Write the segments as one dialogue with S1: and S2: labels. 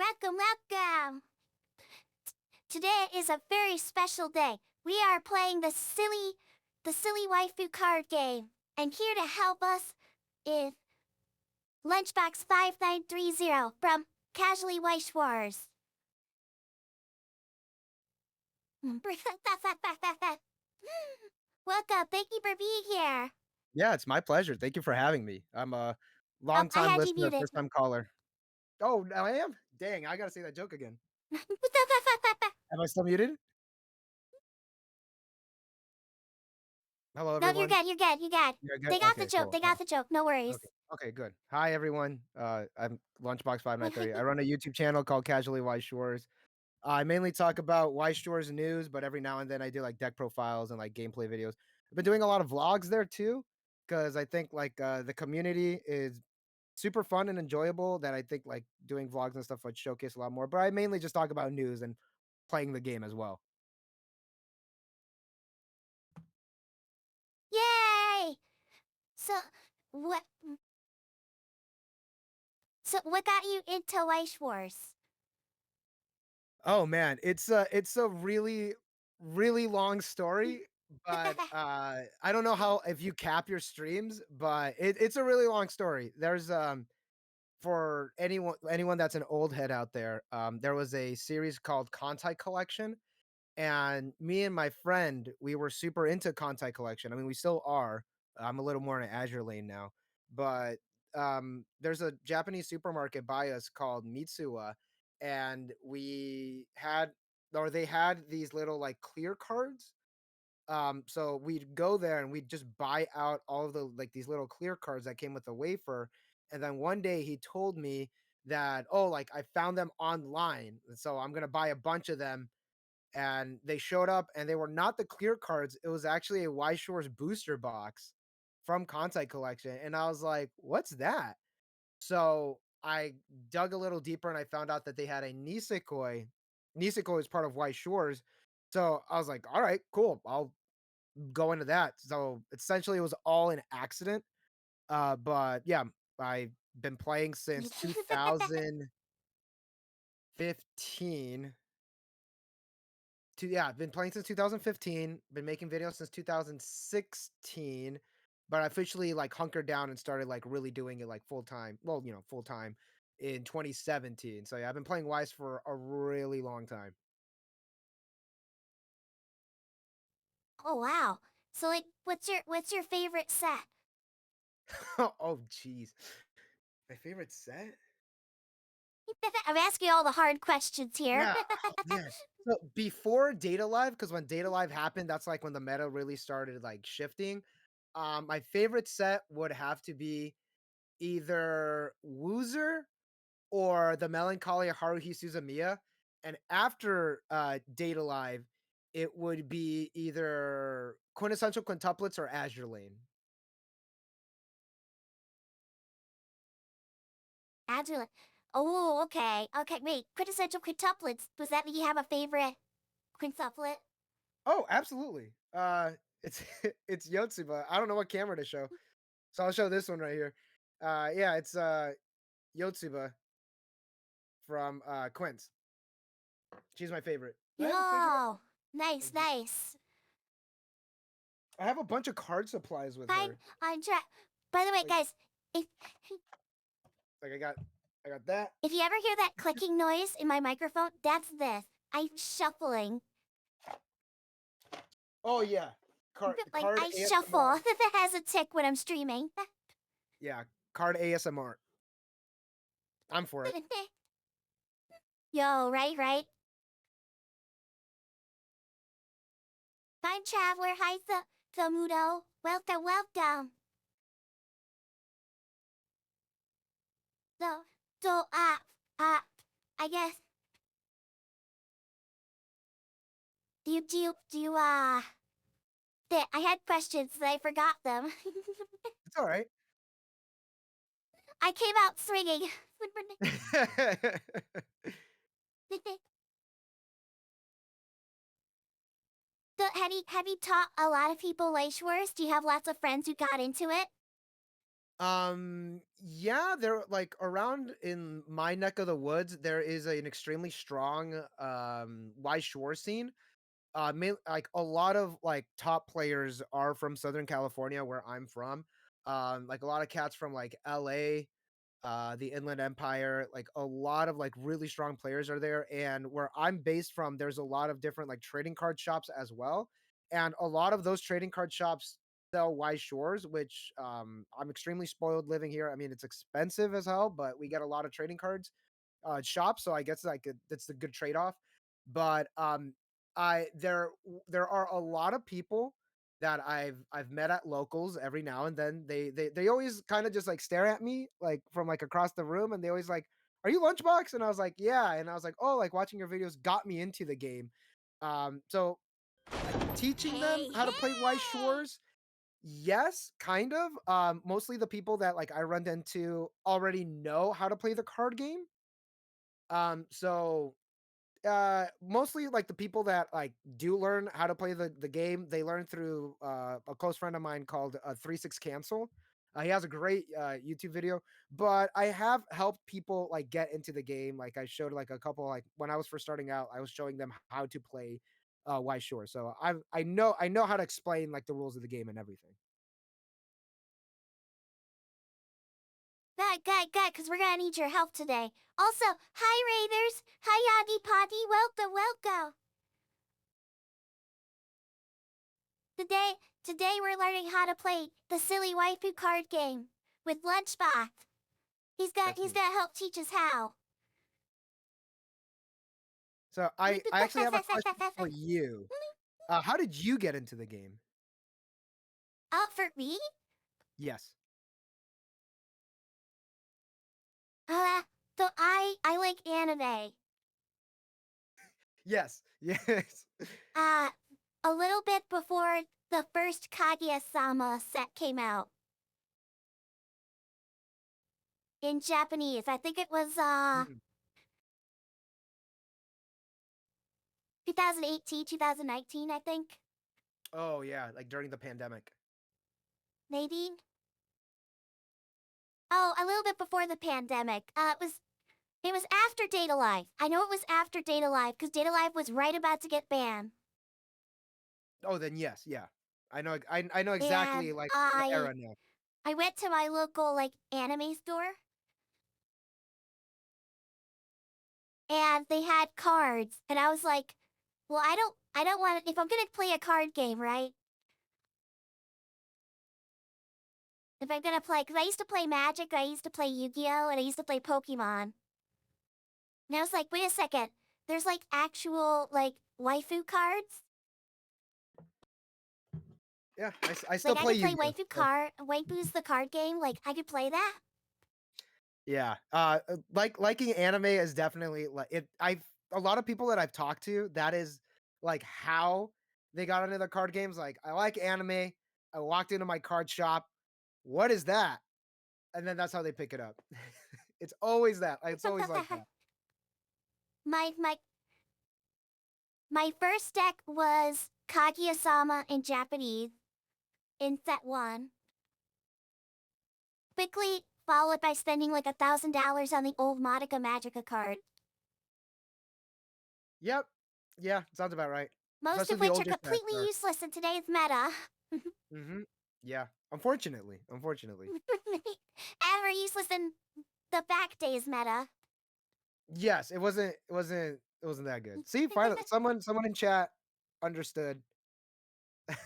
S1: Welcome, welcome! Today is a very special day. We are playing the silly waifu card game. And here to help us is Lunchbox 5930 from Casually Weiss Wars. Welcome, thank you for being here.
S2: Yeah, it's my pleasure. Thank you for having me. I'm a
S1: Oh, I
S2: longtime
S1: had you
S2: listener,
S1: muted.
S2: first time caller. Oh, now I am? Dang, I gotta say that joke again. Am I still muted? Hello,
S1: No, you're
S2: everyone.
S1: good, you're good, you're good.
S2: You're good?
S1: They got the
S2: Okay,
S1: joke,
S2: cool.
S1: they got the joke, no worries.
S2: Okay. Okay, good. Hi, everyone. I'm Lunchbox5930. I run a YouTube channel called Casually Wise Shores. I mainly talk about Wise Shores news, but every now and then I do like deck profiles and like gameplay videos. I've been doing a lot of vlogs there too, because I think the community is super fun and enjoyable that I think, like, doing vlogs and stuff would showcase a lot more, but I mainly just talk about news and playing the game as well.
S1: Yay! So, what? So, what got you into Weiss Wars?
S2: Oh, man, it's a really, really long story, but, I don't know how if you cap your streams, but it's a really long story. For anyone that's an old head out there, there was a series called Contai Collection. And me and my friend, we were super into Contai Collection. I mean, we still are. I'm a little more in Azure lane now, but there's a Japanese supermarket by us called Mitsuwa, and they had these little like clear cards. So we'd go there and we'd just buy out all of the like these little clear cards that came with the wafer. And then one day he told me that, oh, like I found them online, so I'm gonna buy a bunch of them, and they showed up and they were not the clear cards. It was actually a Y Shores booster box from Contact Collection. And I was like, what's that? So I dug a little deeper and I found out that they had a Nisekoi. Nisekoi is part of Y Shores. So I was like, all right, cool. I'll go into that. So essentially it was all an accident. But yeah, I've been playing since 2015. Yeah, I've been playing since 2015, been making videos since 2016, but I officially, like, hunkered down and started, like, really doing it, like, full time well, full time in 2017. So, yeah, I've been playing Wise for a really long time.
S1: Oh wow. So like what's your favorite set?
S2: Oh, jeez. My favorite set?
S1: I'm asking all the hard questions here.
S2: Yeah. Oh, man. So, before Data Live, because when Data Live happened, that's, like, when the meta really started, like, shifting. My favorite set would have to be either Woozer or the Melancholy of Haruhi Suzumiya, and after, Date Alive, it would be either Quintessential Quintuplets or Azure Lane.
S1: Angela. Oh, okay. Okay, wait. Quintessential quintuplets. Does that mean you have a favorite quintuplet?
S2: Oh, absolutely. It's it's Yotsuba. I don't know what camera to show, so I'll show this one right here. Yeah, it's, Yotsuba from, Quince. She's my favorite. I have a figure
S1: Yo,
S2: of
S1: nice,
S2: her.
S1: nice.
S2: I have a bunch of card supplies with
S1: Fine,
S2: her.
S1: on track. By the way,
S2: Like
S1: guys, if
S2: like, I got that.
S1: if you ever hear that clicking noise in my microphone, that's this. I'm shuffling.
S2: Oh, yeah.
S1: Like
S2: Card
S1: I
S2: ASMR.
S1: shuffle. That has a tick when I'm streaming.
S2: Yeah, card ASMR. I'm for it.
S1: Yo, right, right. Fine traveler, hi the Mudo. Welcome, welcome. So, so, uh, I guess, I had questions and I forgot them.
S2: It's alright.
S1: I came out swinging. So, have you taught a lot of people Leish Wars? Do you have lots of friends who got into it?
S2: Yeah, there like around in my neck of the woods, there is an extremely strong wide shore scene. Like a lot of like top players are from Southern California, where I'm from. Like a lot of cats from like LA, the Inland Empire, like a lot of like really strong players are there. And where I'm based from, there's a lot of different like trading card shops as well. And a lot of those trading card shops sell Wise Shores, which I'm extremely spoiled living here. I mean, it's expensive as hell, but we get a lot of trading cards shop, so I guess like that's a good trade off. But I there are a lot of people that I've met at locals every now and then. They always kind of just like stare at me like from like across the room, and they always like, "Are you Lunchbox?" And I was like, "Yeah," and I was like, "Oh, like watching your videos got me into the game." So teaching them
S1: Hey,
S2: how to play Wise
S1: hey!
S2: Shores. Yes, kind of. Mostly the people that like I run into already know how to play the card game. So mostly like the people that like do learn how to play the game, they learn through a close friend of mine called 36 Cancel. He has a great YouTube video, but I have helped people like get into the game. Like I showed like a couple like when I was first starting out, I was showing them how to play Why Shore. So I know how to explain like the rules of the game and everything.
S1: Good, because we're gonna need your help today. Also, hi Raiders! Hi Yagi Potty, welcome! Today, today we're learning how to play the silly waifu card game with Lunchbot.
S2: That's
S1: He's
S2: me.
S1: gonna help teach us how.
S2: So I actually have a question for you. How did you get into the game?
S1: For me?
S2: Yes.
S1: Uh, so I like anime.
S2: Yes. Yes.
S1: Uh, a little bit before the first Kaguya-sama set came out in Japanese. I think it was
S2: Mm.
S1: 2018, 2019, I think.
S2: Oh yeah, like during the pandemic.
S1: Maybe. Oh, a little bit before the pandemic. It was after Data Life. I know it was after Data Life because Data Life was right about to get banned.
S2: Oh, then yes, yeah. I know
S1: And
S2: exactly like the
S1: I
S2: era now.
S1: I went to my local like anime store and they had cards and I was like, well, I don't want to, if I'm going to play a card game, right? If I'm going to play cuz I used to play Magic, I used to play Yu-Gi-Oh, and I used to play Pokemon. And I was like, wait a second. There's like actual like waifu cards.
S2: Yeah, I still
S1: Like I
S2: play
S1: could play
S2: Yu-Gi-Oh. So,
S1: Waifu's the card game. Like I could play that.
S2: yeah. Like liking anime is definitely like it. I've a lot of people that I've talked to. That is like how they got into the card games. Like I like anime. I walked into my card shop. What is that? And then that's how they pick it up. It's always that. It's always like that.
S1: my my my first deck was Kaguya-sama in Japanese in set one. Quickly followed by spending like $1,000 on the old Modica Magica card.
S2: Yep. Yeah, sounds about right.
S1: Most
S2: Especially
S1: of
S2: the
S1: which are
S2: older sets
S1: completely
S2: are.
S1: useless in today's meta.
S2: Mhm. Yeah. Unfortunately.
S1: Ever useless in the back days meta.
S2: Yes, it wasn't that good. See, finally someone in chat understood.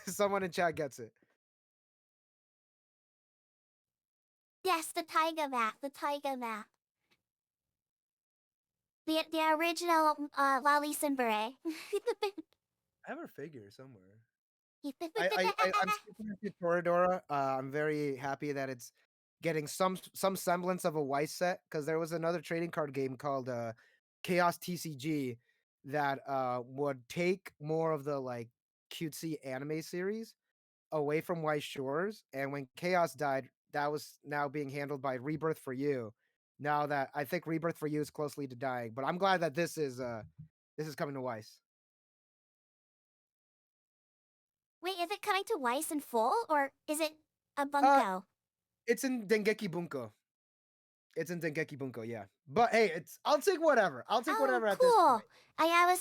S2: Someone in chat gets it.
S1: Yes, the Taiga map. The original Lali Beret.
S2: I have her figure somewhere. I'm super into Toradora. I'm very happy that it's getting some semblance of a Weiss set because there was another trading card game called Chaos TCG that would take more of the like cutesy anime series away from Weiss Shores. And when Chaos died, that was now being handled by Rebirth for You. Now that I think Rebirth for You is closely to dying, but I'm glad that this is coming to Weiss.
S1: Wait, is it coming to Weiss in full or is it a
S2: Uh
S1: bunko?
S2: It's in Dengeki Bunko. It's in Dengeki Bunko, yeah. But hey, it's I'll take whatever. I'll take
S1: Oh,
S2: whatever at this point.
S1: cool. I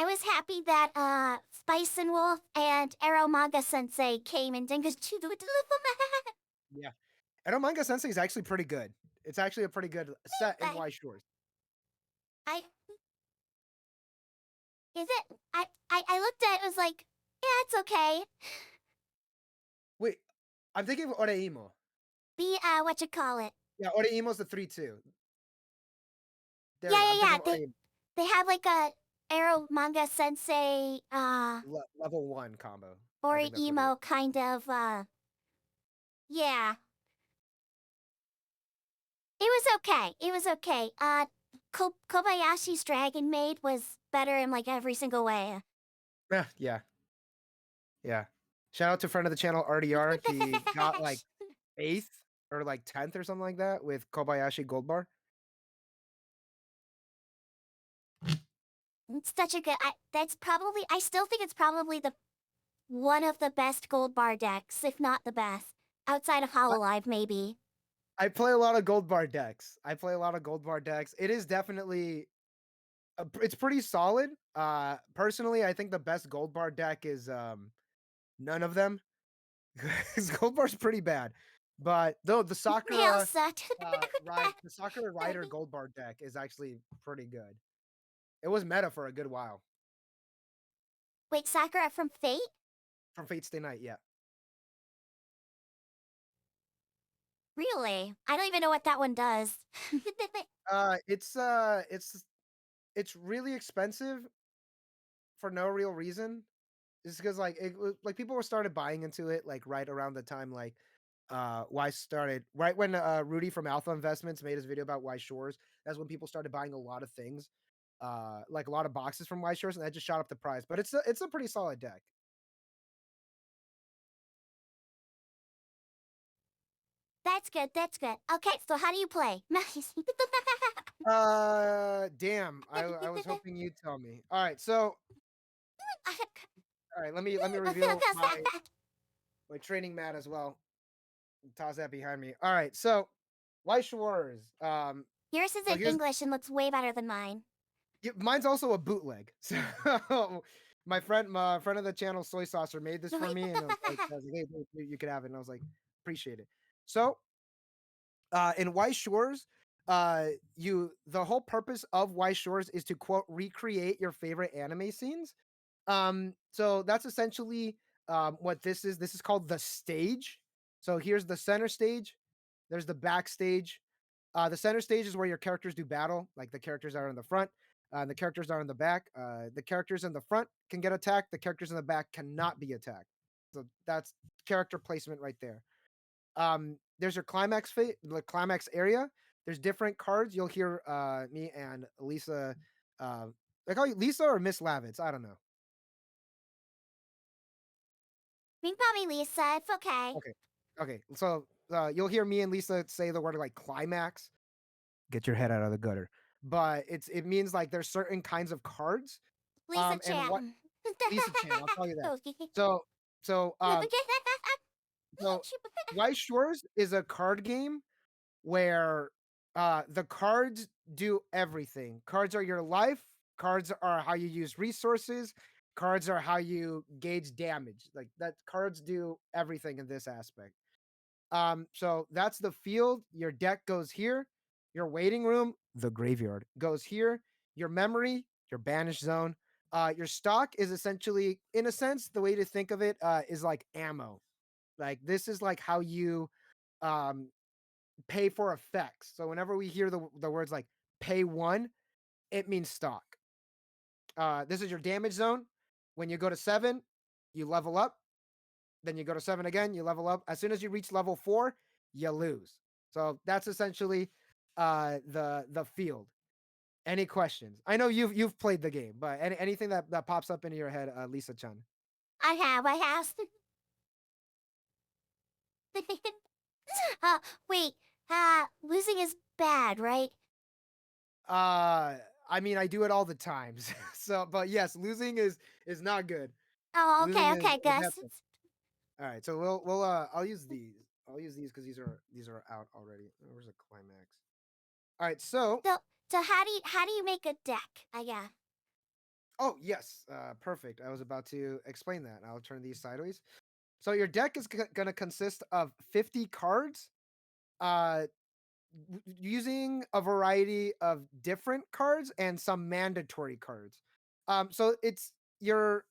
S1: was happy that Spice and Wolf and Arrow Manga Sensei came and didn't to do it.
S2: Yeah. And Manga Sensei is actually pretty good. It's actually a pretty good set in
S1: I
S2: Y Shores.
S1: I is it I looked at it, was like, yeah, it's okay.
S2: Wait, I'm thinking of Oreimo.
S1: The what you call it?
S2: Yeah, Oreimo's the 3-2. There
S1: Yeah,
S2: we go. I'm
S1: yeah,
S2: thinking
S1: yeah.
S2: of
S1: They have like a Arrow Manga Sensei
S2: level 1 combo. I
S1: or
S2: think that's what it is.
S1: emo kind of yeah. It was okay. It was okay. Kobayashi's Dragon Maid was better in like every single way.
S2: Yeah, yeah, yeah. Shout out to friend of the channel RDR. He got like 8th or like 10th or something like that with Kobayashi Gold Bar.
S1: It's such a good. I still think it's probably the one of the best gold bar decks, if not the best, outside of
S2: I,
S1: Hololive maybe.
S2: I play a lot of Gold Bar decks. It is definitely it's pretty solid. Personally, I think the best Gold Bar deck is none of them. 'Cause Gold Bar's pretty bad. But though
S1: Nail set.
S2: The Sakura Rider Gold Bar deck is actually pretty good. It was meta for a good while.
S1: Wait, Sakura from Fate?
S2: From Fate Stay Night, yeah.
S1: Really? I don't even know what that one does.
S2: It's it's really expensive for no real reason. Just because like like people were started buying into it like right around the time like why started right when Rudy from Alpha Investments made his video about Y Shores. That's when people started buying a lot of things. Like a lot of boxes from Y Shores, and that just shot up the price. But it's a pretty solid deck.
S1: That's good. That's good. Okay, so how do you play?
S2: Damn. I was hoping you'd tell me. All right, so all right, let me reveal my training mat as well. Toss that behind me. All right, so Y Shores.
S1: Yours is
S2: So
S1: in
S2: here's
S1: English and looks way better than mine.
S2: yeah, mine's also a bootleg. So my friend of the channel, Soy Saucer, made this for me, and I was like, "Hey, dude, you could have it." And I was like, "Appreciate it." So, in White Shores, the whole purpose of White Shores is to quote recreate your favorite anime scenes. So that's essentially what this is. This is called the stage. So here's the center stage. There's the backstage. The center stage is where your characters do battle, like the characters are in the front, and the characters are in the back. The characters in the front can get attacked. The characters in the back cannot be attacked. So that's character placement right there. There's your the climax area. There's different cards. You'll hear me and Lisa. I call you Lisa or Miss Lavitz. I don't know.
S1: We can call me Lisa. It's okay.
S2: Okay. Okay. So you'll hear me and Lisa say the word like climax. Get your head out of the gutter. But it means like there's certain kinds of cards.
S1: Lisa
S2: And what
S1: Chan.
S2: Lisa Chan, I'll tell you that. So so so White Shores is a card game where the cards do everything. Cards are your life, cards are how you use resources, cards are how you gauge damage. Like that cards do everything in this aspect. So that's the field. Your deck goes here. Your waiting room, the graveyard, goes here. Your memory, your banish zone. Your stock is essentially, in a sense, the way to think of it is like ammo. Like this is like how you um, pay for effects. So whenever we hear the words like pay one, it means stock. This is your damage zone. When you go to 7, you level up. Then you go to 7 again, you level up. As soon as you reach level 4, you lose. So that's essentially the field. Any questions? I know you've played the game, but anything that pops up into your head, Lisa Chan.
S1: I have. uh, wait. Losing is bad, right?
S2: Uh I mean I do it all the times. So but yes, losing is not good.
S1: Oh,
S2: Losing
S1: okay,
S2: is
S1: okay, Gus.
S2: definitely. All right, so I'll use these. I'll use these because these are out already. Where's the climax? All right, so
S1: So so how do you make a deck? Yeah.
S2: oh yes, perfect. I was about to explain that. I'll turn these sideways. So your deck is going to consist of 50 cards, uh, using a variety of different cards and some mandatory cards. So your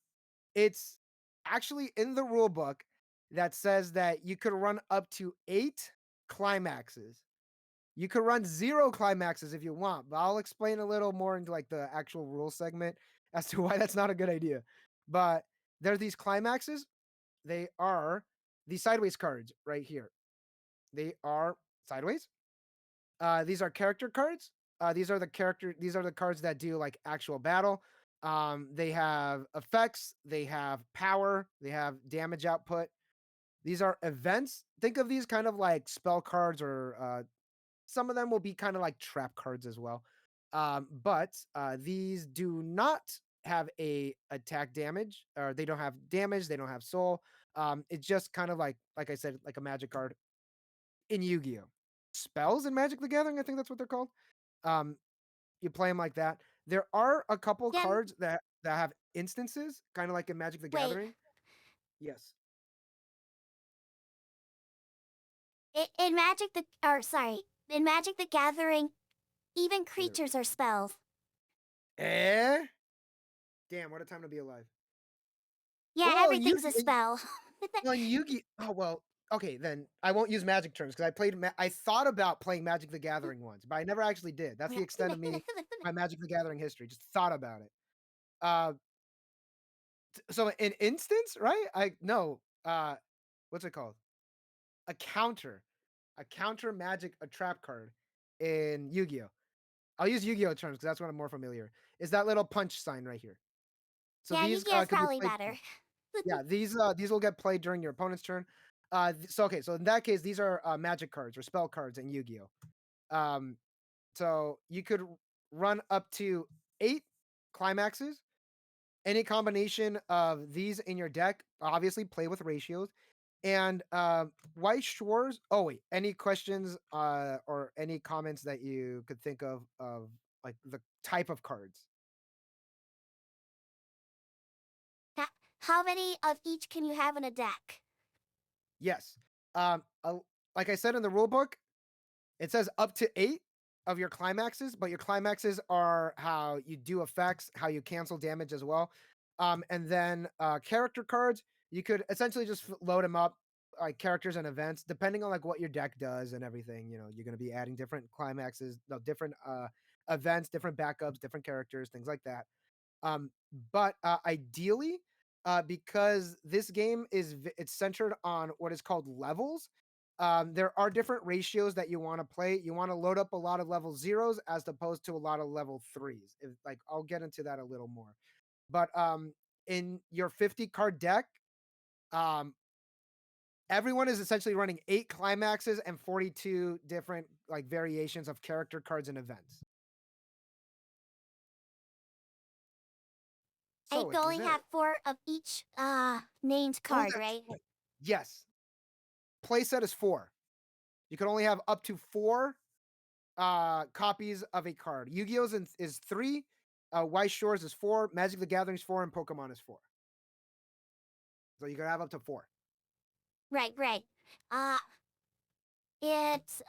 S2: it's actually in the rule book that says that you could run up to 8 climaxes. You could run 0 climaxes if you want, but I'll explain a little more into like the actual rule segment as to why that's not a good idea. But there's these climaxes. They are the sideways cards right here. They are sideways. These are character cards. These are the cards that do like actual battle. They have effects, they have power, they have damage output. These are events. Think of these kind of like spell cards, or some of them will be kind of like trap cards as well. But these do not have a attack damage, or they don't have damage, they don't have soul. It's just kind of like I said, like a magic card in Yu-Gi-Oh! Spells in Magic the Gathering, I think that's what they're called. Um, you play them like that. There are a couple
S1: Then
S2: cards that have instances, kind of like in Magic the
S1: wait,
S2: Gathering. Yes.
S1: in Magic the or sorry, in Magic the Gathering, even
S2: Either.
S1: creatures are spells.
S2: Eh? Damn, what a time to be alive.
S1: Yeah,
S2: Well, in
S1: everything's a
S2: Yu-Gi,
S1: spell.
S2: well, in Yu-Gi, oh well. Okay, then I won't use Magic terms because I thought about playing Magic the Gathering once, but I never actually did. That's the extent of me, my Magic the Gathering history. Just thought about it. Uh, so an instance, right? I no. What's it called? A counter, a counter magic, a trap card in Yu-Gi-Oh. I'll use Yu-Gi-Oh terms because that's what I'm more familiar. Is that little punch sign right here? So
S1: Yeah,
S2: these
S1: Yu-Gi-Oh is
S2: could be
S1: probably
S2: played.
S1: better.
S2: Yeah, these will get played during your opponent's turn. So okay, so in that case, these are magic cards or spell cards in Yu-Gi-Oh. So you could run up to 8 climaxes. Any combination of these in your deck, obviously play with ratios. And White Shores. Oh wait, any questions or any comments that you could think of like the type of cards?
S1: How many of each can you have in a deck?
S2: Yes. Like I said in the rule book, it says up to 8 of your climaxes, but your climaxes are how you do effects, how you cancel damage as well. And then character cards, you could essentially just load them up, like characters and events, depending on like what your deck does and everything. You know, you're going to be adding different climaxes, no, different events, different backups, different characters, things like that. But ideally, because this game it's centered on what is called levels. There are different ratios that you want to play. You want to load up a lot of level zeros as opposed to a lot of level threes. Like I'll get into that a little more. But in your 50 card deck, um, everyone is essentially running 8 climaxes and 42 different like variations of character cards and events.
S1: I
S2: So
S1: can
S2: it is
S1: only
S2: there.
S1: have four of each named
S2: Oh,
S1: card,
S2: that's
S1: right?
S2: right. Yes. Playset is 4. You can only have up to 4 copies of a card. Yu-Gi-Oh's is 3, White Shores is 4, Magic the Gathering is 4, and Pokemon is 4. So you can have up to 4.
S1: Right, right. Uh, it's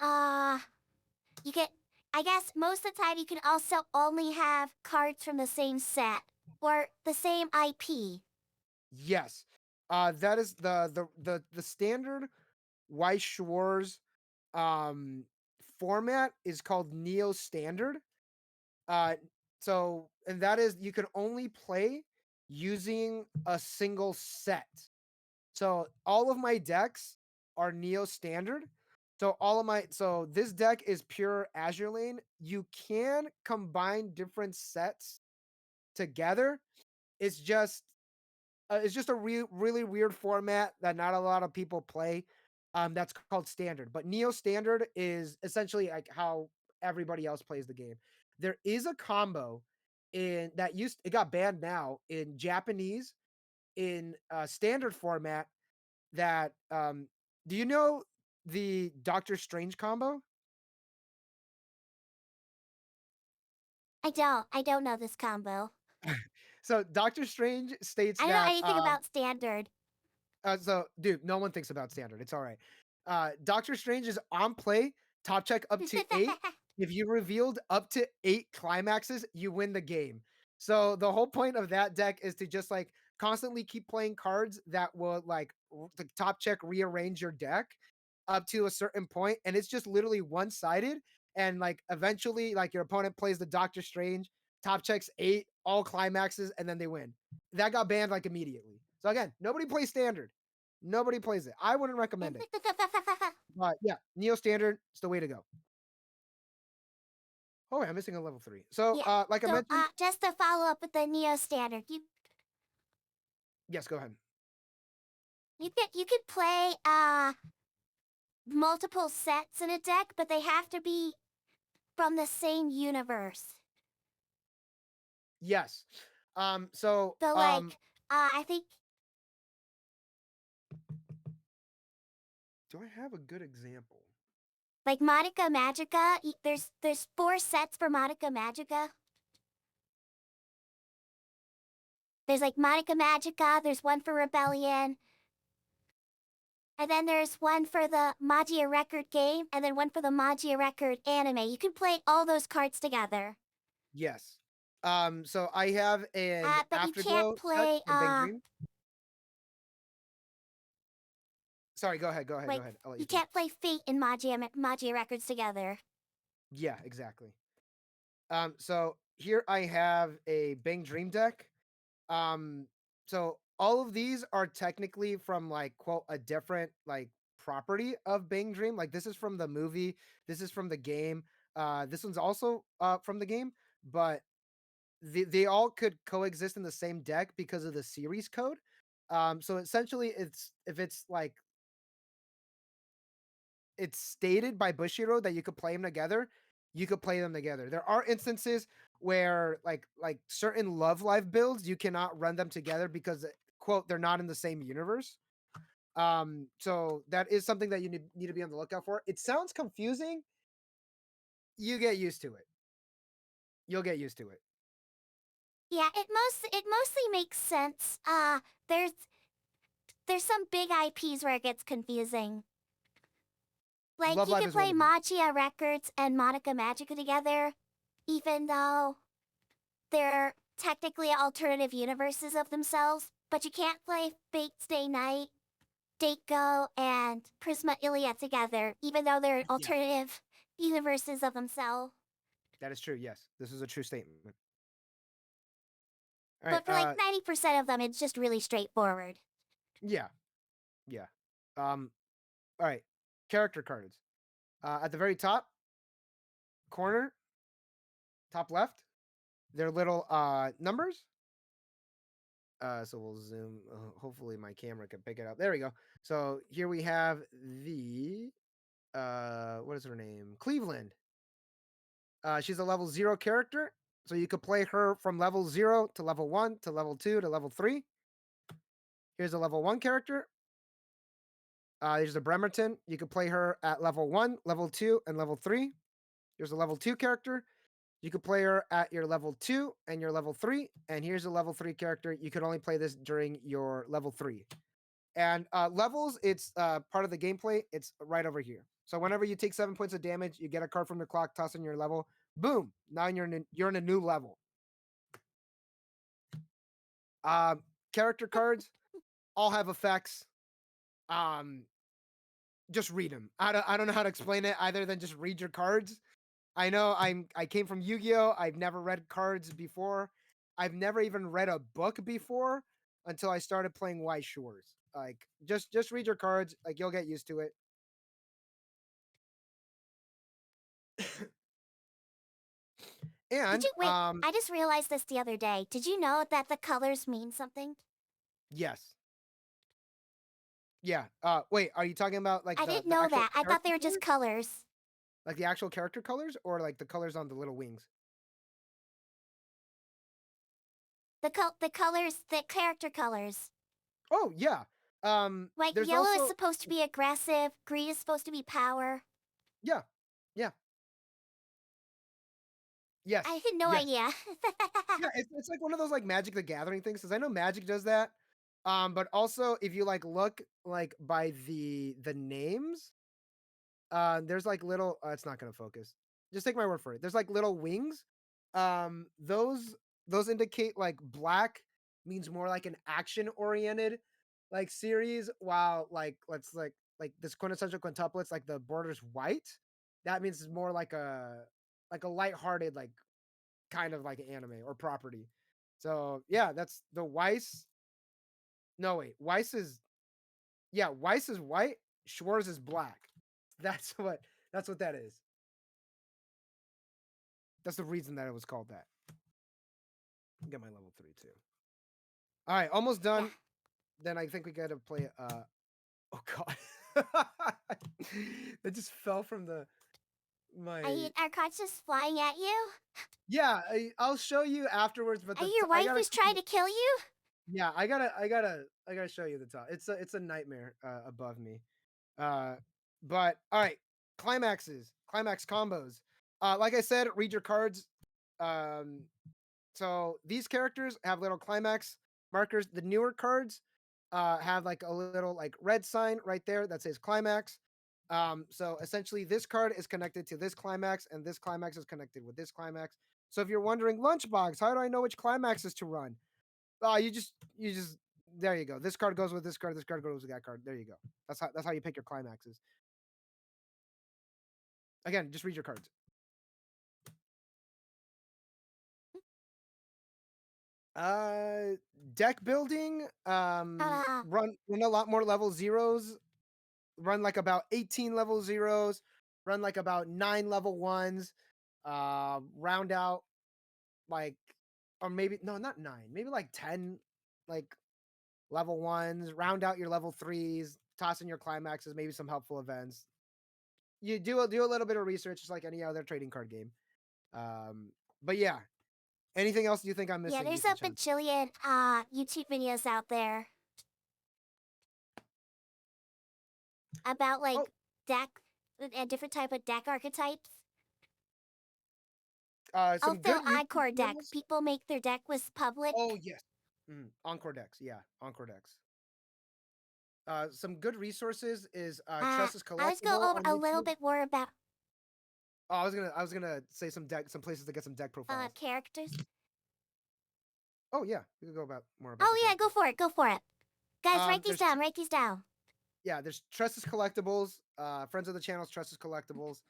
S1: you can. I guess most of the time you can also only have cards from the same set or the same IP.
S2: Yes. That is the standard White Shores um format is called Neo Standard. Uh and that is you can only play using a single set. So all of my decks are Neo Standard. So this deck is pure Azure Lane. You can combine different sets together. It's just it's just a really weird format that not a lot of people play. That's called Standard. But Neo Standard is essentially like how everybody else plays the game. There is a combo in that used it got banned now in Japanese in standard format. that do you know the Doctor Strange combo?
S1: I don't know this combo.
S2: So Doctor Strange states
S1: I don't know
S2: that
S1: anything about standard.
S2: dude, no one thinks about standard. It's all right. Doctor Strange is on play, top check up to 8. If you revealed up to 8 climaxes, you win the game. So the whole point of that deck is to just like constantly keep playing cards that will like the top check rearrange your deck up to a certain point, and it's just literally one sided. And like eventually, like your opponent plays the Doctor Strange, top checks 8, all climaxes, and then they win. That got banned like immediately. So again, nobody plays standard. Nobody plays it. I wouldn't recommend it. But yeah, Neo Standard is the way to go. Oh, wait, I'm missing a level 3. So,
S1: Yeah.
S2: like I
S1: So,
S2: mentioned,
S1: just to follow up with the Neo standard,
S2: yes, go ahead.
S1: you could play multiple sets in a deck, but they have to be from the same universe.
S2: Yes. So,
S1: So like I think
S2: do I have a good example?
S1: like Monica Magica, there's 4 sets for Monica Magica. There's like Monica Magica, there's one for Rebellion, and then there's one for the Magia Record game, and then one for the Magia Record anime. You can play all those cards together.
S2: Yes. So I have an
S1: But you can't
S2: Afterglow deck
S1: play
S2: from Bang Dream. Sorry, go
S1: like
S2: ahead. I'll let you
S1: you
S2: finish.
S1: can't play Fate and Magia Records together.
S2: Yeah, exactly. So here I have a Bang Dream deck. Um, so all of these are technically from like quote a different like property of Bang Dream. Like this is from the movie, this is from the game. This one's also from the game, but they all could coexist in the same deck because of the series code. So essentially, it's if it's like it's stated by Bushiroad that you could play them together, you could play them together. There are instances where like certain Love Live builds, you cannot run them together because quote they're not in the same universe. So that is something that you need to be on the lookout for. It sounds confusing. You get used to it. You'll get used to it.
S1: Yeah, it mostly makes sense. There's there's some big IPs where it gets confusing. Like
S2: Love
S1: you
S2: Live
S1: could
S2: is one
S1: play
S2: of them.
S1: Magia Records and Monica Magica together, even though they're technically alternative universes of themselves. But you can't play Fate Stay Night, Daco, and Prisma Ilia together, even though they're
S2: Yeah,
S1: alternative universes of themselves.
S2: that is true. Yes, this is a true statement. All right.
S1: But for like 90% of them, it's just really straightforward.
S2: Yeah, yeah. All right. Character cards. At the very top corner, top left, they're little numbers. So we'll zoom. Hopefully my camera can pick it up. There we go. So here we have the what is her name? Cleveland. She's a level 0 character. So you could play her from level 0 to level 1 to level 2 to level 3. Here's a level 1 character. Here's a Bremerton. You could play her at level 1, level 2, and level 3. Here's a level 2 character. You could play her at your level 2 and your level 3. And here's a level 3 character. You could only play this during your level 3. And levels, it's part of the gameplay. It's right over here. So whenever you take 7 points of damage, you get a card from your clock, toss in your level. Boom! Now you're in a new level. Um, Character cards all have effects. Um, just read them. I don't know how to explain it other than just read your cards. I came from Yu-Gi-Oh! I've never read cards before. I've never even read a book before until I started playing Shores. Like just read your cards, like you'll get used to it.
S1: Did
S2: And
S1: you wait? I just realized this the other day. Did you know that the colors mean something?
S2: yes. Yeah. Wait, are you talking about like
S1: I
S2: the
S1: didn't
S2: the
S1: know
S2: actual
S1: that. I thought
S2: character
S1: they were just
S2: colors?
S1: colors.
S2: Like the actual character colors or like the colors on the little wings?
S1: The colors, the character colors.
S2: Oh, yeah.
S1: Like
S2: There's
S1: yellow is
S2: also
S1: supposed to be aggressive, green is supposed to be power.
S2: yeah, yeah,
S1: I
S2: yes,
S1: had no
S2: yes.
S1: idea.
S2: Yeah, it's like one of those, like, Magic the Gathering things, because I know Magic does that, but also if you, like, look, like, by the names, there's, like, little it's not gonna focus. Just take my word for it. There's, like, little wings. Those indicate, like, black means more like an action-oriented, like, series, while, like, let's like, this quintessential quintuplets, like, the border's white. That means it's more like a lighthearted, like, kind of like anime or property. So, yeah, that's the Weiss no, wait, Weiss is yeah, Weiss is white, Schwarz is black. That's what that's what that is. That's the reason that it was called that. Get my level 3 too. Alright, almost
S1: Yeah.
S2: done. Then I think we gotta play, oh god. It just fell from the
S1: I
S2: my
S1: hate our cards just flying at you.
S2: yeah, I'll show you afterwards, but
S1: I hear
S2: I got a
S1: waifu's trying
S2: couple
S1: to kill you.
S2: yeah, I gotta show you the top. It's a nightmare, above me. Uh, but alright, climax combos. Like I said, read your cards. Um, so these characters have little climax markers. The newer cards have like a little like red sign right there that says climax. So essentially, this card is connected to this climax, and this climax is connected with this climax. So if you're wondering, lunchbox, how do I know which climaxes to run? You just there you go. This card goes with this card. This card goes with that card. There you go. That's how you pick your climaxes. Again, just read your cards. Uh, Deck building.
S1: Uh,
S2: Run a lot more level zeros. Run like about 18 level zeros. Run like about 9 level 1s. Round out like, or maybe no, not 9. Maybe like 10, like level 1s. Round out your level 3s. Toss in your climaxes. Maybe some helpful events. You do a little bit of research, just like any other trading card game. But yeah. Anything else you think I'm
S1: yeah,
S2: missing,
S1: there's
S2: you can
S1: a
S2: chime.
S1: bajillion YouTube videos out there about like
S2: Oh,
S1: deck and different type of deck archetypes.
S2: some
S1: Also,
S2: good YouTube
S1: Encore deck.
S2: channels.
S1: People make their deck was public.
S2: Oh yes, Encore decks. Yeah, Encore decks. Some good resources is Trust is
S1: Let's go
S2: Collectible
S1: over
S2: on
S1: a little
S2: YouTube.
S1: bit more about
S2: Oh, I was gonna say some places to get some deck profiles.
S1: characters.
S2: Oh yeah, we can go about more about the
S1: Oh yeah, go
S2: characters.
S1: for it, go for it. Guys, write these
S2: There's
S1: down, write these down.
S2: yeah, there's Trust is Collectibles. Friends of the channel's Trust is Collectibles.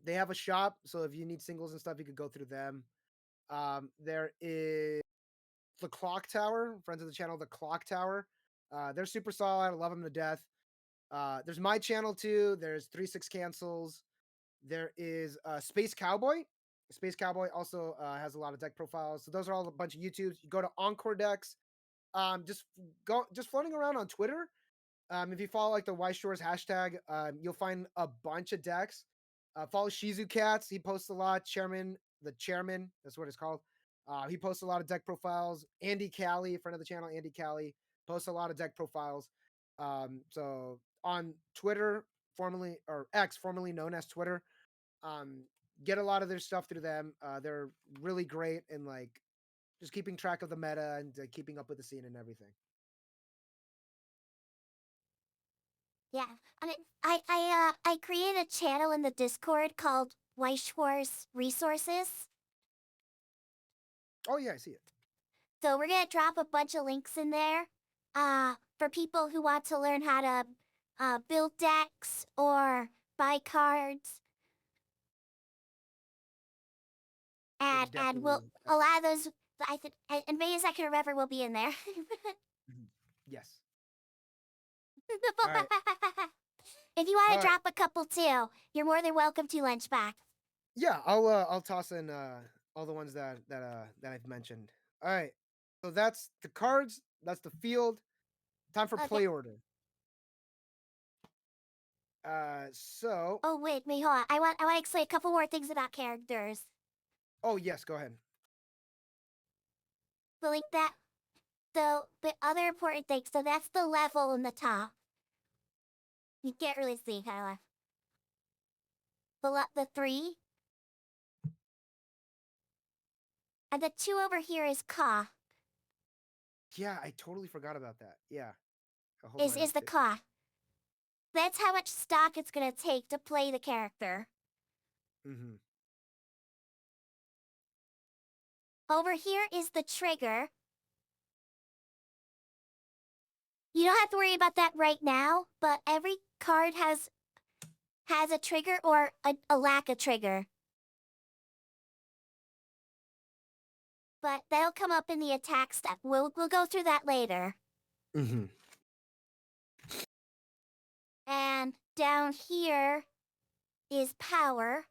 S2: They have a shop, so if you need singles and stuff, you could go through them. There is the Clock Tower, friends of the channel, the Clock Tower. They're super solid. I love them to death. There's my channel too. There's 3 6 cancels. There is Space Cowboy. Space Cowboy also has a lot of deck profiles. So those are all a bunch of YouTubes. You go to Encore Decks. Just floating around on Twitter. If you follow like the Y Shores hashtag, you'll find a bunch of decks. Follow Shizu Cats. He posts a lot. The chairman, that's what it's called. He posts a lot of deck profiles. Andy Callie, friend of the channel, Andy Callie, posts a lot of deck profiles. So on Twitter, formerly or X, formerly known as Twitter, um, get a lot of their stuff through them. They're really great in like just keeping track of the meta and keeping up with the scene and everything.
S1: Yeah. I created a channel in the Discord called Waifu Resources.
S2: Oh yeah, I see it.
S1: So we're gonna drop a bunch of links in there. For people who want to learn how to build decks or buy cards.
S2: We can
S1: And
S2: definitely
S1: we'll
S2: link that.
S1: a lot of those I think and many as I can remember will be in there.
S2: Mhm. Yes. All right.
S1: If you want
S2: All
S1: to
S2: right.
S1: drop a couple too, you're more than welcome to Lunchbox.
S2: Yeah, I'll toss in all the ones that I've mentioned. All right. So that's the cards, that's the field. Time for
S1: Okay.
S2: play order. So
S1: Oh wait, hold on. I want to explain a couple more things about characters.
S2: oh yes, go ahead.
S1: The link that the other important thing. So that's the level in the top. You can't really see, Kyla. The 3. And the 2 over here is ka.
S2: Yeah, I totally forgot about that. Yeah. I'll hold
S1: Is
S2: mine up
S1: the
S2: too.
S1: ka. That's how much stock it's gonna take to play the character.
S2: Mm-hmm.
S1: Over here is the trigger. You don't have to worry about that right now, but every card has a trigger or a lack of trigger. But that'll come up in the attack step. We'll go through that later.
S2: Mm-hmm.
S1: And down here is power.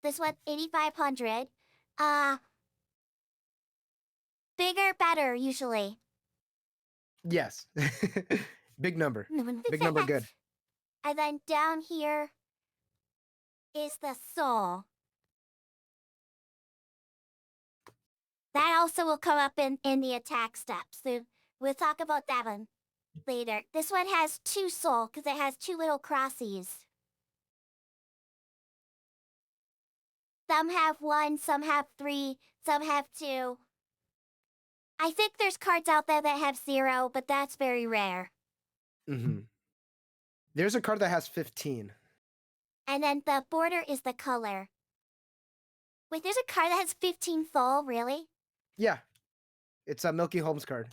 S1: This one, 8,500. Bigger, better, usually.
S2: Yes. Big number. Big number good.
S1: And then down here is the soul. That also will come up in the attack steps. So we'll talk about that one later. This one has 2 soul because it has 2 little crossies. Some have 1, some have 3, some have 2. I think there's cards out there that have 0, but that's very rare.
S2: Mm-hmm. There's a card that has 15.
S1: And then the border is the color. Wait, there's a card that has 15 full, really?
S2: Yeah. It's a Milky Holmes card.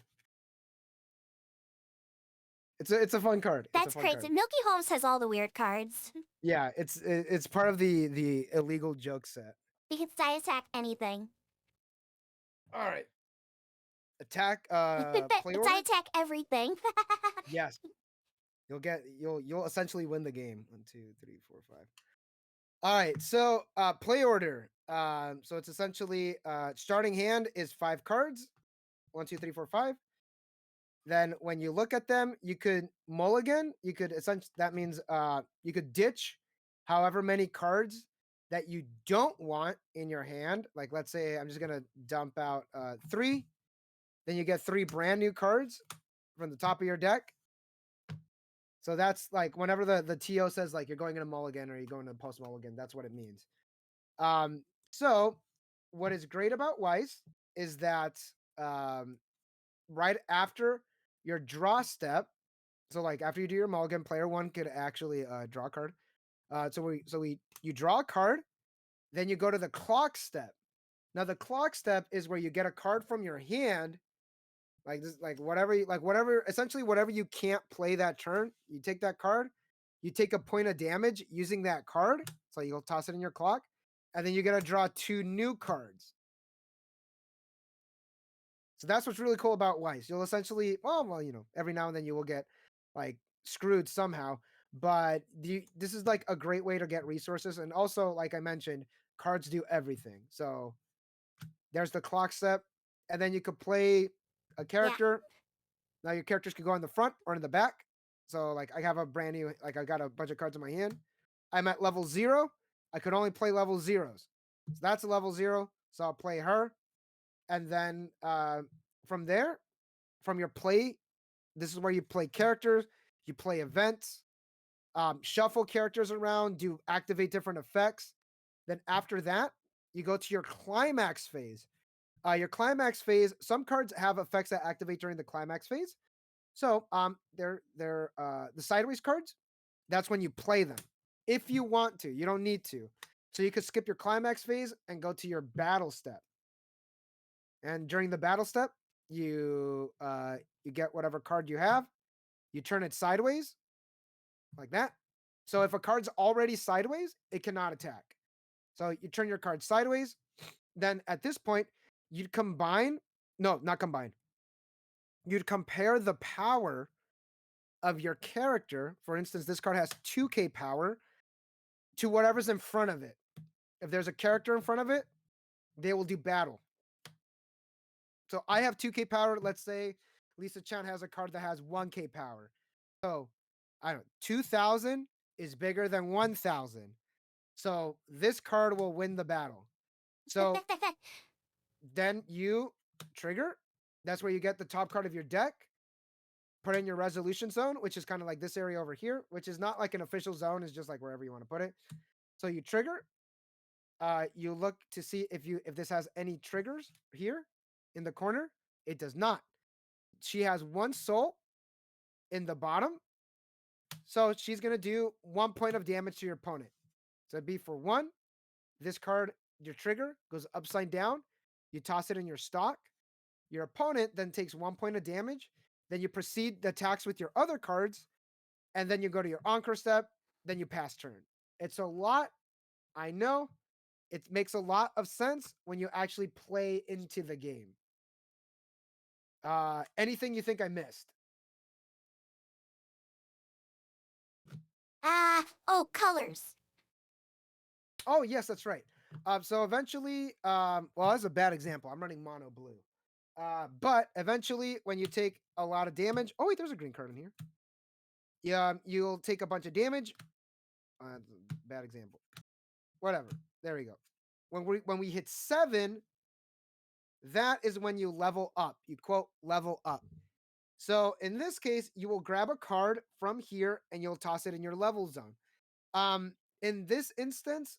S2: It's a fun card. It's a
S1: That's
S2: fun
S1: crazy.
S2: card.
S1: Milky Holmes has all the weird cards.
S2: Yeah, it's part of the illegal joke set.
S1: You can side attack anything.
S2: All right. Attack play order?
S1: Side attack everything.
S2: Yes. You'll essentially win the game. 1, 2, 3, 4, 5. All right. So play order. So it's essentially starting hand is 5 cards. 1, 2, 3, 4, 5. Then when you look at them, you could mulligan. You could essentially that means you could ditch however many cards that you don't want in your hand. Like let's say I'm just gonna dump out 3. Then you get 3 brand new cards from the top of your deck. So that's like whenever the TO says like you're going in a mulligan or you're going to post mulligan, that's what it means. So what is great about Weiss is that right after your draw step, so like after you do your mulligan, player 1 could actually draw a card. So you draw a card, then you go to the clock step. Now the clock step is where you get a card from your hand, like this, like whatever, essentially whatever you can't play that turn, you take that card, you take a point of damage using that card, so you'll toss it in your clock, and then you got to draw 2 new cards. So that's what's really cool about Weiss. You'll essentially, every now and then you will get like screwed somehow, but this is like a great way to get resources, and also like I mentioned, cards do everything. So there's the clock step, and then you could play a
S1: Yeah.
S2: character. Now your characters could go in the front or in the back. So like I have a brand new, like I got a bunch of cards in my hand. I'm at level 0. I could only play level 0s. So that's a level 0. So I'll play her. And then from there, from your play, this is where you play characters, you play events, shuffle characters around, do activate different effects. Then after that, you go to your climax phase. Your climax phase, some cards have effects that activate during the climax phase. So they're the sideways cards. That's when you play them. If you want to, you don't need to. So you could skip your climax phase and go to your battle step. And during the battle step, you get whatever card you have. You turn it sideways, like that. So if a card's already sideways, it cannot attack. So you turn your card sideways. Then at this point, you'd combine. No, not combine. You'd compare the power of your character. For instance, this card has 2K power to whatever's in front of it. If there's a character in front of it, they will do battle. So I have 2K power. Let's say Lisa Chan has a card that has 1K power. So I don't know, 2000 is bigger than 1000. So this card will win the battle. So Then you trigger. That's where you get the top card of your deck. Put in your resolution zone, which is kind of like this area over here, which is not like an official zone. It's just like wherever you want to put it. So you trigger. You look to see if this has any triggers here in the corner. It does not. She has one soul in the bottom, so she's gonna do 1 point of damage to your opponent. So it'd be for one. This card, your trigger, goes upside down. You toss it in your stock. Your opponent then takes 1 point of damage. Then you proceed the attacks with your other cards, and then you go to your Encore step. Then you pass turn. It's a lot. I know. It makes a lot of sense when you actually play into the game. Anything you think I missed?
S1: Oh, colors.
S2: Oh, yes, that's right. So eventually, well, that's a bad example. I'm running mono blue. But eventually, when you take a lot of damage, oh wait, there's a green card in here. Yeah, you'll take a bunch of damage. Bad example. Whatever. There we go. When we hit 7, that is when you level up. You quote level up. So in this case, you will grab a card from here and you'll toss it in your level zone. Um, in this instance,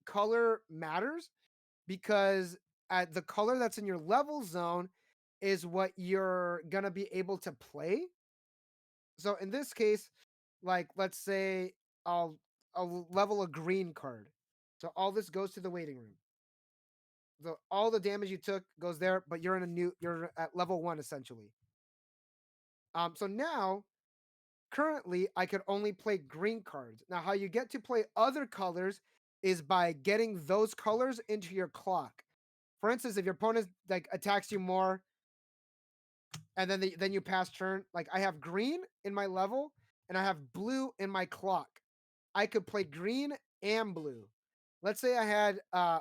S2: color matters because the color that's in your level zone is what you're gonna be able to play. So in this case, like let's say I'll I'll level a green card. So all this goes to the waiting room. So all the damage you took goes there, but you're at level 1 essentially. So now currently I could only play green cards. Now how you get to play other colors is by getting those colors into your clock. For instance, if your opponent like attacks you more and then you pass turn, like I have green in my level and I have blue in my clock. I could play green and blue. Let's say I had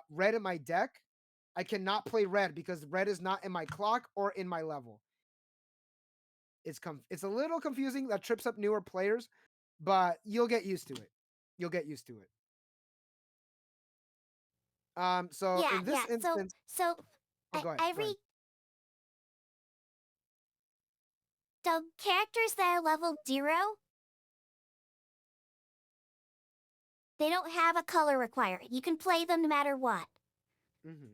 S2: red in my deck. I cannot play red because red is not in my clock or in my level. It's a little confusing. That trips up newer players, but you'll get used to it. You'll get used to it. So
S1: Yeah,
S2: in this
S1: yeah.
S2: instance, oh, go ahead, go ahead.
S1: Every the characters that are level 0, they don't have a color requirement. You can play them no matter what.
S2: Hmm.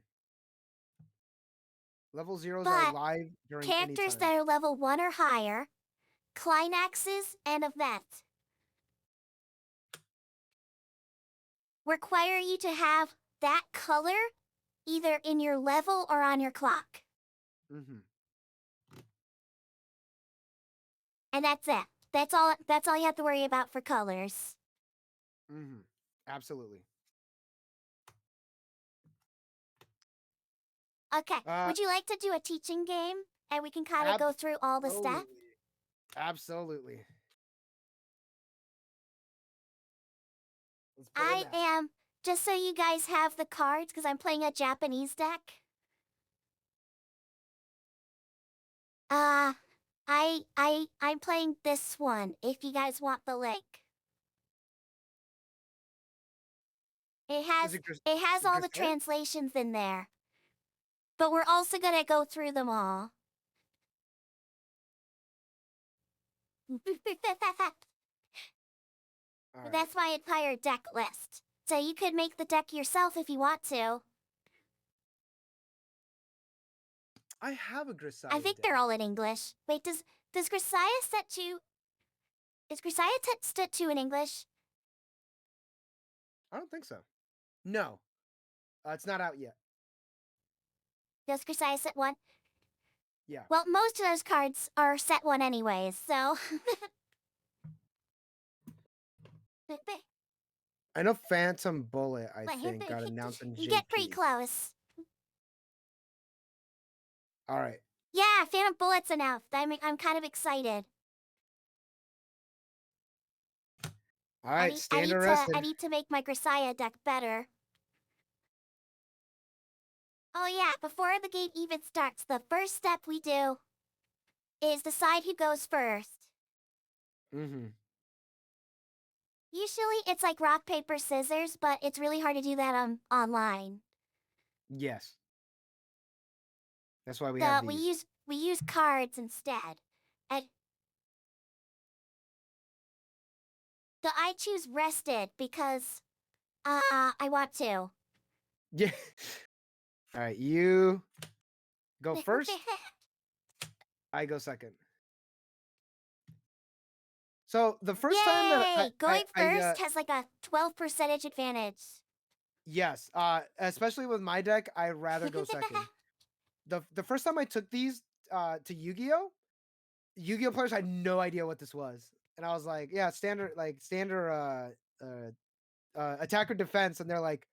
S2: Level zeros are
S1: But
S2: live during any
S1: characters
S2: time.
S1: that are level 1 or higher, climaxes, and events require you to have that color either in your level or on your clock.
S2: Hmm.
S1: And that's it. That's all you have to worry about for colors.
S2: Hmm. Absolutely.
S1: Okay,
S2: Uh,
S1: would you like to do a teaching game? And we can kind of go through all the steps?
S2: absolutely. Absolutely. Let's put in
S1: I
S2: that.
S1: am, just so you guys have the cards, because I'm playing a Japanese deck. Uh, I'm playing this one, if you guys want the link. It
S2: Is
S1: has,
S2: it
S1: it has all the
S2: Grisette?
S1: translations in there. But we're also gonna go through them all.
S2: All right.
S1: That's my entire deck list. So you could make the deck yourself if you want to.
S2: I have a
S1: I
S2: Grisaya
S1: think
S2: deck.
S1: they're all in English. Wait, does Grisaya set to... Is Grisaya set to in English?
S2: I don't think so. No, it's not out yet.
S1: Does Grisaya set 1?
S2: Yeah.
S1: Well, most of those cards are set 1 anyways, so...
S2: I know Phantom Bullet, I think, got announced in
S1: You get pretty
S2: JP.
S1: close.
S2: All right.
S1: Yeah, Phantom Bullet's announced. I'm kind of excited.
S2: All right. Stand
S1: I
S2: arrested.
S1: need to make my Grisaya deck better. Oh yeah, before the game even starts, the first step we do is decide who goes first.
S2: Mm-hmm.
S1: Usually it's like rock, paper, scissors, but it's really hard to do that online.
S2: Yes. That's why we have
S1: The
S2: these.
S1: we use cards instead. And the I choose rested because I want to.
S2: Yeah. All right, you go first. I go second. So the first time that
S1: Yay! Going first has like a 12% advantage.
S2: yes, especially with my deck, I'd rather go second. The first time I took these to Yu-Gi-Oh, Yu-Gi-Oh players had no idea what this was, and I was like, yeah, standard attack or defense, and they're like,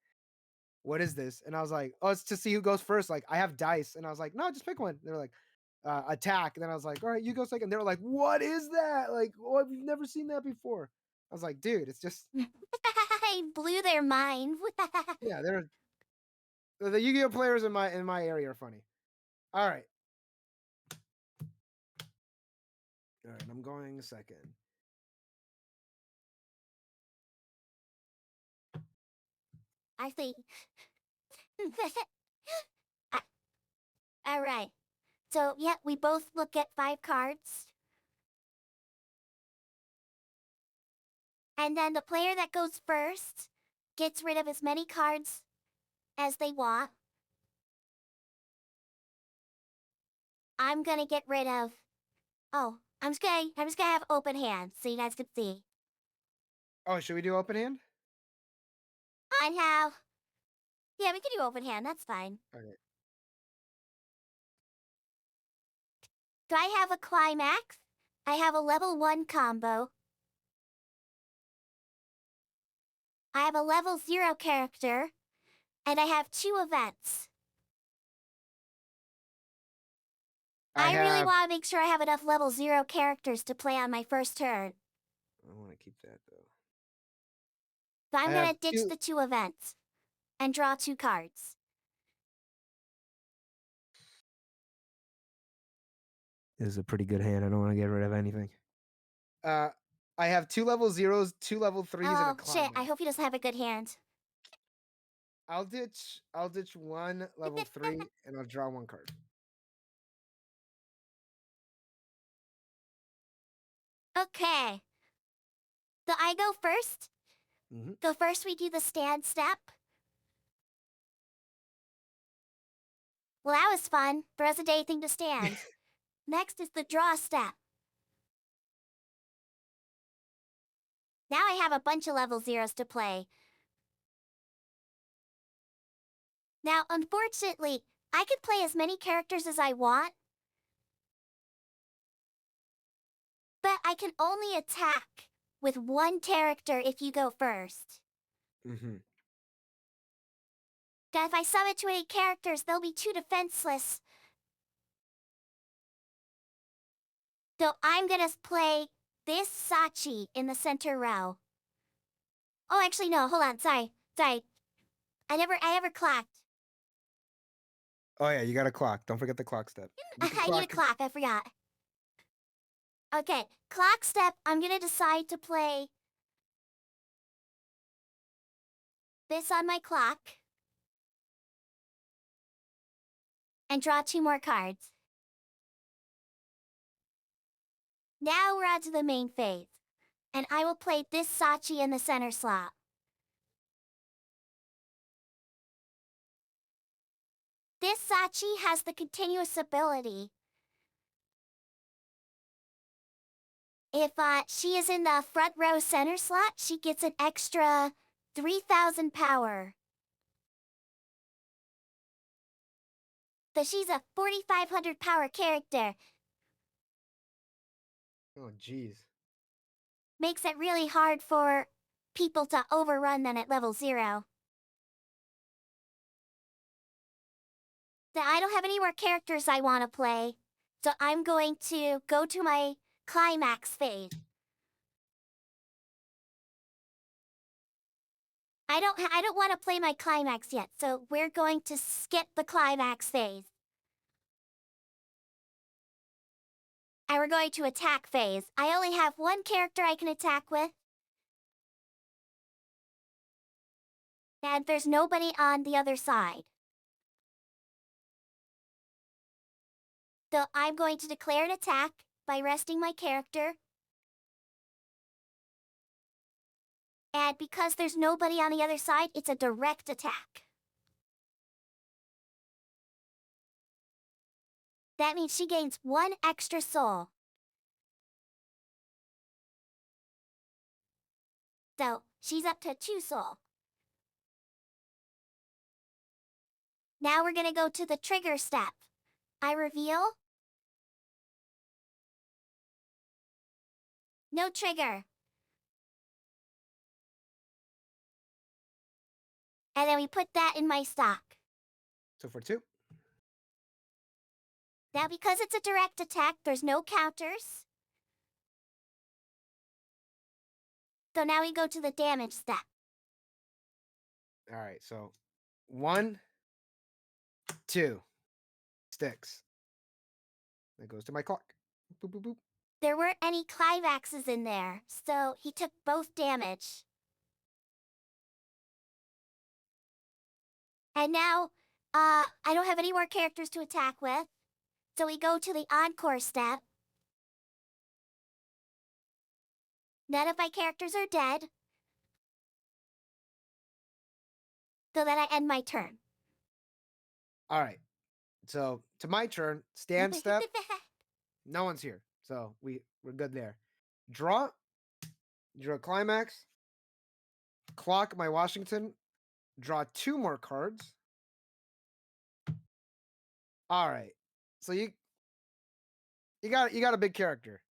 S2: what is this? And I was like, oh, it's to see who goes first. Like I have dice, and I was like, no, just pick one. They're like, attack, and then I was like, all right, you go second. They were like, what is that? Like, oh, I've never seen that before. I was like, dude, it's just
S1: I blew their mind.
S2: yeah, they're the Yu-Gi-Oh players in my area are funny. All right, all right, I'm going second.
S1: I think. All right. So, yeah, we both look at 5 cards. And then the player that goes first gets rid of as many cards as they want. I'm gonna get rid of. Oh, I'm just gonna have open hand so you guys can see.
S2: Oh, should we do open hand?
S1: I have. Yeah, we can do open hand. That's fine.
S2: Okay.
S1: Do I have a climax? I have a level 1 combo. I have a level 0 character. And I have 2 events.
S2: I
S1: I really
S2: have.
S1: want to make sure I have enough level 0 characters to play on my first turn.
S2: I want to keep that though.
S1: So
S2: I
S1: I'm
S2: have
S1: gonna ditch
S2: two.
S1: the 2 events and draw 2 cards.
S2: This is a pretty good hand. I don't want to get rid of anything. Uh, I have 2 level 0s, 2 level 3s, and a
S1: Oh shit, I
S2: climax.
S1: hope he doesn't have a good hand.
S2: I'll ditch 1 level 3 and I'll draw 1 card.
S1: Okay. So I go first.
S2: Mm-hmm.
S1: So first we do the stand step. Well, that was fun. There's a day thing to stand. Next is the draw step. Now I have a bunch of level 0s to play. Now, unfortunately, I can play as many characters as I want, but I can only attack with 1 character if you go first.
S2: Mm-hmm.
S1: If I summon too many characters, they'll be too defenseless. So I'm gonna play this Sachi in the center row. Oh, actually, no, hold on, sorry. I never clocked.
S2: Oh yeah, you got a clock. Don't forget the clock step. You can
S1: I need a
S2: clock.
S1: clock, I forgot. Okay, clock step, I'm gonna decide to play this on my clock and draw 2 more cards. Now we're on to the main phase, and I will play this Sachi in the center slot. This Sachi has the continuous ability. If she is in the front row center slot, she gets an extra 3,000 power. So she's a 4,500 power character.
S2: Oh jeez.
S1: Makes it really hard for people to overrun them at level 0. So I don't have any more characters I want to play. So I'm going to go to my climax phase. I don't want to play my climax yet, so we're going to skip the climax phase. And we're going to attack phase. I only have 1 character I can attack with. And there's nobody on the other side. So I'm going to declare an attack by resting my character. And because there's nobody on the other side, it's a direct attack. That means she gains 1 extra soul. So she's up to 2 soul. Now we're gonna go to the trigger step. I reveal. No trigger. And then we put that in my stock.
S2: So for 2.
S1: Now because it's a direct attack, there's no counters. So now we go to the damage step.
S2: All right. So 1, 2 sticks. That goes to my clock. Boop, boop, boop.
S1: There weren't any climaxes in there, so he took both damage. And now, I don't have any more characters to attack with. So we go to the encore step. None of my characters are dead. So then I end my turn.
S2: All right. So to my turn, stand step. No one's here. So we're good there. Draw climax, clock my Washington, draw 2 more cards. All right. So you got a big character.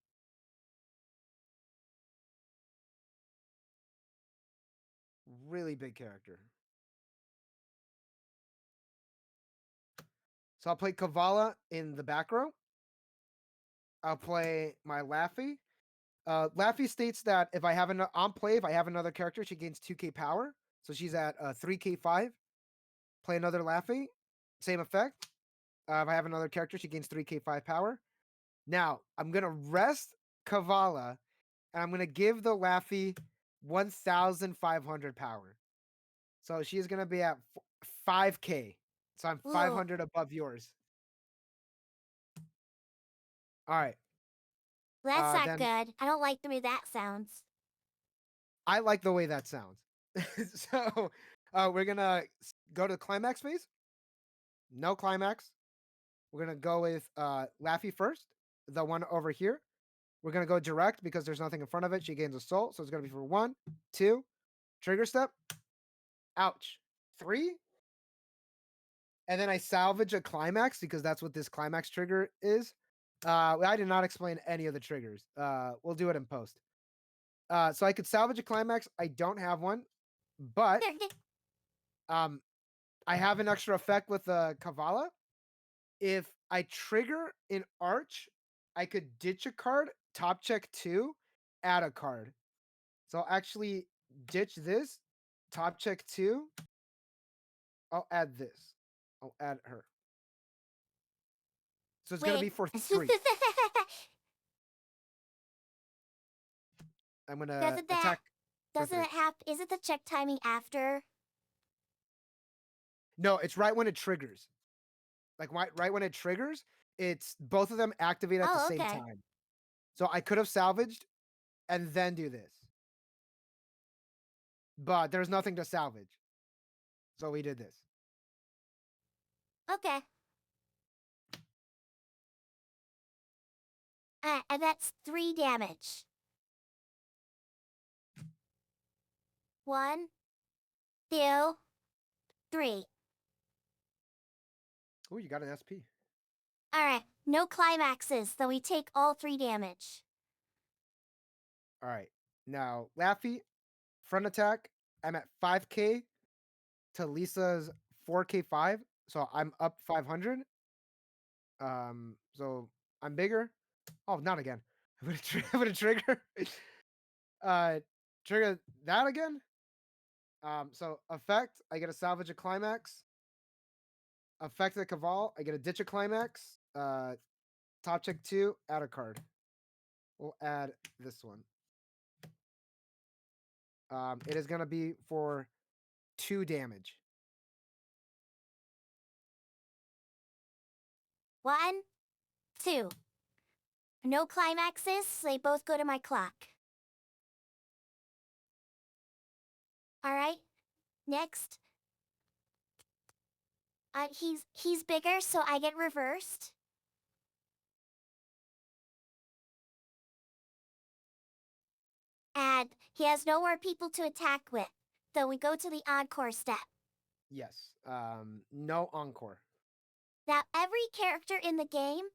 S2: Really big character. So I'll play Kavala in the back row. I'll play my Laffy. Laffy states that if I have on play, if I have another character, she gains 2k power. So she's at 3k5. Play another Laffy. Same effect. If I have another character, she gains 3k5 power. Now, I'm going to rest Kavala, and I'm going to give the Laffy 1,500 power. So she's going to be at 5k. So I'm
S1: Ooh,
S2: 500 above yours. All right.
S1: that's not
S2: Then
S1: good. I don't like the way that sounds.
S2: I like the way that sounds. So we're going to go to the climax phase. No climax. We're going to go with Laffy first, the one over here. We're going to go direct because there's nothing in front of it. She gains a soul. So it's going to be for 1, 2, trigger step. Ouch. 3. And then I salvage a climax because that's what this climax trigger is. I did not explain any of the triggers. We'll do it in post. So I could salvage a climax. I don't have one, but um, I have an extra effect with Kavala. If I trigger an arch, I could ditch a card, top check 2, add a card. So I'll actually ditch this, top check 2. I'll add this. I'll add her. So it's going to
S1: Wait.
S2: be for 3. I'm going to
S1: doesn't that
S2: attack for
S1: doesn't
S2: 3.
S1: it have? Isn't the check timing after?
S2: No, it's right when it triggers. Like right when it triggers, it's both of them activate at the
S1: Oh,
S2: same
S1: okay.
S2: time. So I could have salvaged and then do this. But there's nothing to salvage. So we did this.
S1: Okay. And that's 3 damage. 1, 2, 3.
S2: Oh, you got an SP.
S1: Alright, no climaxes, so we take all 3 damage.
S2: All right. Now, Laffy, front attack. I'm at 5k to Lisa's 4k5. So I'm up 500. So I'm bigger. Oh, not again. I'm gonna trigger. uh, trigger that again. So effect, I get a salvage a climax. Effect the Caval, I get a ditch a climax. Top check 2, add a card. We'll add this one. It is gonna be for 2 damage.
S1: 1, 2. No climaxes, they both go to my clock. Alright, next. He's bigger, so I get reversed. And he has no more people to attack with. So we go to the encore step.
S2: Yes. No encore.
S1: Now, every character in the game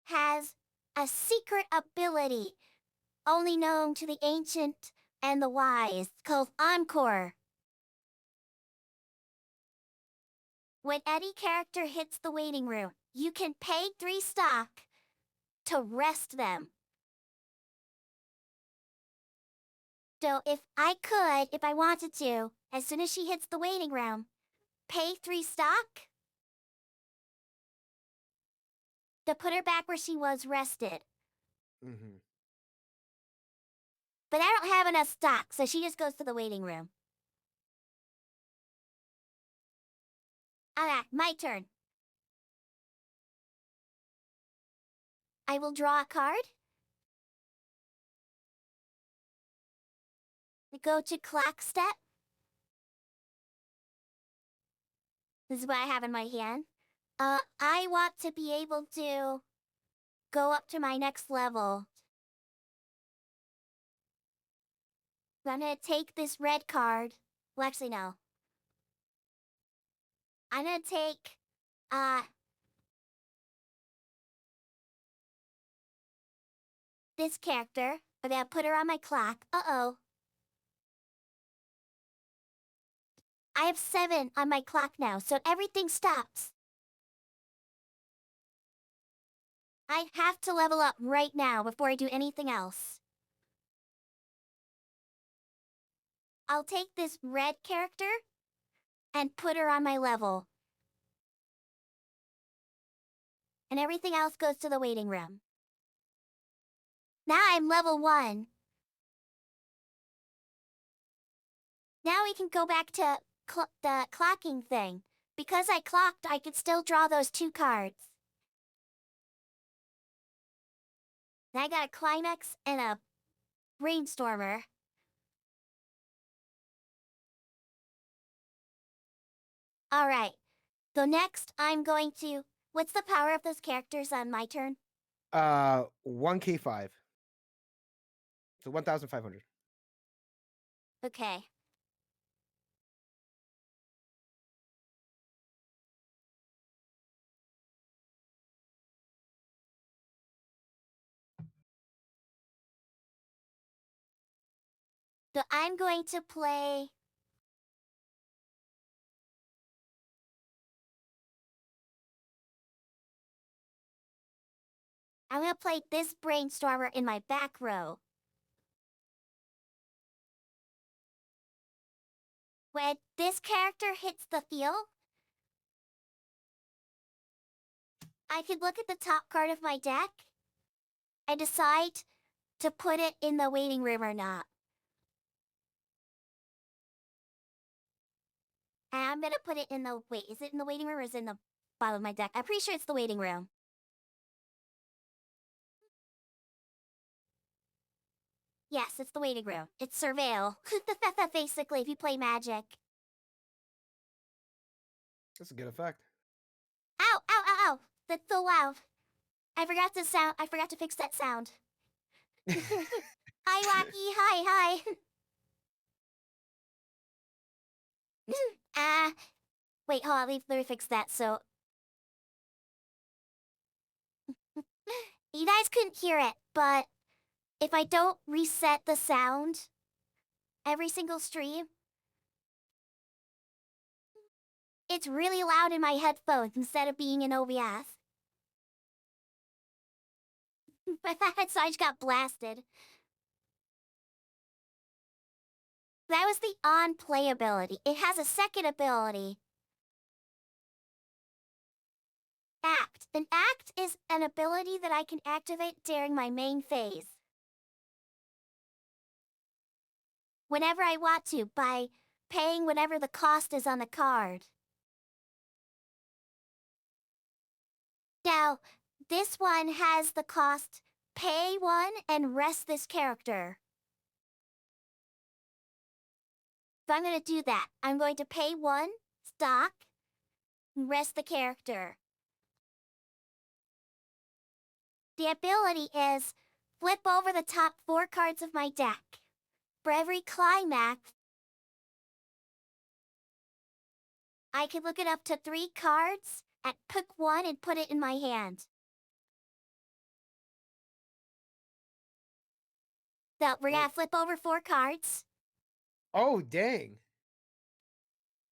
S1: has a secret ability only known to the ancient and the wise called encore. When any character hits the waiting room, you can pay 3 stock to rest them. So if I wanted to, as soon as she hits the waiting room, pay 3 stock to put her back where she was rested.
S2: Mm-hmm.
S1: But I don't have enough stock, so she just goes to the waiting room. Alright, my turn. I will draw a card. We go to clock step. This is what I have in my hand. I want to be able to go up to my next level. I'm gonna take this red card. Well, actually, no. I'm gonna take, this character. I'm gonna put her on my clock. Uh-oh. I have 7 on my clock now, so everything stops. I have to level up right now before I do anything else. I'll take this red character and put her on my level. And everything else goes to the waiting room. Now I'm level 1. Now we can go back to the clocking thing. Because I clocked, I could still draw those 2 cards. Then I got a climax and a brainstormer. Alright, so next I'm going to... What's the power of those characters on my turn?
S2: 1K5. So 1,500.
S1: Okay. So I'm going to play... I'm gonna play this brainstormer in my back row. When this character hits the field, I can look at the top card of my deck and decide to put it in the waiting room or not. And I'm gonna put it in the... Wait, is it in the waiting room or is it in the bottom of my deck? I'm pretty sure it's the waiting room. Yes, it's the waiting room. It's surveil. Basically, if you play Magic.
S2: That's a good effect.
S1: Ow, ow, ow, ow! That's so loud. I forgot to fix that sound. Hi, Wacky. Hi, hi. Wait, hold on. Let me fix that. So, you guys couldn't hear it, but if I don't reset the sound every single stream, it's really loud in my headphones instead of being in OBS. So I just got blasted. That was the on-play ability. It has a second ability. Act. An act is an ability that I can activate during my main phase. Whenever I want to, by paying whatever the cost is on the card. Now, This one has the cost, pay 1 and rest this character. So I'm going to do that. I'm going to pay 1, stock, and rest the character. The ability is flip over the top 4 cards of my deck. For every climax, I can look it up to 3 cards and pick 1 and put it in my hand. So we're going to flip over 4 cards.
S2: Oh, dang.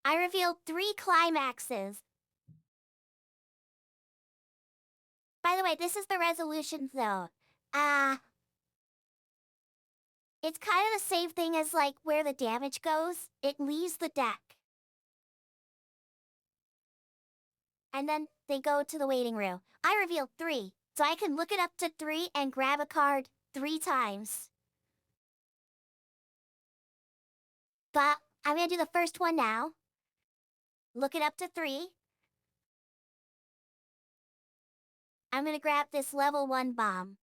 S1: I revealed 3 climaxes. By the way, this is the resolution zone. It's kind of the same thing as like where the damage goes. It leaves the deck. And then they go to the waiting room. I revealed 3, so I can look it up to 3 and grab a card 3 times. But I'm gonna do the first one now. Look it up to 3. I'm gonna grab this level 1 bomb.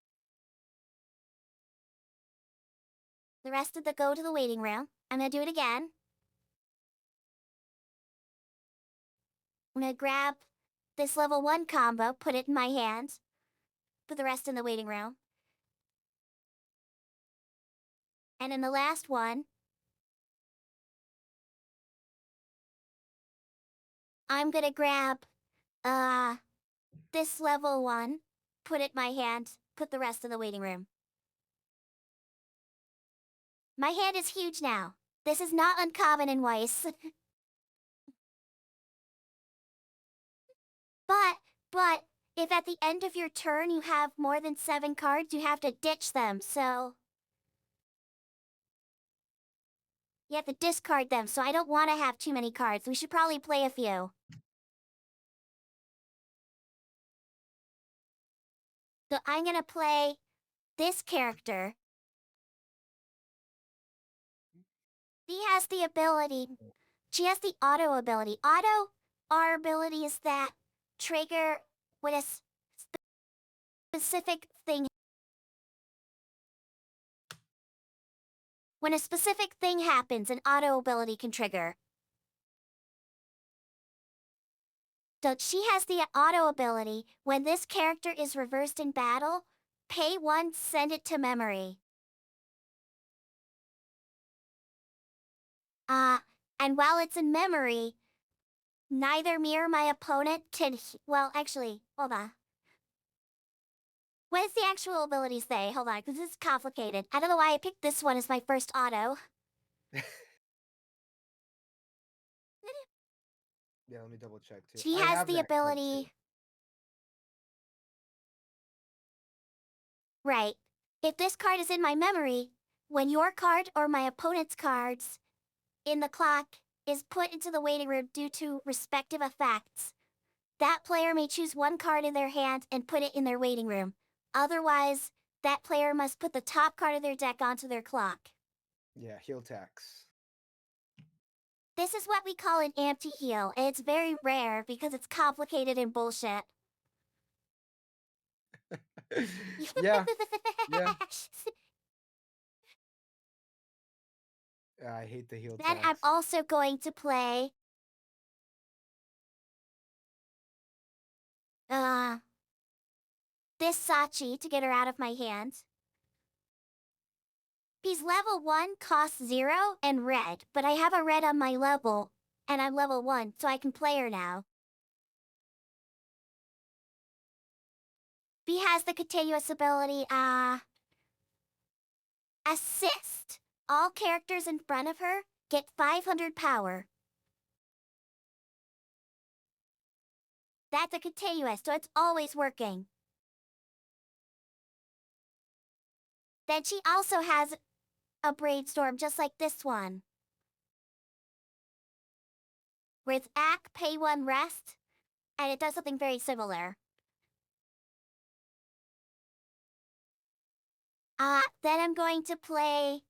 S1: The rest of the go to the waiting room. I'm gonna do it again. I'm gonna grab this level 1 combo, put it in my hand, put the rest in the waiting room. And in the last one, I'm gonna grab, this level 1, put it in my hand, put the rest in the waiting room. My hand is huge now. This is not uncommon in Weiss. but, if at the end of your turn you have more than 7 cards, you have to ditch them, so... You have to discard them, so I don't want to have too many cards. We should probably play a few. So I'm gonna play this character. She has the ability. She has the auto ability. Our ability is that trigger when a specific thing. When a specific thing happens, an auto ability can trigger. So she has the auto ability. When this character is reversed in battle, pay 1, send it to memory. And while it's in memory, neither me or my opponent can... Well, actually, hold on. What does the actual ability say? Hold on, because this is complicated. I don't know why I picked this one as my first auto.
S2: Yeah, let me double check too.
S1: She
S2: I
S1: has
S2: have
S1: the
S2: that card,
S1: ability...
S2: too.
S1: Right. If this card is in my memory, when your card or my opponent's cards in the clock is put into the waiting room due to respective effects, that player may choose 1 card in their hand and put it in their waiting room. Otherwise, that player must put the top card of their deck onto their clock.
S2: Yeah, heal tax.
S1: This is what we call an empty heal, and it's very rare because it's complicated and bullshit.
S2: Yeah, yeah. I hate the heal
S1: Then I'm
S2: tax.
S1: also going to play... this Sachi to get her out of my hand. He's level 1, costs 0, and red, but I have a red on my level, and I'm level 1, so I can play her now. B has the continuous ability, assist. All characters in front of her get 500 power. That's a continuous, so it's always working. Then she also has a brainstorm just like this one. Where it's act, pay 1, rest, and it does something very similar. Then I'm going to play...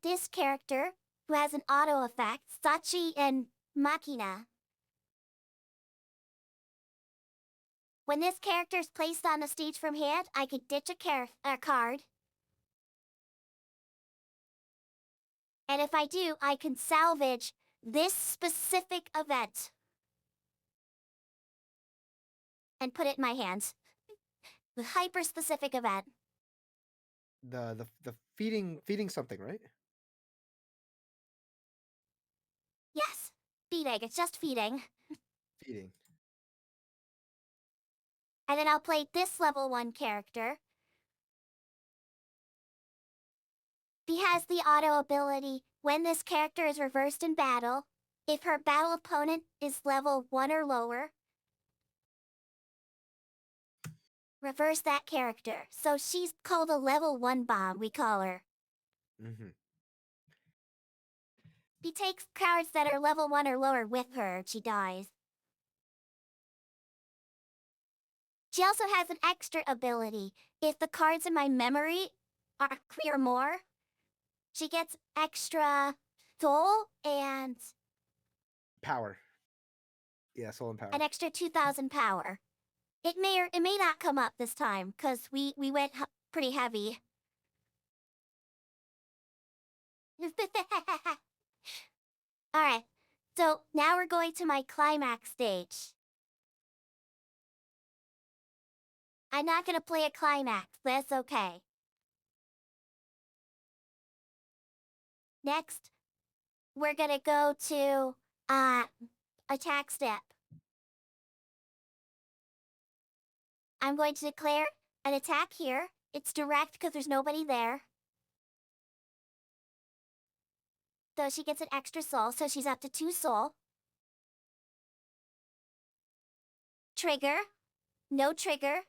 S1: this character, who has an auto effect, Sachi and Machina. When this character is placed on the stage from hand, I could ditch a card. And if I do, I can salvage this specific event and put it in my hands. The hyper-specific event.
S2: The feeding something, right?
S1: Yes, feeding. It's just feeding.
S2: Feeding.
S1: And then I'll play this level 1 character. He has the auto ability, when this character is reversed in battle, if her battle opponent is level 1 or lower, reverse that character. So she's called a level 1 bomb, we call her.
S2: Mm-hmm.
S1: He takes cards that are level 1 or lower with her, she dies. She also has an extra ability. If the cards in my memory are 3 or more, she gets extra soul and
S2: Power. Yeah, soul and power.
S1: an extra 2,000 power. It may or it may not come up this time, because we went pretty heavy. Alright, so now we're going to my climax stage. I'm not gonna play a climax, that's okay. Next, we're gonna go to, attack step. I'm going to declare an attack here. It's direct because there's nobody there. So she gets an extra soul, so she's up to 2 soul. Trigger. No trigger.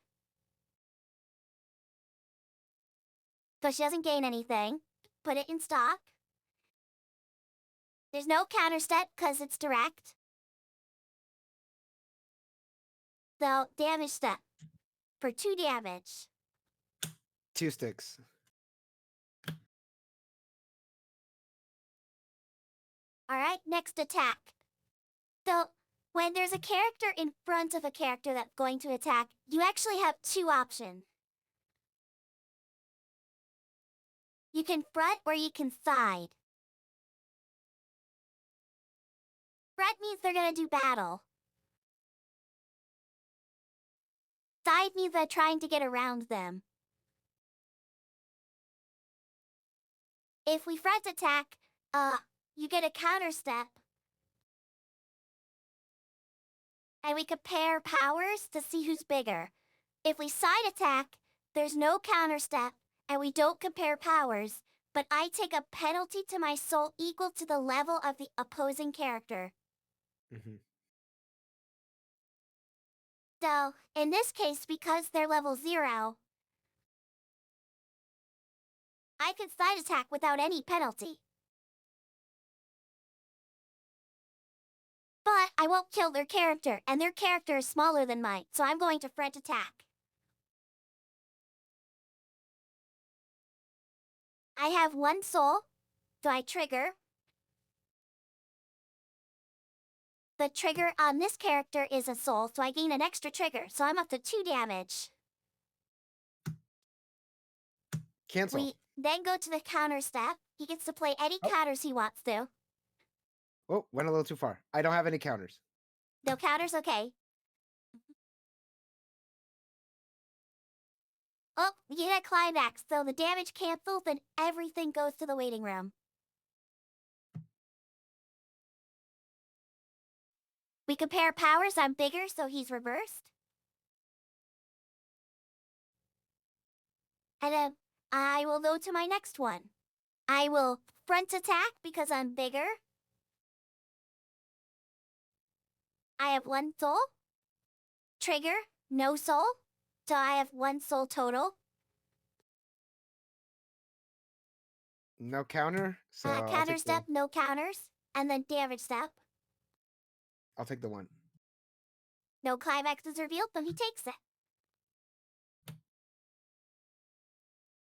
S1: So she doesn't gain anything. Put it in stock. There's no counter step because it's direct. So damage step. For 2 damage.
S2: 2 sticks.
S1: Alright, next attack. So, when there's a character in front of a character that's going to attack, you actually have 2 options. You can front or you can side. Front means they're gonna do battle. Side means they're trying to get around them. If we front attack, you get a counter step. And we compare powers to see who's bigger. If we side attack, there's no counter step, and we don't compare powers, but I take a penalty to my soul equal to the level of the opposing character.
S2: Mm-hmm.
S1: So, in this case, because they're level 0, I can side attack without any penalty. But I won't kill their character, and their character is smaller than mine, so I'm going to front attack. I have 1 soul, so I trigger. The trigger on this character is a soul, so I gain an extra trigger, so I'm up to 2 damage.
S2: Cancel.
S1: We then go to the counter step. He gets to play any counters he wants to.
S2: Oh, went a little too far. I don't have any counters.
S1: No counters, okay. Oh, we get a climax, so the damage cancels and everything goes to the waiting room. We compare powers, I'm bigger, so he's reversed. And then I will go to my next one. I will front attack because I'm bigger. I have 1 soul. Trigger, no soul. So I have 1 soul total.
S2: No counter, so I'll
S1: Counter
S2: take
S1: step, no counters. And then damage step.
S2: I'll take the 1.
S1: No climax is revealed, but he takes it.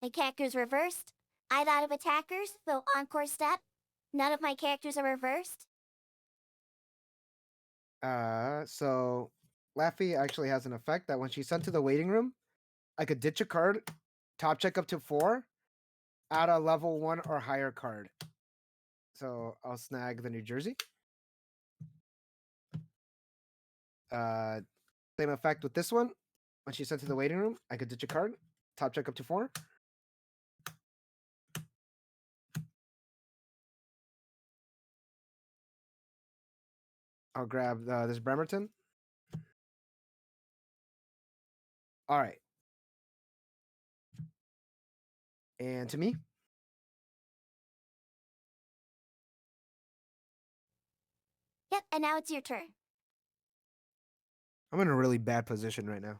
S1: The character's reversed. I'm out of attackers, so encore step. None of my characters are reversed.
S2: So Laffy actually has an effect that when she's sent to the waiting room, I could ditch a card, top check up to 4, add a level 1 or higher card. So I'll snag the New Jersey. Uh, Same effect with this one. When she's sent to the waiting room, I could ditch a card, top check up to 4. I'll grab this Bremerton. All right. And to me,
S1: Yep, and now it's your turn.
S2: I'm in a really bad position right now.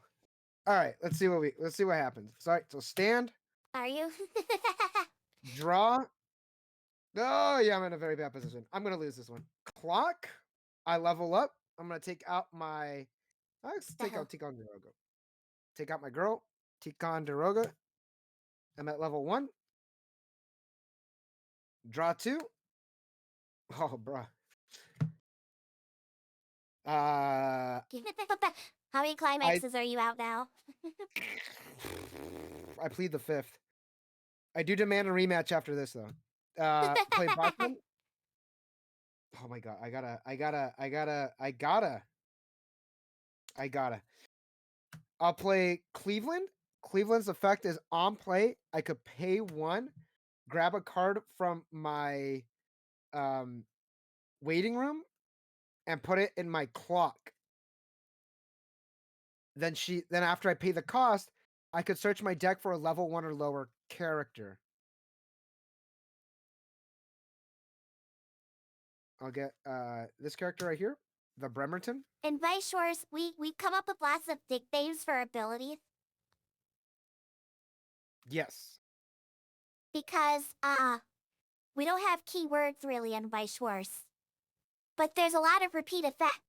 S2: All right, let's see what happens. Sorry, so stand,
S1: Are you?
S2: draw. Oh yeah, I'm in a very bad position. I'm gonna lose this one. Clock. I level up. I'm gonna take out my. Let's
S1: The
S2: take
S1: hell?
S2: out Ticonderoga. Take out my girl, Ticonderoga. I'm at level 1. Draw 2. Oh, bruh.
S1: Give it the How many
S2: I
S1: climaxes are you out now?
S2: I plead the fifth. I do demand a rematch after this though. Play Boston. Oh my god, I gotta. I'll play Cleveland. Cleveland's effect is on play. I could pay 1, grab a card from my um waiting room, and put it in my clock. Then after I pay the cost, I could search my deck for a level 1 or lower character. I'll get this character right here, the Bremerton.
S1: In Vice Shores, we come up with lots of nicknames for abilities
S2: Yes.
S1: because we don't have keywords really in Vice Shores. But there's a lot of repeat effect.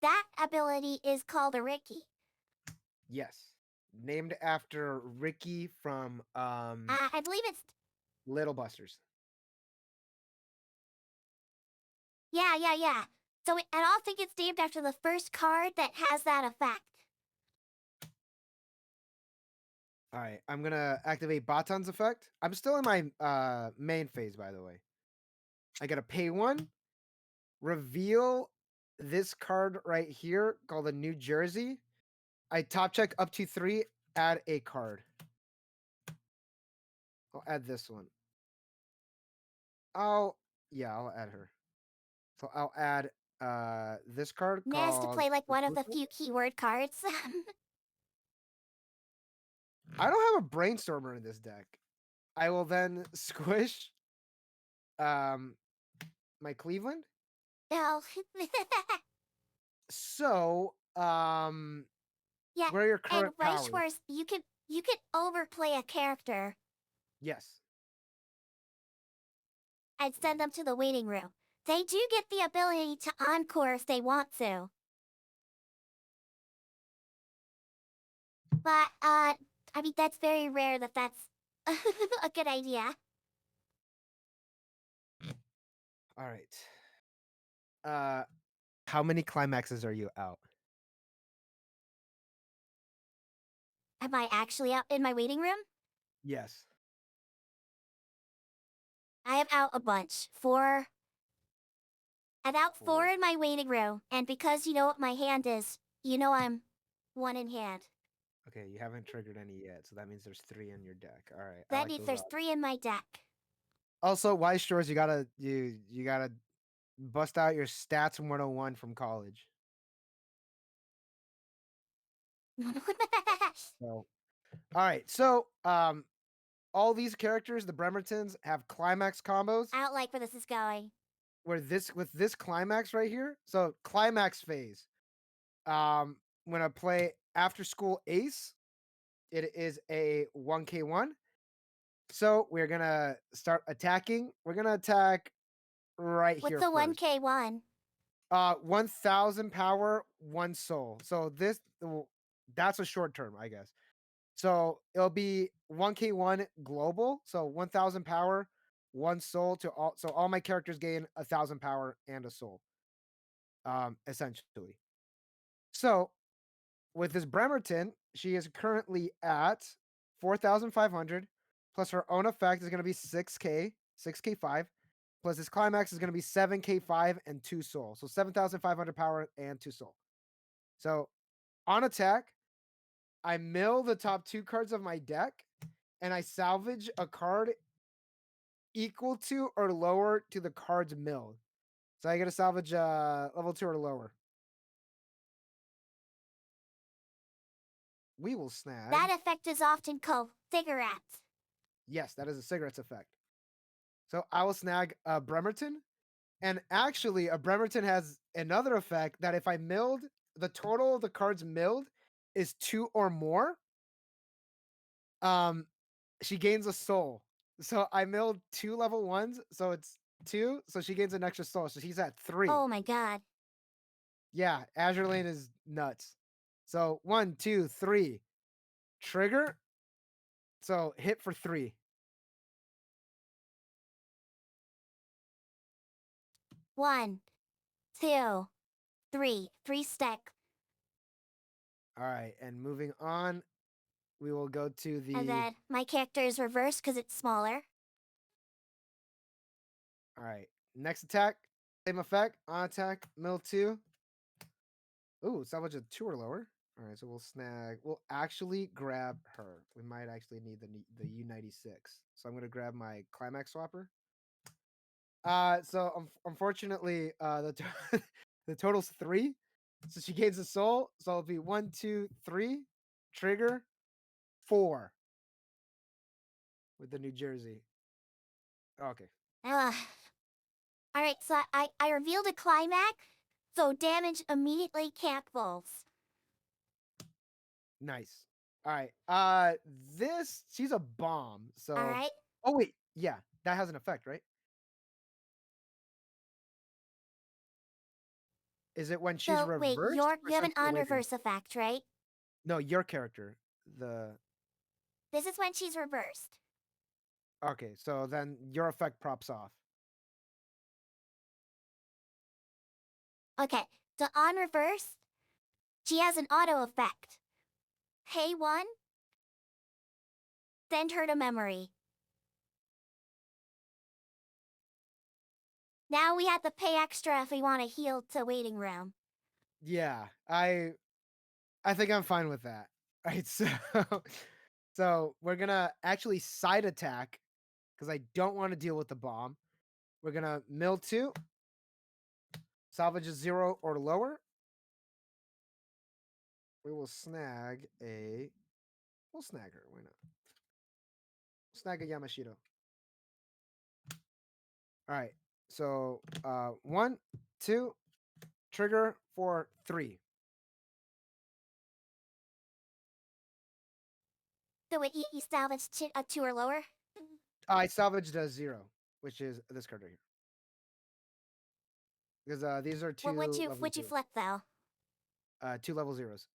S1: That ability is called a Ricky.
S2: Yes. Named after Ricky from
S1: I believe it's
S2: Little Busters.
S1: yeah. So and I think it's named after the first card that has that effect.
S2: All right, I'm gonna activate Baton's effect. I'm still in my main phase, by the way. I gotta pay 1, reveal this card right here called the New Jersey. I top check up to 3, add a card. I'll add this one. I'll I'll add her. So I'll add this card
S1: Nez to
S2: called
S1: play like
S2: the
S1: one of the
S2: Crucible.
S1: few keyword cards.
S2: I don't have a brainstormer in this deck. I will then squish um my Cleveland.
S1: No.
S2: So,
S1: Yeah,
S2: what are your
S1: and
S2: current
S1: Vice
S2: powers?
S1: Wars, you can overplay a character
S2: Yes.
S1: and send them to the waiting room. They do get the ability to encore if they want to. But I mean that's very rare that that's a good idea.
S2: All right. How many climaxes are you out?
S1: Am I actually out in my waiting room?
S2: Yes.
S1: I am out a bunch. 4. I'm out 4
S2: 4.
S1: in my waiting room, and because you know what my hand is, you know I'm 1 in hand.
S2: Okay, you haven't triggered any yet, so that means there's 3 in your deck. All right, I
S1: That
S2: like
S1: means
S2: those
S1: there's
S2: odds.
S1: 3 in my deck.
S2: Also, Wise Shores, you gotta bust out your stats 101 from college. So, all right. So, all these characters, the Bremertons, have climax combos.
S1: I don't like where this is going.
S2: Where this with this climax right here. So climax phase. When I play after school ace, it is a 1k1. So we're gonna start attacking. We're gonna attack right
S1: What's
S2: here
S1: the
S2: first.
S1: 1K1?
S2: 1000 power, 1 soul. So that's a short term, I guess. So it'll be 1k1 global. So 1000 power, one soul to all. So all my characters gain 1,000 power and a soul. Essentially. So with this Bremerton, she is currently at 4,500 plus her own effect is going to be 6k, 6k5 plus his climax is going to be 7k5 and 2 soul. So 7,500 power and 2 soul. So on attack, I mill the top 2 cards of my deck and I salvage a card equal to or lower to the cards milled. So I get to salvage level 2 or lower. We will snag.
S1: That effect is often called cigarettes.
S2: Yes, that is a cigarettes effect. So I will snag a Bremerton. And actually, a Bremerton has another effect that if I milled, the total of the cards milled is 2 or more. Um, she gains a soul. So I milled 2 level 1s, so it's 2, so she gains an extra soul. So she's at 3.
S1: Oh my god.
S2: Yeah, Azure Lane is nuts. So 1, 2, 3. Trigger. So hit for 3.
S1: 1, 2, 3. 3 stick.
S2: All right, and moving on, we will go to
S1: And
S2: the.
S1: then my character is reversed because it's smaller.
S2: All right, next attack, same effect. On attack, mill 2. Ooh, salvage a 2 or lower. All right, so we'll snag. We'll actually grab her. We might actually need the U96. So I'm gonna grab my climax swapper. So unfortunately, the total's 3. So she gains a soul. So it'll be 1, 2, 3. Trigger 4 with the New Jersey. Okay,
S1: Ugh. Alright, so I revealed a climax, so damage immediately cancels.
S2: nice. All right. This she's a bomb. So.
S1: Alright?
S2: Oh wait, yeah, that has an effect, right? Is it when she's
S1: So wait,
S2: reversed or
S1: you have an
S2: since we
S1: on
S2: awakened?
S1: reverse effect, right?
S2: No, your character. The
S1: This is when she's reversed.
S2: Okay, so then your effect props off.
S1: Okay, so on reverse, she has an auto effect. Hey one, send her to memory. Now we have to pay extra if we want to heal to waiting room.
S2: Yeah, I think I'm fine with that. Right, so we're gonna actually side attack because I don't want to deal with the bomb. We're gonna mill 2, salvage a 0 or lower. We will snag a. We'll snag her. Why not? Snag a Yamashito. All right. So 1, 2, trigger for 3.
S1: So wait, you salvaged a 2 or lower?
S2: I salvaged a 0, which is this card right here. Because these are
S1: What would
S2: 2 level
S1: you
S2: 0s.
S1: flip though?
S2: 2 level 0s.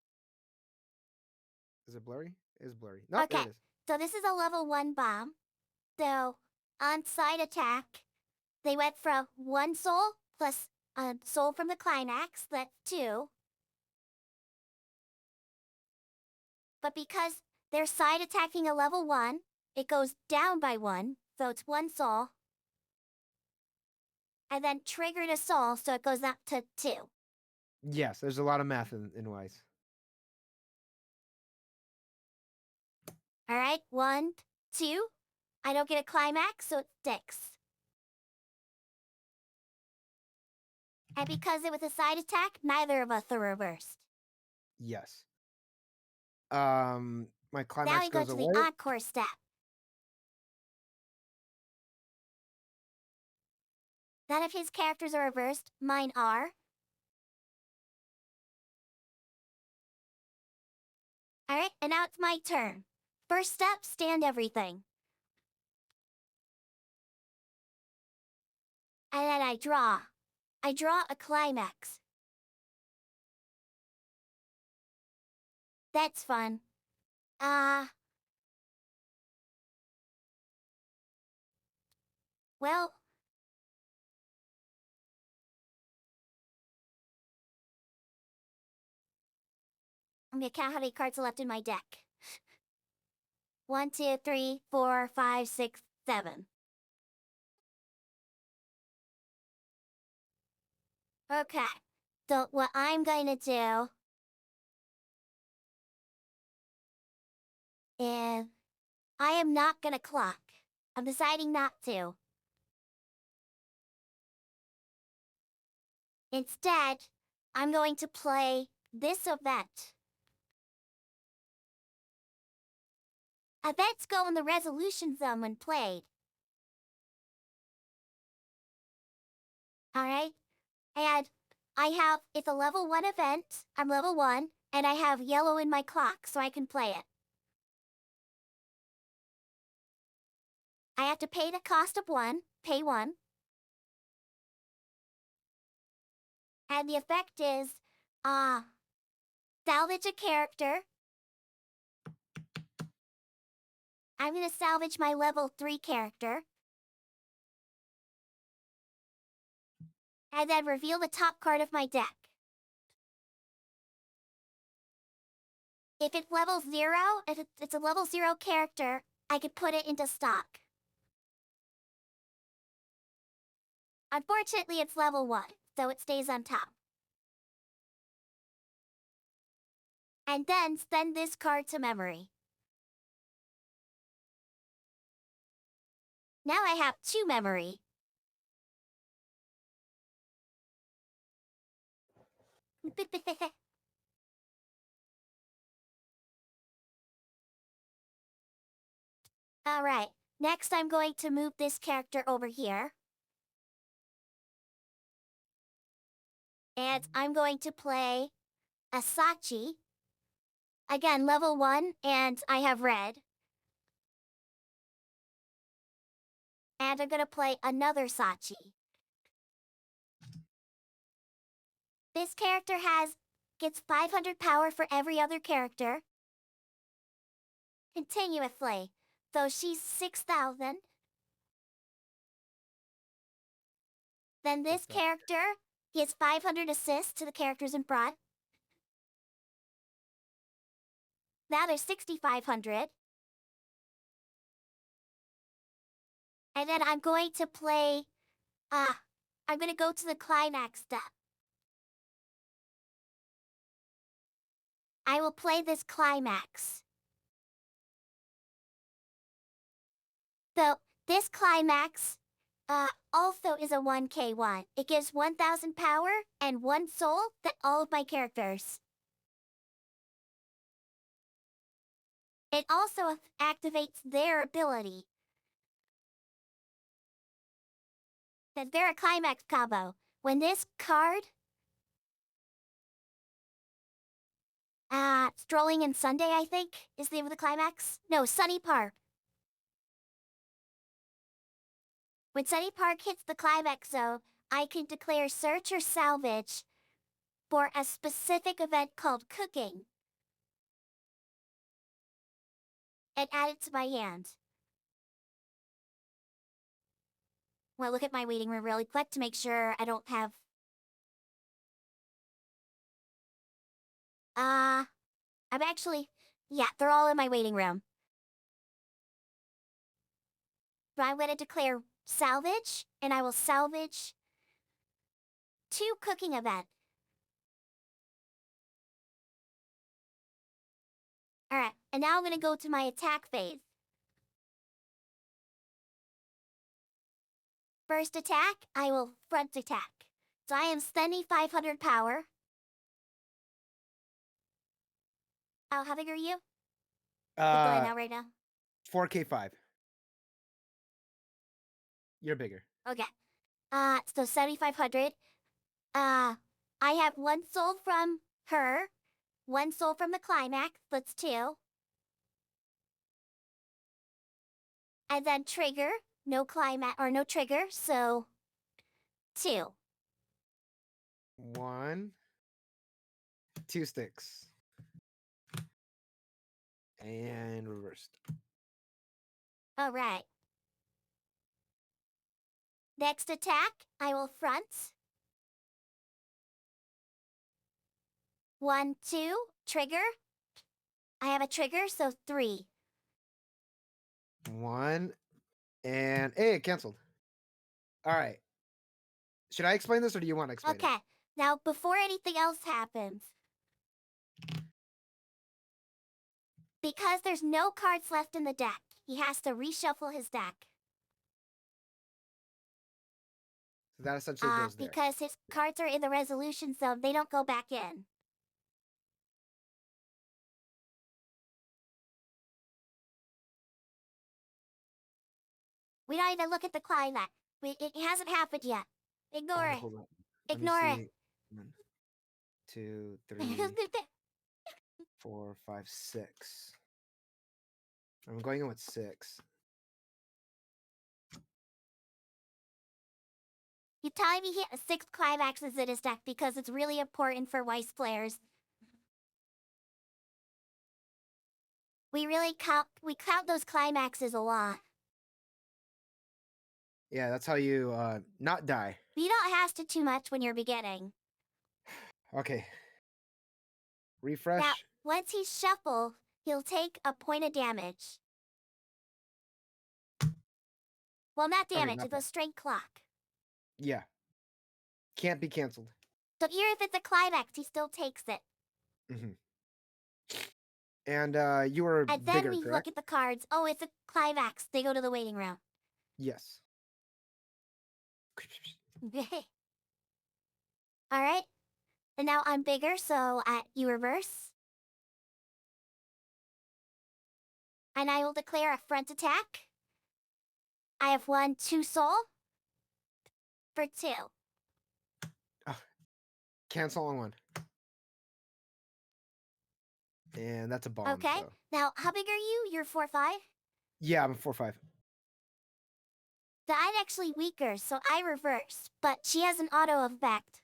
S2: Is it blurry? It is blurry. Nope, there
S1: Okay,
S2: it is.
S1: so this is a level 1 bomb. So on side attack, they went from 1 soul plus a soul from the climax, that's 2. But because they're side attacking a level 1, it goes down by 1, so it's 1 soul. And then triggered a soul, so it goes up to 2.
S2: Yes, there's a lot of math in Wise.
S1: Alright, 1, 2. I don't get a climax, so it sticks. And because it was a side attack, neither of us are reversed.
S2: Yes. My
S1: Now
S2: climax
S1: we go
S2: goes
S1: to the
S2: away.
S1: encore step. None of his characters are reversed, mine are. Alright, and now it's my turn. First step, stand everything. And then I draw. I draw a climax. That's fun. Ah. Well, I'm gonna count how many cards are left in my deck. 1, 2, 3, 4, 5, 6, 7. Okay. So what I'm going to do is I am not gonna clock. I'm deciding not to. Instead, I'm going to play this event. Events go in the resolution zone when played. Alright? And it's a level 1 event. I'm level 1, and I have yellow in my clock, so I can play it. I have to pay the cost of 1, pay 1. And the effect is, salvage a character. I'm gonna salvage my level 3 character. And then reveal the top card of my deck. If it's level 0, if it's a level 0 character, I could put it into stock. Unfortunately, it's level 1, so it stays on top. And then send this card to memory. Now I have 2 memory. Alright, next I'm going to move this character over here. And I'm going to play Asachi. Again, level 1, and I have red. And I'm gonna play another Sachi. This character gets 500 power for every other character. Continuously. So she's 6,000. Then this
S2: 6,000.
S1: character gets 500 assists to the characters in front. Now there's 6,500. And then I'm going to play, I'm gonna go to the climax step. I will play this climax. So, this climax, also is a 1k1. It gives 1,000 power and 1 soul to all of my characters. It also activates their ability. That they're a climax combo. When this card, Strolling in Sunday, I think, is the name of the climax. No, Sunny Park. When Sunny Park hits the climax zone, I can declare search or salvage for a specific event called cooking and add it to my hand. Well, look at my waiting room really quick to make sure I don't have... I'm actually... Yeah, they're all in my waiting room. But I'm gonna declare salvage, and I will salvage 2 cooking events. Alright, and now I'm gonna go to my attack phase. First attack, I will front attack. So I am spending 500 power. Oh, how big are you? Like going
S2: Uh,
S1: now, right now?
S2: 4K5. You're bigger.
S1: Okay. So 7,500. I have 1 soul from her, 1 soul from the climax, that's 2. And then trigger, no climax, or no trigger, so 2.
S2: 1, 2 sticks. And reversed.
S1: Alright. Next attack, I will front. 1, 2, trigger. I have a trigger, so 3.
S2: 1 and hey, it canceled. All right. Should I explain this or do you want to explain it?
S1: Okay, now before anything else happens, because there's no cards left in the deck, he has to reshuffle his deck.
S2: So that essentially goes there.
S1: Because his cards are in the resolution zone, they don't go back in. We don't even look at the climax. It hasn't happened yet.
S2: All
S1: Ignore
S2: right,
S1: it.
S2: hold on. Let me
S1: Ignore it.
S2: see. 1, 2, 3, 4, 5, 6. I'm going in with 6.
S1: You tell me he has 6 climaxes in his deck because it's really important for Weiss players. We count those climaxes a lot.
S2: Yeah, that's how you not die.
S1: You don't have to too much when you're beginning.
S2: Okay.
S1: Now,
S2: Refresh.
S1: once he's shuffled, he'll take a point of damage. Well, not
S2: Okay,
S1: damage,
S2: not
S1: it's a
S2: bad.
S1: strength clock.
S2: Yeah. Can't be canceled.
S1: So even if it's a climax, he still takes it.
S2: Hmm. And you were
S1: And then
S2: bigger,
S1: we
S2: correct?
S1: look at the cards. Oh, it's a climax. They go to the waiting room.
S2: Yes.
S1: All right. And now I'm bigger, so you reverse. And I will declare a front attack. I have 1, 2 soul. For 2.
S2: Oh, cancel on 1. And that's a bomb.
S1: Okay.
S2: So.
S1: Now, how big are you? You're 4, 5?
S2: Yeah, I'm 4, 5.
S1: I'm actually weaker, so I reverse. But she has an auto effect.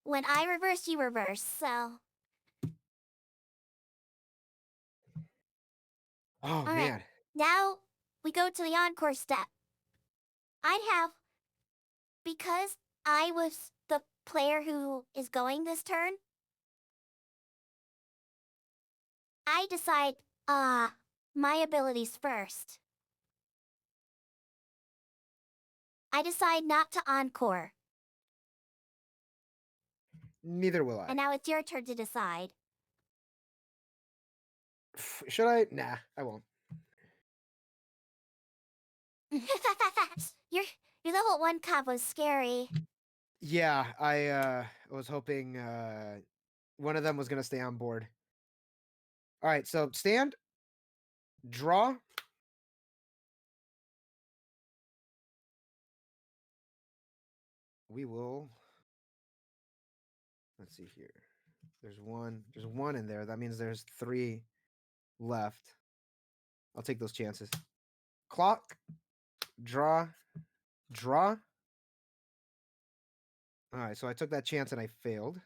S1: When I reverse, you reverse, so...
S2: Oh,
S1: All right.
S2: man.
S1: Now, we go to the encore step. I'd have... Because I was the player who is going this turn, I decide, my abilities first. I decide not to encore.
S2: Neither will I.
S1: And now it's your turn to decide.
S2: Should I? Nah, I won't.
S1: your level 1 cop was scary.
S2: Yeah, I was hoping one of them was gonna stay on board. All right, so stand, draw. We will. Let's see here. There's one. There's 1 in there. That means there's 3 left. I'll take those chances. Clock, draw, draw. All right, so I took that chance and I failed.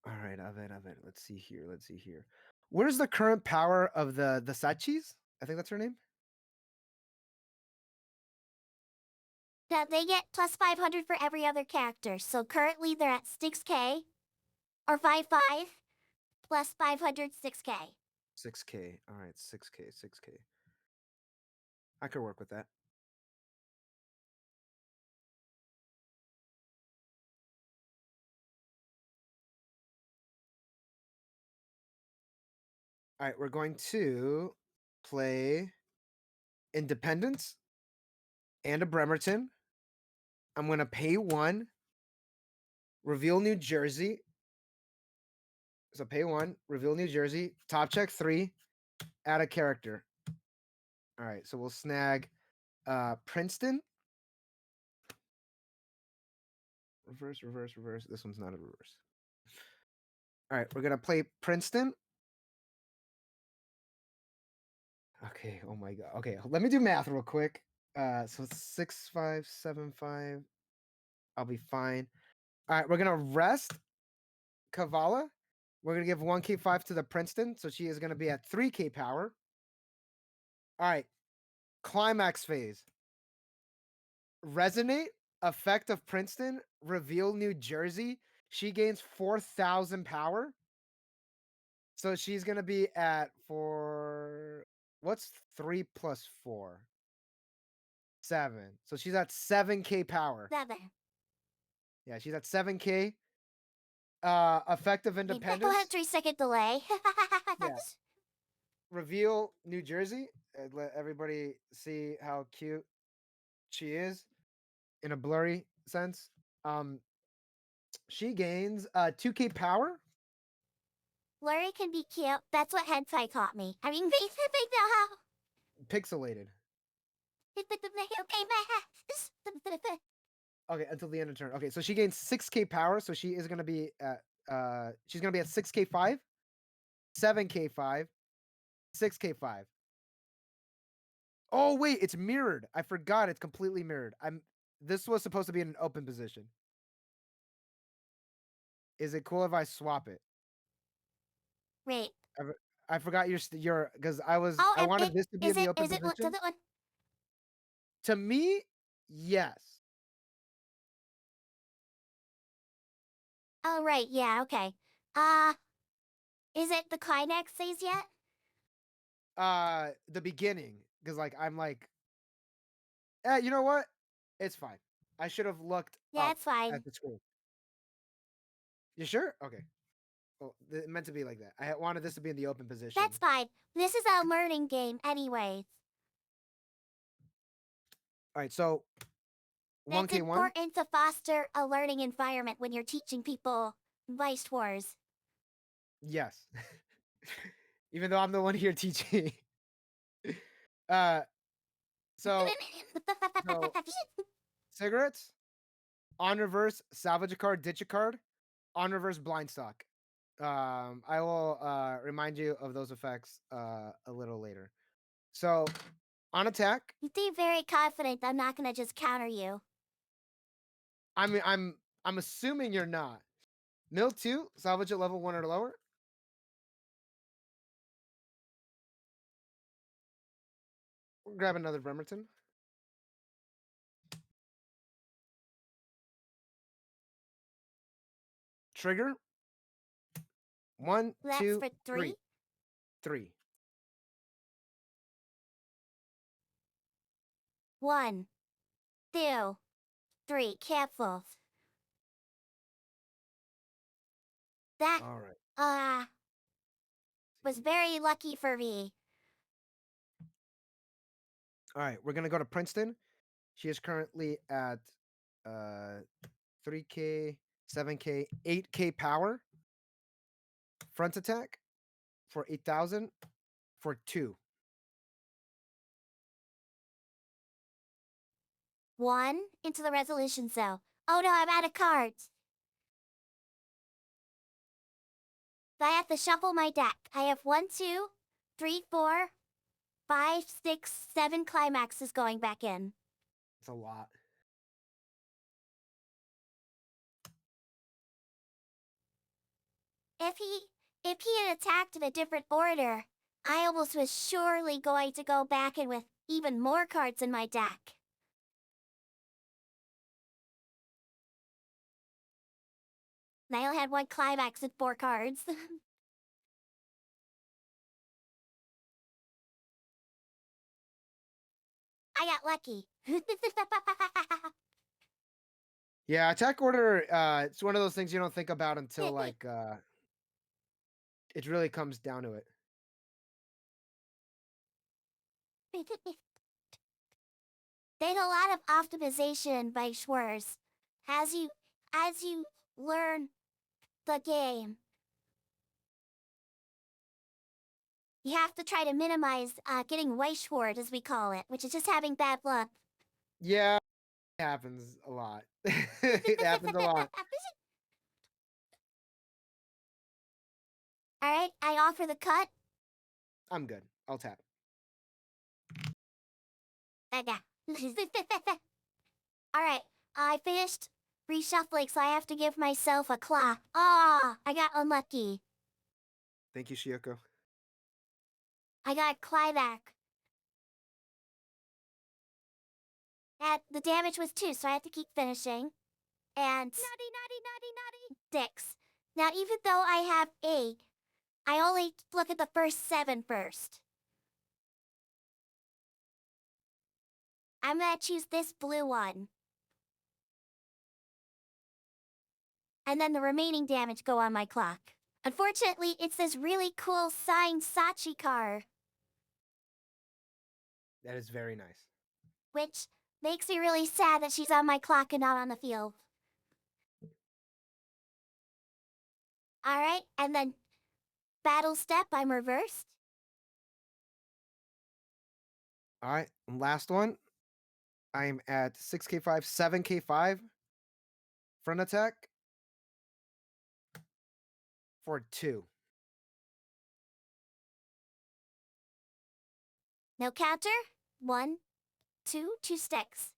S2: All right, of it. Let's see here. Let's see here. What is the current power of the Sachis? I think that's her name.
S1: That they get plus 500 for every other character. So currently they're at 6k or 5 plus 500 6k.
S2: 6K. All right, 6K, 6K. I could work with that. All right, we're going to play Independence and a Bremerton. I'm going to pay 1, reveal New Jersey. So pay 1, reveal New Jersey, top check 3, add a character. All right, so we'll snag Princeton. Reverse, reverse, reverse. This one's not a reverse. All right, we're going to play Princeton. Okay, oh my god. Okay, let me do math real quick. So 6, 5, 7, 5. I'll be fine. All right, we're gonna rest Kavala. We're gonna give 1K5 to the Princeton, so she is gonna be at 3K power. All right, climax phase. Resonate, effect of Princeton, reveal New Jersey. She gains 4,000 power. So she's gonna be at what's 3 plus 4? 7. So she's at 7K power.
S1: 7.
S2: Yeah, she's at 7K. Effective
S1: I mean, people have
S2: independence.
S1: 3-second delay.
S2: Yeah. Reveal New Jersey. Let everybody see how cute she is in a blurry sense. She gains 2K power.
S1: Blurry can be cute. That's what hentai taught me. I mean,
S2: Pixelated. Okay, until the end of turn. Okay, so she gains 6K power, so she is gonna be at 6K 5, 7K 5, 6K 5. Oh wait, it's mirrored. I forgot it's completely mirrored. This was supposed to be in an open position. Is it cool if I swap it?
S1: Wait.
S2: I forgot your because
S1: Oh,
S2: I wanted this to be in the open
S1: is it, does
S2: position.
S1: it look,
S2: To me, yes.
S1: oh, right, yeah, okay. Uh, is it the climax phase yet?
S2: The beginning, because like I'm like, you know what? It's fine. I should have looked
S1: Yeah,
S2: up
S1: it's fine.
S2: at the screen. You sure? Okay. Well, it meant to be like that. I wanted this to be in the open position.
S1: That's fine. This is a learning game anyways.
S2: All right, so
S1: It's
S2: 1K1.
S1: important to foster a learning environment when you're teaching people Vice Wars.
S2: Yes. Even though I'm the one here teaching. uh, so so cigarettes on reverse, salvage a card, ditch a card, on reverse, blind stock. I will remind you of those effects a little later. So on attack,
S1: You seem very confident I'm not gonna just counter you.
S2: I mean I'm assuming you're not. Mill 2, salvage at level 1 or lower. We'll grab another Bremerton. Trigger. One,
S1: That's
S2: two,
S1: for
S2: three.
S1: 3?
S2: 3.
S1: 1, 2, 3. Careful. That,
S2: All right.
S1: uh, was very lucky for me.
S2: All right, we're gonna go to Princeton. She is currently at uh 3K, 7K, 8K power. Front attack for 8,000 for 2.
S1: 1, into the resolution cell. Oh no, I'm out of cards. I have to shuffle my deck. I have 1, 2, 3, 4, 5, 6, 7 climaxes going back in.
S2: It's a lot.
S1: If he had attacked in a different order, I almost was surely going to go back in with even more cards in my deck. I only had 1 climax and 4 cards. I got lucky.
S2: Yeah, attack order, it's one of those things you don't think about until like it really comes down to it.
S1: There's a lot of optimization by Schwartz. As you as you learn the game, you have to try to minimize getting Weichwort, as we call it, which is just having bad luck.
S2: Yeah, it happens a lot. It happens a lot.
S1: Alright, I offer the cut.
S2: I'm good. I'll tap.
S1: Alright, I finished reshuffling, so I have to give myself a claw. Ah, I got unlucky.
S2: Thank you, Shioko.
S1: I got Clyvac. And the damage was 2, so I had to keep finishing. And naughty, dicks. Now, even though I have 8, I only look at the first 7 first. I'm gonna choose this blue one. And then the remaining damage go on my clock. Unfortunately, it's this really cool signed Sachi car,
S2: That is very nice.
S1: which makes me really sad that she's on my clock and not on the field. Alright, and then battle step, I'm reversed.
S2: All right, last one. I'm at 6k5, 7k5 front attack for 2.
S1: No counter. 1, 2 sticks.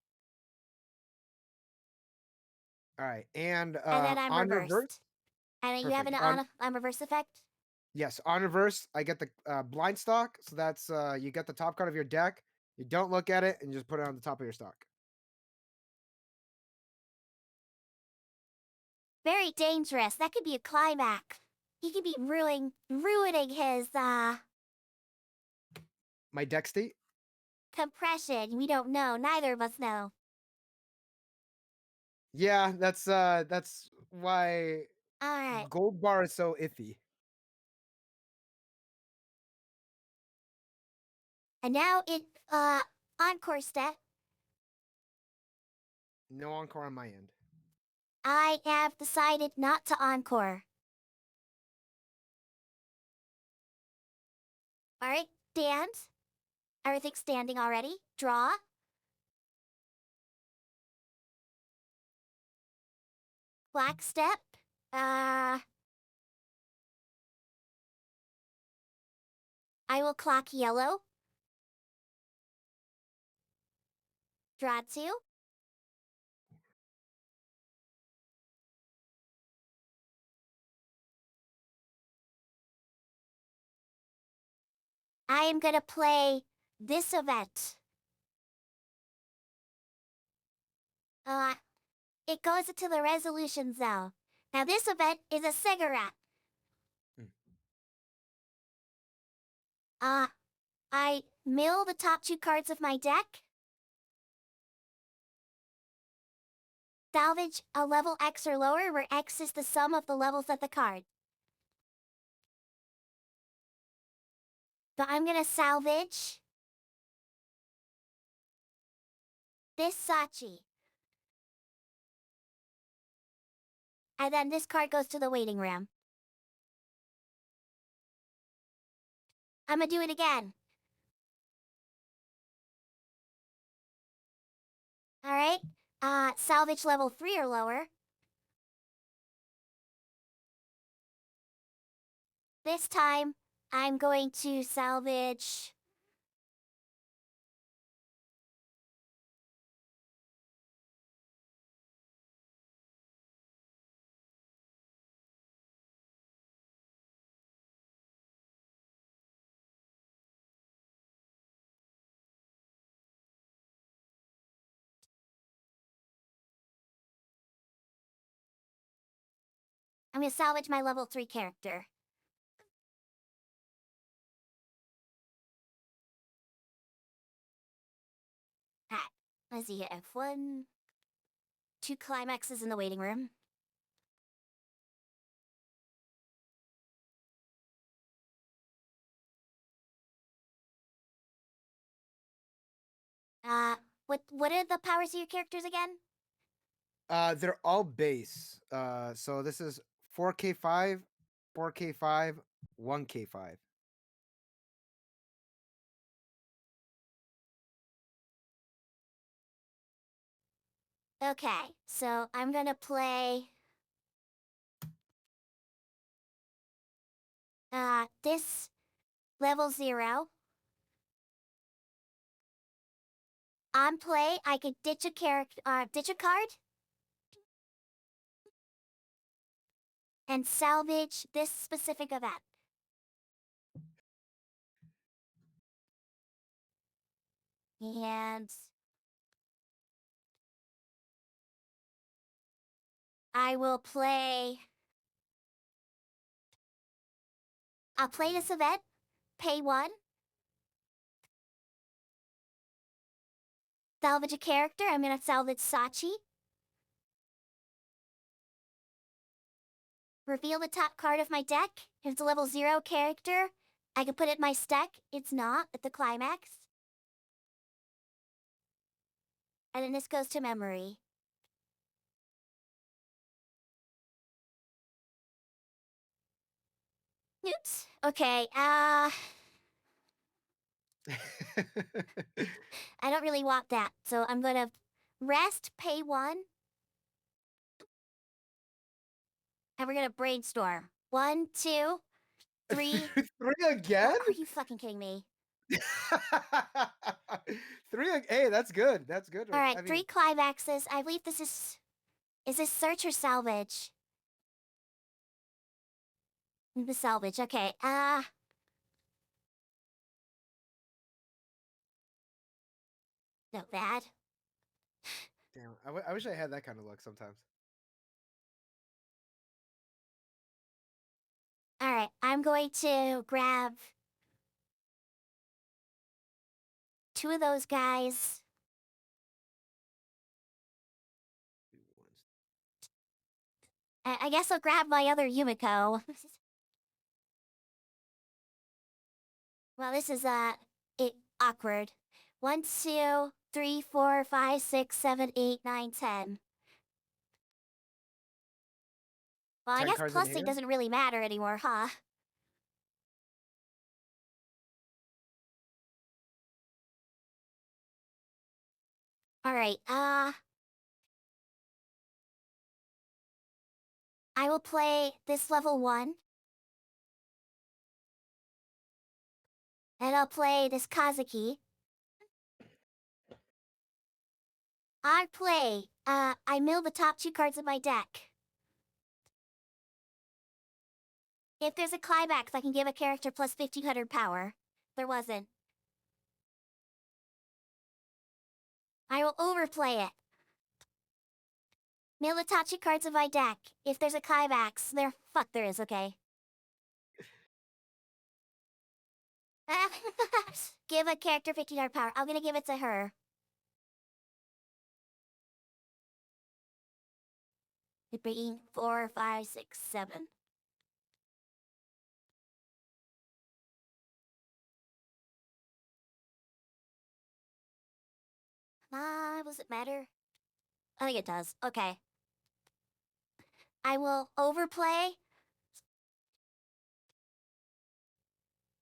S2: All right, and
S1: And then I'm
S2: on reverse.
S1: reversed. And then you have
S2: Perfect.
S1: an on reverse effect.
S2: Yes, on reverse, I get the blind stock. So that's you get the top card of your deck. You don't look at it and you just put it on the top of your stock.
S1: Very dangerous. That could be a climax. He could be ruining his
S2: My deck state.
S1: compression. We don't know. Neither of us know.
S2: Yeah, that's why
S1: Alright.
S2: gold bar is so iffy.
S1: And now it encore step.
S2: No encore on my end.
S1: I have decided not to encore. Alright, stand. Everything's standing already. Draw. Black step. I will clock yellow. Draw 2. I am gonna play this event. Uh, it goes into the resolution zone. Now this event is a cigarette.
S2: Mm.
S1: I mill the top 2 cards of my deck. Salvage a level X or lower, where X is the sum of the levels of the card. So I'm gonna salvage this Sachi. And then this card goes to the waiting room. I'm gonna do it again. Alright, salvage level 3 or lower. This time, I'm going to salvage I'm gonna salvage my level 3 character. Ah, let's see, F1. 2 climaxes in the waiting room. What are the powers of your characters again?
S2: They're all base. So this is 4k5, 4k5, 1k5.
S1: Okay, so I'm gonna play this level 0. On play, I could ditch a ditch a card and salvage this specific event. And I will play. I'll play this event. Pay 1. Salvage a character. I'm gonna salvage Sachi. Reveal the top card of my deck. If it's a level 0 character, I can put it in my stack. It's not at the climax. And then this goes to memory. Oops. Okay, I don't really want that, so I'm gonna rest, pay 1, and we're gonna brainstorm. 1, 2, 3.
S2: 3
S1: Oh,
S2: again?
S1: are you fucking kidding me?
S2: 3 hey, that's good. That's good.
S1: Alright,
S2: I
S1: 3
S2: mean,
S1: climaxes. I believe this is. Is this search or salvage? The salvage, okay. Not bad.
S2: damn, I wish I had that kind of luck sometimes.
S1: Alright, I'm going to grab 2 of those guys. I guess I'll grab my other Yumiko. Well, this is, awkward. 1, 2, 3, 4, 5, 6, 7, 8, 9, 10. Well, I
S2: 10
S1: guess
S2: cards in
S1: plusing
S2: hand?
S1: doesn't really matter anymore, huh? Alright, I will play this level 1. And I'll play this Kazuki. I mill the top 2 cards of my deck. If there's a climax, I can give a character plus 1500 power. There wasn't. I will overplay it. Mill the top 2 cards of my deck. If there's a climax, there is, okay. Give a character 1500 power. I'm gonna give it to her. It bringing 4, 5, 6, 7. Does it matter? I think it does. Okay. I will overplay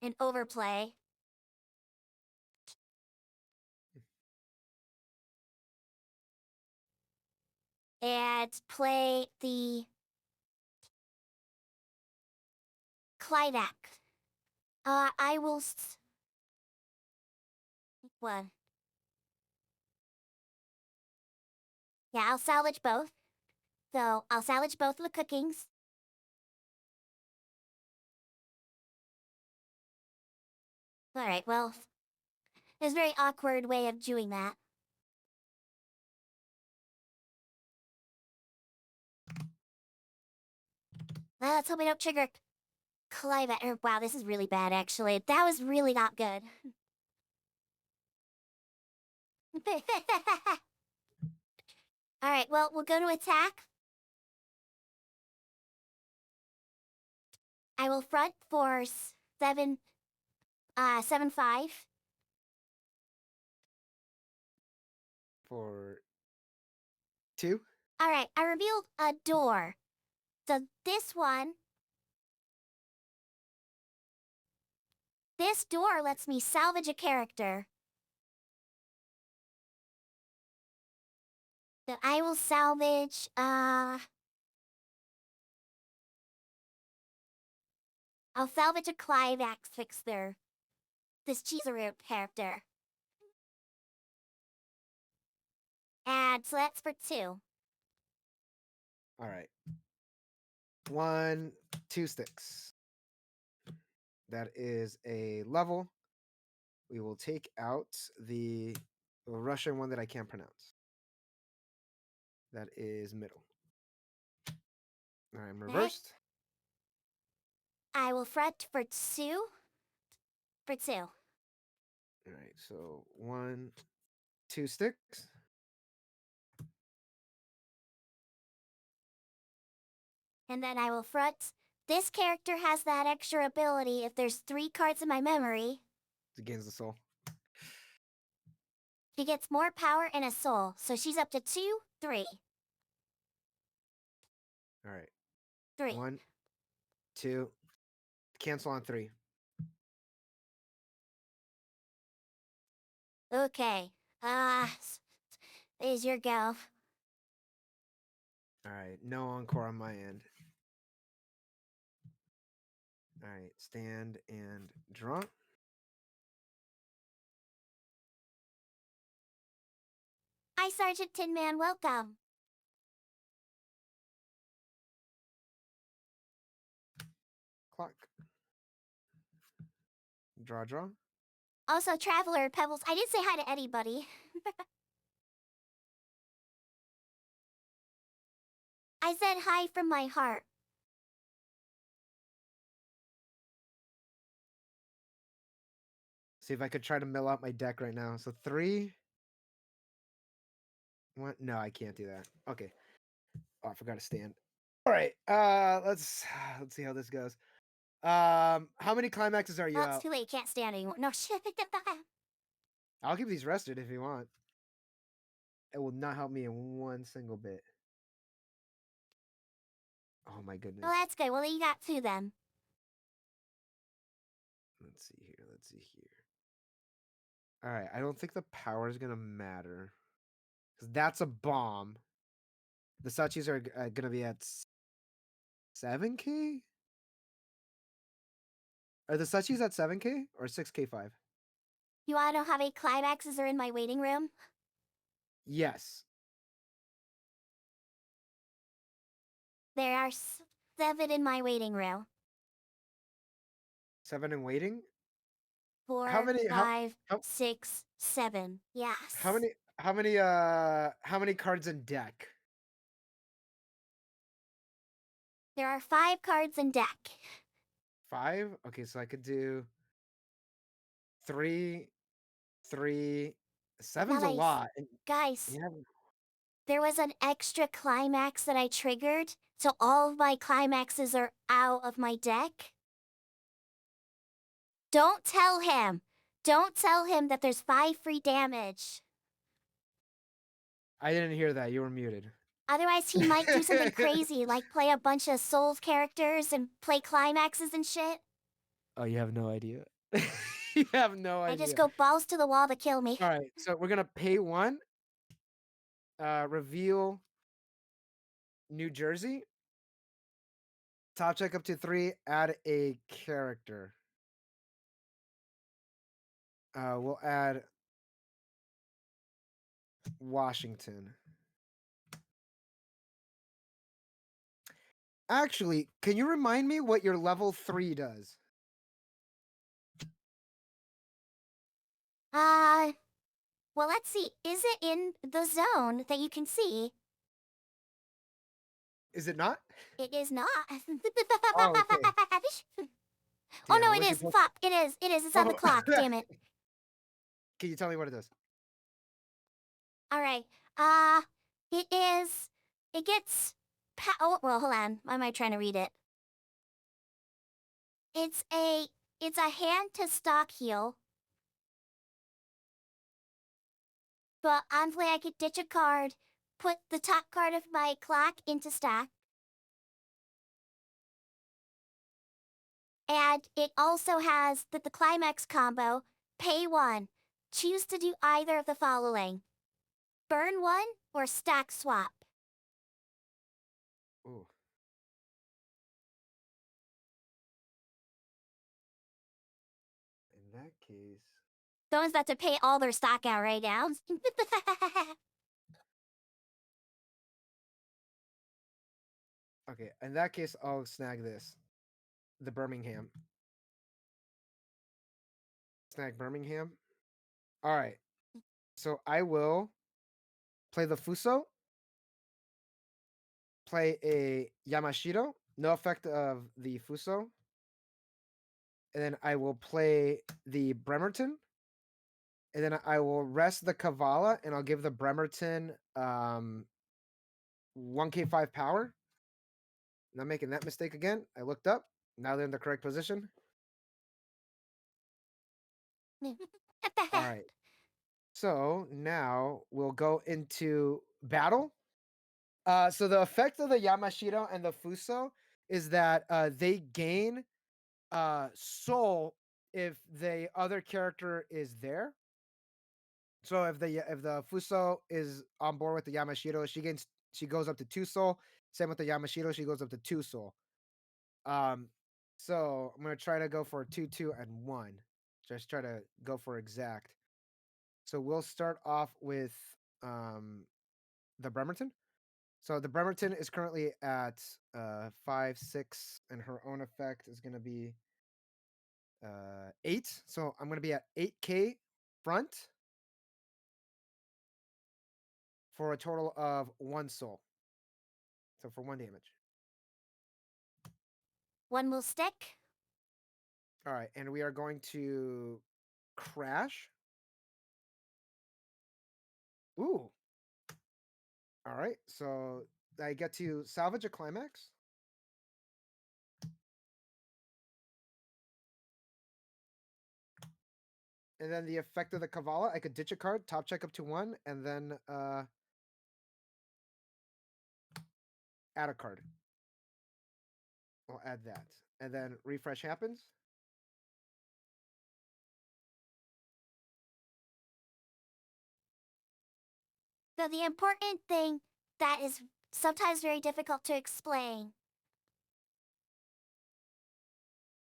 S1: and overplay. And play the climax. I will. One. Yeah, I'll salvage both. So I'll salvage both of the cookings. Alright, well, there's a very awkward way of doing that. Let's hope we don't trigger climax. Wow, this is really bad, actually. That was really not good. Alright, well, we'll go to attack. I will front for 7, 7, 5.
S2: For 2?
S1: Alright, I revealed a door. So this door lets me salvage a character. So I will salvage, I'll salvage a climax fixer. This Chizuru character. And so that's for 2.
S2: Alright. 1, 2 sticks. That is a level. We will take out the Russian one that I can't pronounce. That is middle. All right, I'm
S1: Okay.
S2: reversed.
S1: I will fret for two. For two.
S2: All right, so 1, 2 sticks.
S1: And then I will fret. This character has that extra ability if there's 3 cards in my memory.
S2: It gains the soul.
S1: She gets more power and a soul, so she's up to 2, 3.
S2: All right,
S1: 3.
S2: 1, 2. Cancel on 3.
S1: Okay. There's your go.
S2: All right, no encore on my end. All right, stand and draw.
S1: Hi, Sergeant Tin Man, welcome.
S2: Clock. Draw, draw.
S1: Also, Traveler Pebbles, I did say hi to anybody. I said hi from my heart.
S2: See if I could try to mill out my deck right now. So 3. What? No, I can't do that. Okay. Oh, I forgot to stand. All right. Let's see how this goes. How many climaxes are you
S1: Well, it's
S2: out?
S1: too late, can't stand anymore. No, shit.
S2: I'll keep these rested if you want. It will not help me in one single bit. Oh my goodness.
S1: Well, that's good. Well, you got 2 then.
S2: Let's see here. Let's see here. All right. I don't think the power is gonna matter because that's a bomb. The Sachis are gonna be at 7K. Are the Sachis at 7K or 6K5?
S1: You wanna know how many climaxes are in my waiting room?
S2: Yes.
S1: There are 7 in my waiting room.
S2: 7 in waiting. How
S1: 4,
S2: many?
S1: 5,
S2: How
S1: 6, 7.
S2: how
S1: Yes.
S2: many? How many cards in deck?
S1: There are 5 cards in deck.
S2: 5. Okay, so I could do 3, 3.
S1: Now,
S2: 7's a
S1: guys,
S2: lot. And
S1: guys,
S2: you have
S1: there was an extra climax that I triggered, so all of my climaxes are out of my deck. Don't tell him. Don't tell him that there's 5 free damage.
S2: I didn't hear that. You were muted.
S1: Otherwise, he might do something crazy, like play a bunch of Souls characters and play climaxes and shit.
S2: Oh, you have no idea. You have no
S1: I just
S2: idea.
S1: go balls to the wall to kill me.
S2: All right, so we're gonna pay 1. Reveal New Jersey. Top check up to 3. Add a character. We'll add Washington. Actually, can you remind me what your level 3 does?
S1: Uh, well, let's see. Is it in the zone that you can see?
S2: Is it not?
S1: It is not.
S2: Oh, okay.
S1: Oh
S2: Damn,
S1: no,
S2: I
S1: it
S2: wish you
S1: is.
S2: told.
S1: Fuck, it is. It is. It's on the
S2: Oh.
S1: clock. Damn it.
S2: Can you tell me what it does?
S1: All right. It is. It gets. Oh, well, hold on. Why am I trying to read it? It's a. It's a hand to stock heal. But on play, I could ditch a card, put the top card of my clock into stack, and it also has the climax combo. Pay 1. Choose to do either of the following: burn 1 or stack swap.
S2: Ooh. In that case,
S1: Someone's about to pay all their stock out right now.
S2: okay. In that case, I'll snag this. The Birmingham. Snag Birmingham. All right. So I will play the Fuso. play a Yamashiro, no effect of the Fuso. And then I will play the Bremerton. And then I will rest the Kavala and I'll give the Bremerton 1k5 power. Not making that mistake again. I looked up. Now they're in the correct position. All right. So now we'll go into battle. So the effect of the Yamashiro and the Fuso is that they gain soul if the other character is there. So if the Fuso is on board with the Yamashiro, she goes up to 2 soul. Same with the Yamashiro, she goes up to 2 soul. Um, so I'm gonna try to go for 2, 2, and 1. Just try to go for exact. So we'll start off with um the Bremerton. So the Bremerton is currently at 5, 6, and her own effect is gonna be 8. So I'm gonna be at 8k front for a total of 1 soul. So for 1 damage.
S1: One will stick.
S2: All right, and we are going to crash. Ooh. All right, so I get to salvage a climax. And then the effect of the Kavala, I could ditch a card, top check up to 1, and then add a card. I'll add that. And then refresh happens.
S1: So the important thing that is sometimes very difficult to explain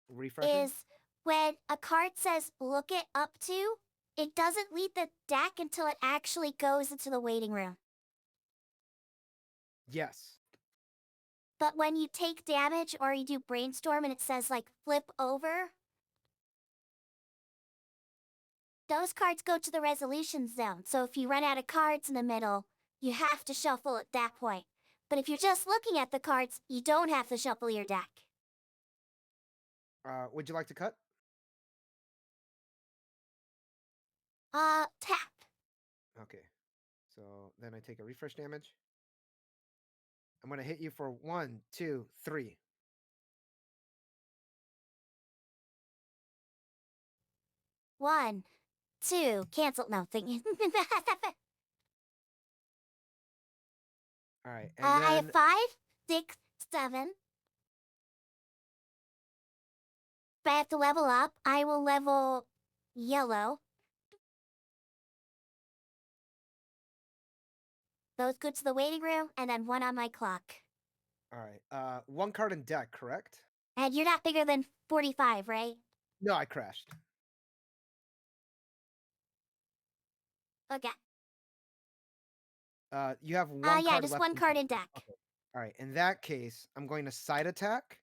S2: Refreshing.
S1: is when a card says look it up to, it doesn't leave the deck until it actually goes into the waiting room.
S2: Yes.
S1: But when you take damage or you do brainstorm and it says like flip over, those cards go to the resolution zone. So if you run out of cards in the middle, you have to shuffle at that point. But if you're just looking at the cards, you don't have to shuffle your deck.
S2: Would you like to cut?
S1: Tap.
S2: Okay. So then I take a refresh damage. I'm gonna hit you for 1, 2, 3.
S1: 1, 2, cancel, no, thing.
S2: All right, and
S1: I have
S2: then
S1: 5, 6, 7. If I have to level up, I will level yellow. Those go to the waiting room, and then 1 on my clock.
S2: all right. 1 card in deck, correct?
S1: And you're not bigger than 45, right?
S2: No, I crashed.
S1: Okay.
S2: You have 1
S1: Yeah,
S2: card
S1: just
S2: left
S1: 1
S2: in
S1: card
S2: deck.
S1: in deck.
S2: Okay. All right. In that case, I'm going to side attack.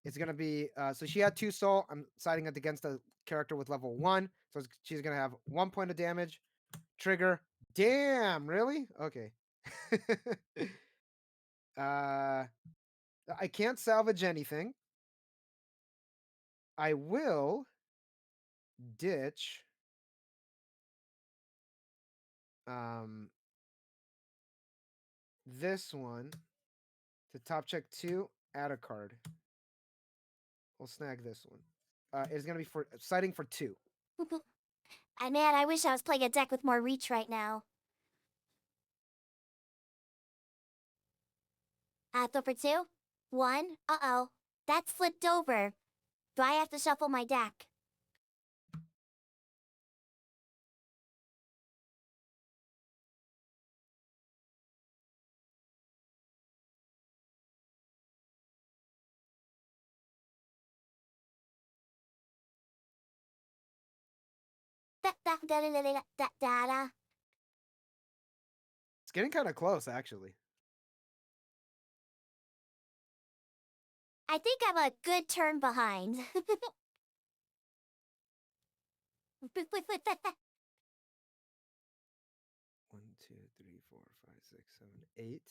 S2: It's gonna be so she had 2 soul. I'm siding it against a character with level 1, so she's gonna have 1 point of damage. Trigger. Damn, really? Okay. uh, I can't salvage anything. I will ditch um this one to top check 2, add a card. We'll snag this one. It's gonna be for siding for 2.
S1: And man, I wish I was playing a deck with more reach right now. So for 2, 1, uh-oh, that's flipped over. Do I have to shuffle my deck? Da.
S2: It's getting kind of close, actually.
S1: I think I'm a good turn behind.
S2: 1, 2, 3, 4, 5, 6, 7, 8.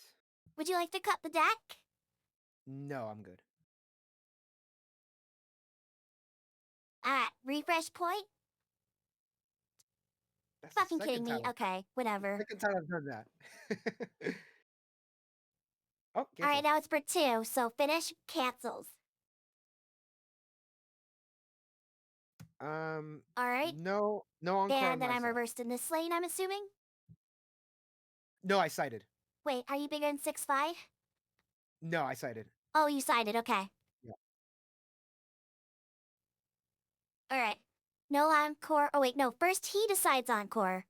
S1: Would you like to cut the deck?
S2: No, I'm good.
S1: Alright, refresh point?
S2: That's the
S1: Fucking kidding me. Okay, whatever.
S2: second time I've done that. Oh,
S1: Alright,
S2: cancel.
S1: now it's for 2, so finish, cancels. Alright,
S2: No encore on
S1: and then
S2: my
S1: I'm
S2: side.
S1: reversed in this lane, I'm assuming?
S2: No, I sided.
S1: Wait, are you bigger than 6'5"?
S2: No, I sided.
S1: Oh, you sided, okay.
S2: Yeah.
S1: Alright. No encore. Oh, wait, no. First he decides encore.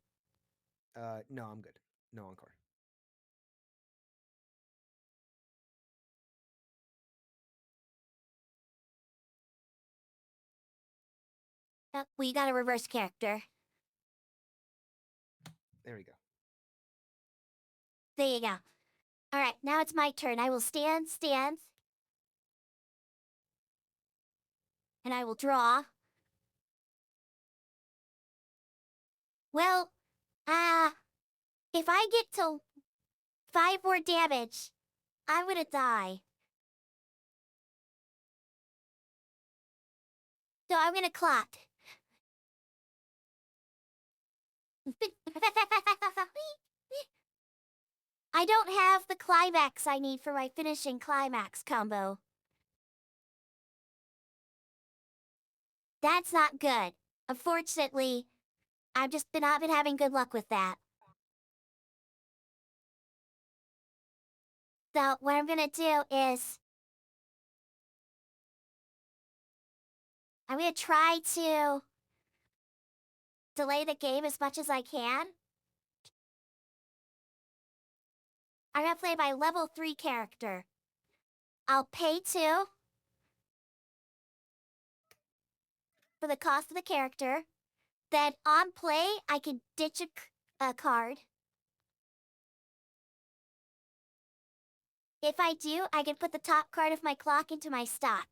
S2: No, I'm good. No encore.
S1: Well, you got a reverse character.
S2: There we go.
S1: There you go. Alright, now it's my turn. I will stand, and I will draw. Well, if I get to 5 more damage, I'm gonna die. So I'm gonna clot. I don't have the climax I need for my finishing climax combo. That's not good. Unfortunately, I've just not been having good luck with that. So what I'm gonna do is I'm gonna try to delay the game as much as I can. I'm gonna play my level 3 character. I'll pay 2 for the cost of the character. Then on play, I can ditch a card. If I do, I can put the top card of my clock into my stock.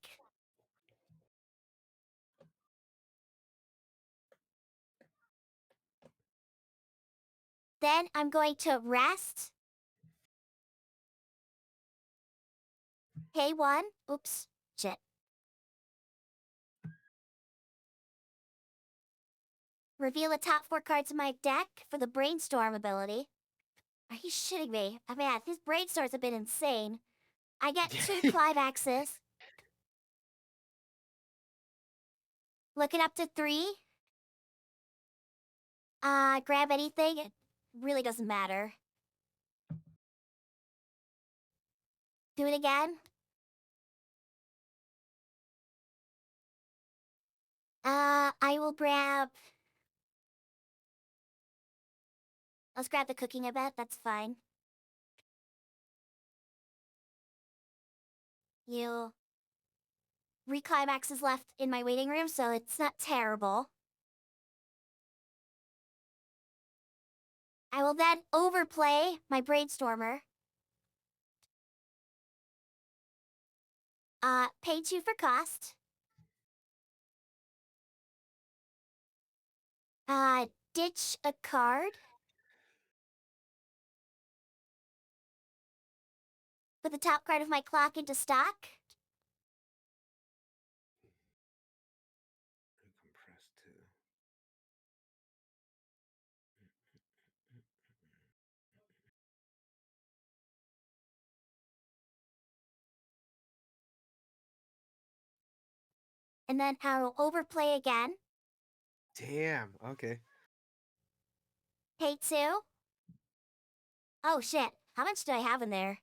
S1: Then I'm going to rest. Pay 1. Oops. Shit. Reveal the top 4 cards of my deck for the brainstorm ability. Are you shitting me? I mean, these brainstorms have been insane. I get 2 climaxes. Look it up to 3. Grab anything. It really doesn't matter. Do it again. I will grab... Let's grab the cooking, I bet. That's fine. You... 3 climaxes left in my waiting room, so it's not terrible. I will then overplay my brainstormer. Pay 2 for cost. Ditch a card. Put the top card of my clock into stock.
S2: Compress too.
S1: And then I'll overplay again.
S2: Damn. Okay.
S1: Pay 2. Oh shit, how much do I have in there?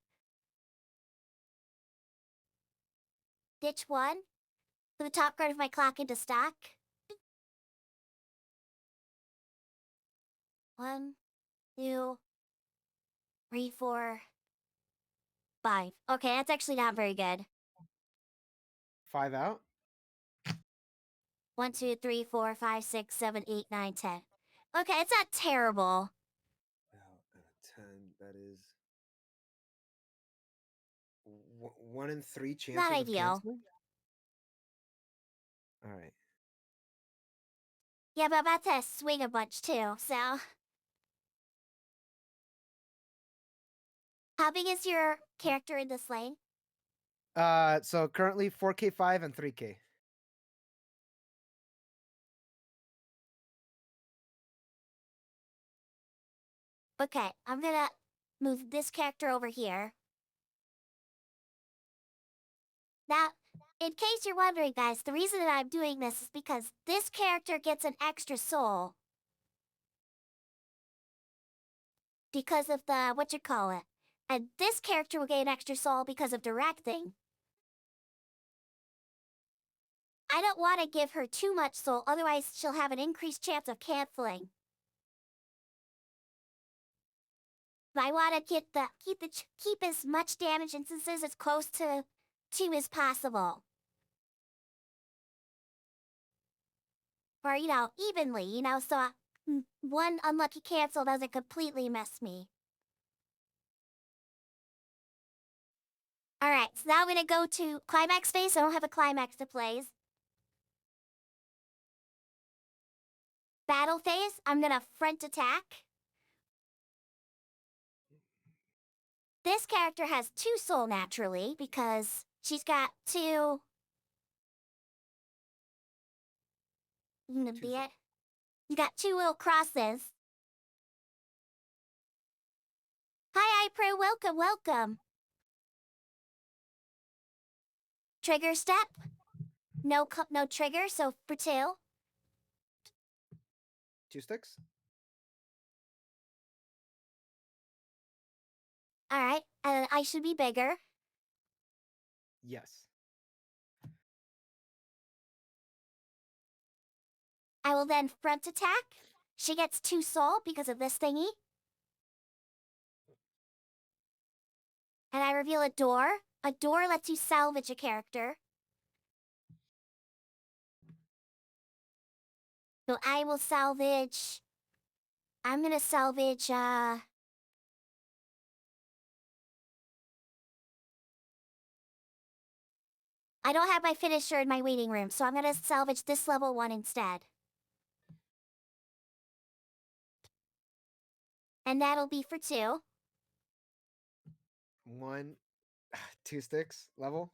S1: Ditch 1. Put the top card of my clock into stock. 1, 2, 3, 4, 5. Okay, that's actually not very good.
S2: 5 out.
S1: 1, 2, 3, 4, 5, 6, 7, 8, 9, 10. Okay, it's not terrible.
S2: Out of 10. That is 1 in 3
S1: Not
S2: chances of
S1: ideal.
S2: canceling. All right.
S1: Yeah, but I'm about to swing a bunch too, so... How big is your character in this lane?
S2: So currently 4K5 and 3K.
S1: Okay, I'm gonna move this character over here. Now, in case you're wondering, guys, the reason that I'm doing this is because this character gets an extra soul. Because of the, what you call it. And this character will gain extra soul because of directing. I don't want to give her too much soul, otherwise she'll have an increased chance of canceling. I want to keep as much damage instances as close to 2 as possible. Or, evenly, so one unlucky cancel doesn't completely mess me. Alright, so now I'm gonna go to climax phase. I don't have a climax to play. Battle phase, I'm gonna front attack. This character has 2 soul naturally because she's got 2. Gonna
S2: Two
S1: be
S2: souls.
S1: it. You got 2 little crosses. Hi, iPro, welcome. Trigger step. No trigger, so for 2.
S2: 2 sticks.
S1: Alright, I should be bigger.
S2: Yes.
S1: I will then front attack. She gets 2 soul because of this thingy. And I reveal a door. A door lets you salvage a character. So I will salvage... I'm gonna salvage, I don't have my finisher in my waiting room, so I'm gonna salvage this level 1 instead. And that'll be for 2.
S2: One, 2 sticks level.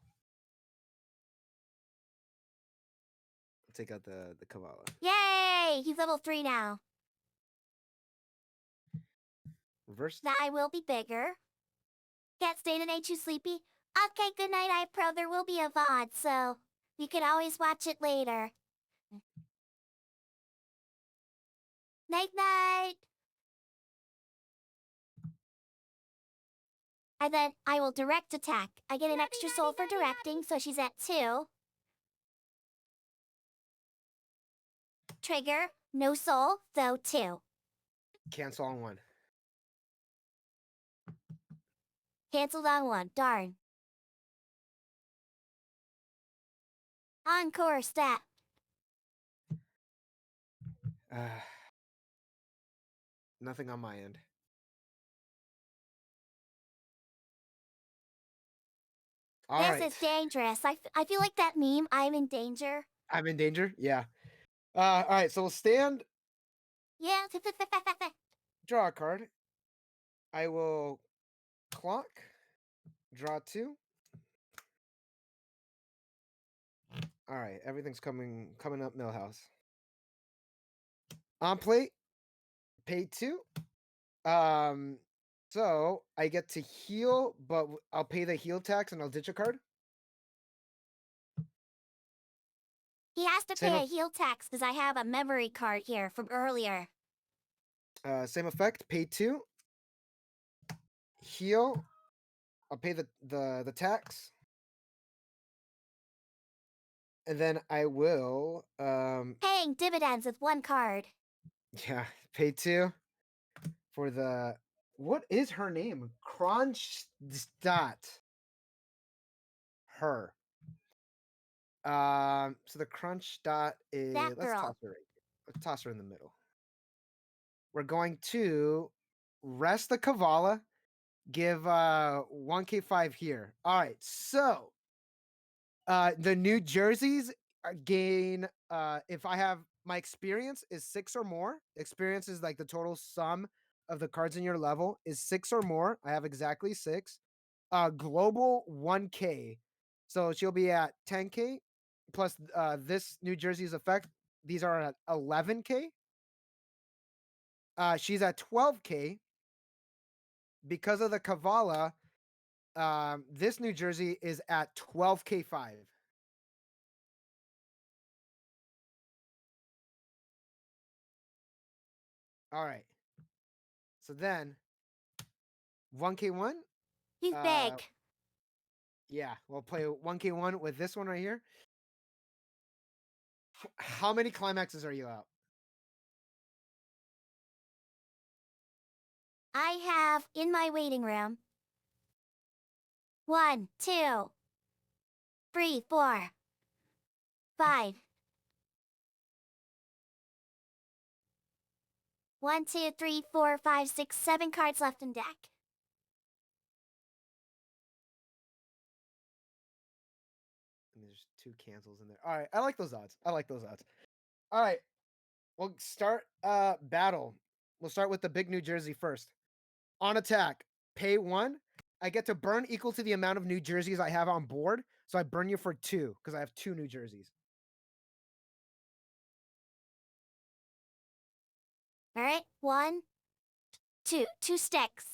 S2: Take out the Kavala.
S1: Yay! He's level 3 now.
S2: Reversed.
S1: Now I will be bigger. Can't stay today, too sleepy? Okay, good night, iPro. There will be a VOD, so you can always watch it later. Night-night! And then I will direct attack. I get an extra soul for directing, so she's at 2. Trigger, no soul, though 2.
S2: Cancel on 1.
S1: Cancelled on 1, darn. Encore stat.
S2: Nothing on my end. All
S1: This
S2: right.
S1: is dangerous. I feel like that meme, I'm in danger.
S2: I'm in danger. Yeah. All right. So we'll stand.
S1: Yeah.
S2: Draw a card. I will clock. Draw 2. All right. Everything's coming up Millhouse. On plate. Pay 2. So I get to heal, but I'll pay the heal tax and I'll ditch a card.
S1: He has to
S2: Same
S1: pay a heal tax because I have a memory card here from earlier.
S2: same effect. Pay 2. Heal. I'll pay the tax. And then I will
S1: Paying dividends with 1 card.
S2: yeah, pay 2 for the what is her name? Kronstadt. Her. So the crunch dot is
S1: That girl.
S2: let's toss her in the middle. We're going to rest the Kavala, give 1K5 here. All right, so the New Jerseys gain if I have my experience is 6 or more. Experience is like the total sum of the cards in your level is 6 or more. I have exactly 6. Global 1K. So she'll be at 10K plus this New Jersey's effect. These are at 11K. She's at 12K because of the Kavala. This New Jersey is at 12K5. All right. So then 1K1.
S1: You
S2: Uh,
S1: big.
S2: yeah, we'll play 1K1 with this one right here. How many climaxes are you out?
S1: I have in my waiting room 1, 2, 3, 4, 5. 1, 2, 3, 4, 5, 6, 7 cards left in deck.
S2: And there's 2 cancels in there. All right, I like those odds. I like those odds. All right, we'll start battle. We'll start with the big New Jersey first. On attack, pay 1. I get to burn equal to the amount of New Jerseys I have on board. So I burn you for 2 because I have 2 New Jerseys.
S1: All right, 1, 2, 2 sticks.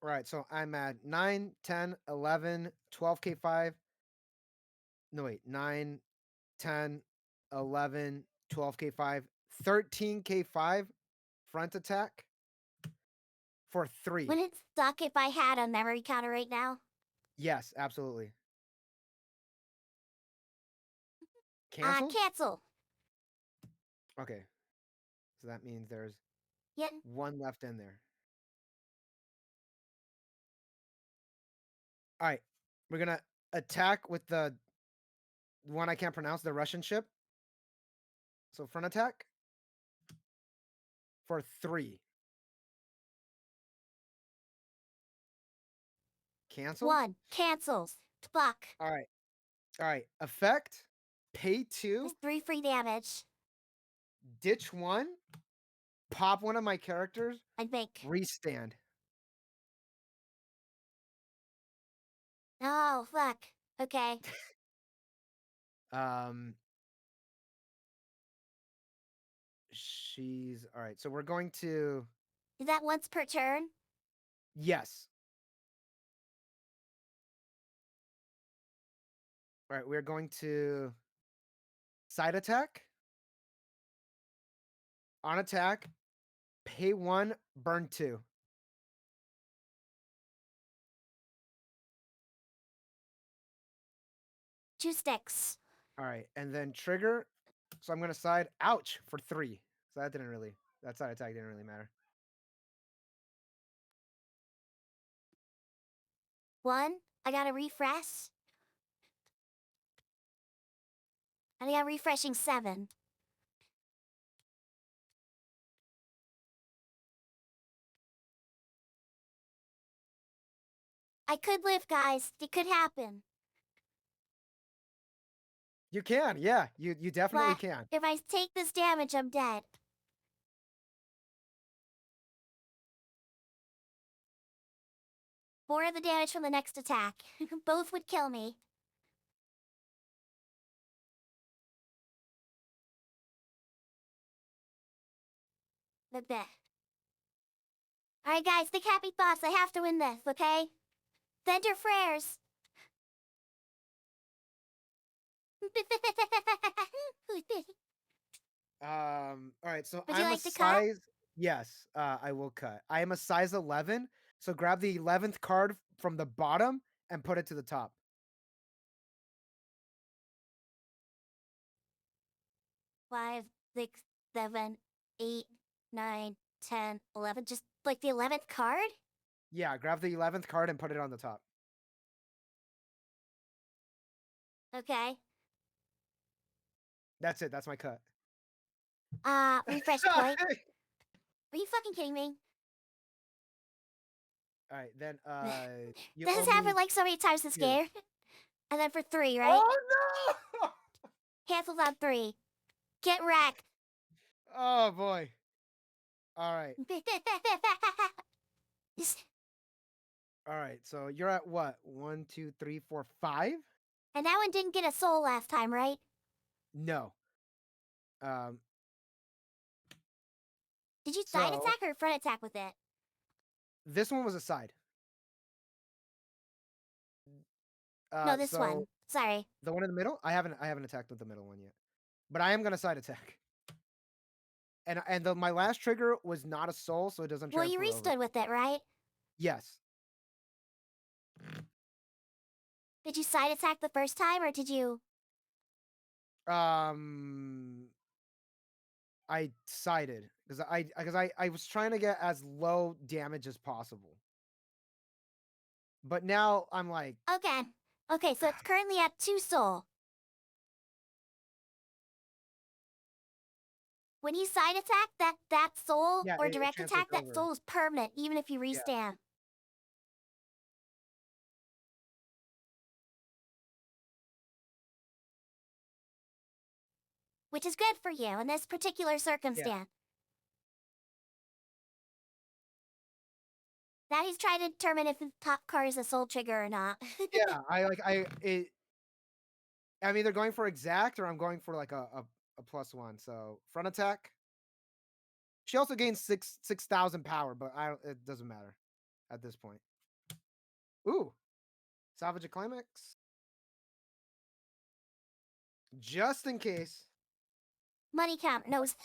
S2: All right, so I'm at 9, 10, 11, 12K5. No, wait, 9, 10, 11, 12K5, 13K5 front attack for 3.
S1: Wouldn't it suck if I had a memory counter right now?
S2: Yes, absolutely. Cancel?
S1: Cancel.
S2: Okay. So that means there's
S1: Yeah.
S2: 1 left in there. All right. We're going to attack with the one I can't pronounce, the Russian ship. So front attack for 3. Cancel?
S1: 1, cancels. Block.
S2: All right. All right. Effect, pay 2,
S1: There's 3 free damage.
S2: ditch 1, pop one of my characters,
S1: I'd make.
S2: restand.
S1: Oh, fuck. Okay.
S2: Um she's all right. So we're going to
S1: Is that once per turn?
S2: yes. All right, we're going to side attack. On attack, pay 1, burn 2.
S1: 2 sticks.
S2: All right, and then trigger. So I'm gonna side ouch for 3. So that side attack didn't really matter.
S1: 1, I got a refresh. And I got refreshing 7. I could live, guys. It could happen.
S2: You can, yeah, you definitely
S1: But
S2: can.
S1: if I take this damage, I'm dead. More of the damage from the next attack. Both would kill me. Bleh. Alright, guys, think happy thoughts. I have to win this, okay? Thunder Frares.
S2: All right, so
S1: Would you
S2: I'm a
S1: like to cut?
S2: size yes, I will cut. I am a size 11, so grab the 11th card from the bottom and put it to the top.
S1: 5, 6, 7, 8, 9, 10, 11. Just like the 11th card?
S2: Yeah, grab the 11th card and put it on the top.
S1: Okay.
S2: That's it. That's my cut.
S1: Refresh point. Are you fucking kidding me?
S2: All right, then you
S1: This
S2: owe
S1: has
S2: me
S1: happened like so many times this
S2: 2.
S1: game. And then for 3, right?
S2: Oh no!
S1: Cancels on 3. Get wrecked.
S2: Oh boy. All right. All right, so you're at what? 1, 2, 3, 4, 5?
S1: And that one didn't get a soul last time, right?
S2: No. Um,
S1: Did you side
S2: so
S1: attack or front attack with it?
S2: this one was a side.
S1: No, this
S2: So
S1: one. Sorry.
S2: the one in the middle, I haven't attacked with the middle one yet, but I am gonna side attack. And my last trigger was not a soul, so it doesn't
S1: Well, you
S2: transfer over.
S1: restood with it, right?
S2: Yes.
S1: Did you side attack the first time, or did you?
S2: Um, I sided because I was trying to get as low damage as possible. But now I'm like,
S1: Okay. Okay, so it's currently at 2 soul. When you side attack, that soul
S2: yeah,
S1: or
S2: it
S1: direct
S2: transfers
S1: attack, that
S2: over.
S1: soul is permanent, even if you
S2: Yeah.
S1: restand. Which is good for you in this particular
S2: Yeah.
S1: circumstance. Now he's trying to determine if the top card is a soul trigger or not.
S2: Yeah, I'm either going for exact or I'm going for like a +1. So front attack. She also gains 6,000 power, but I don't, it doesn't matter at this point. Ooh, salvage a climax. Just in case.
S1: Money count knows.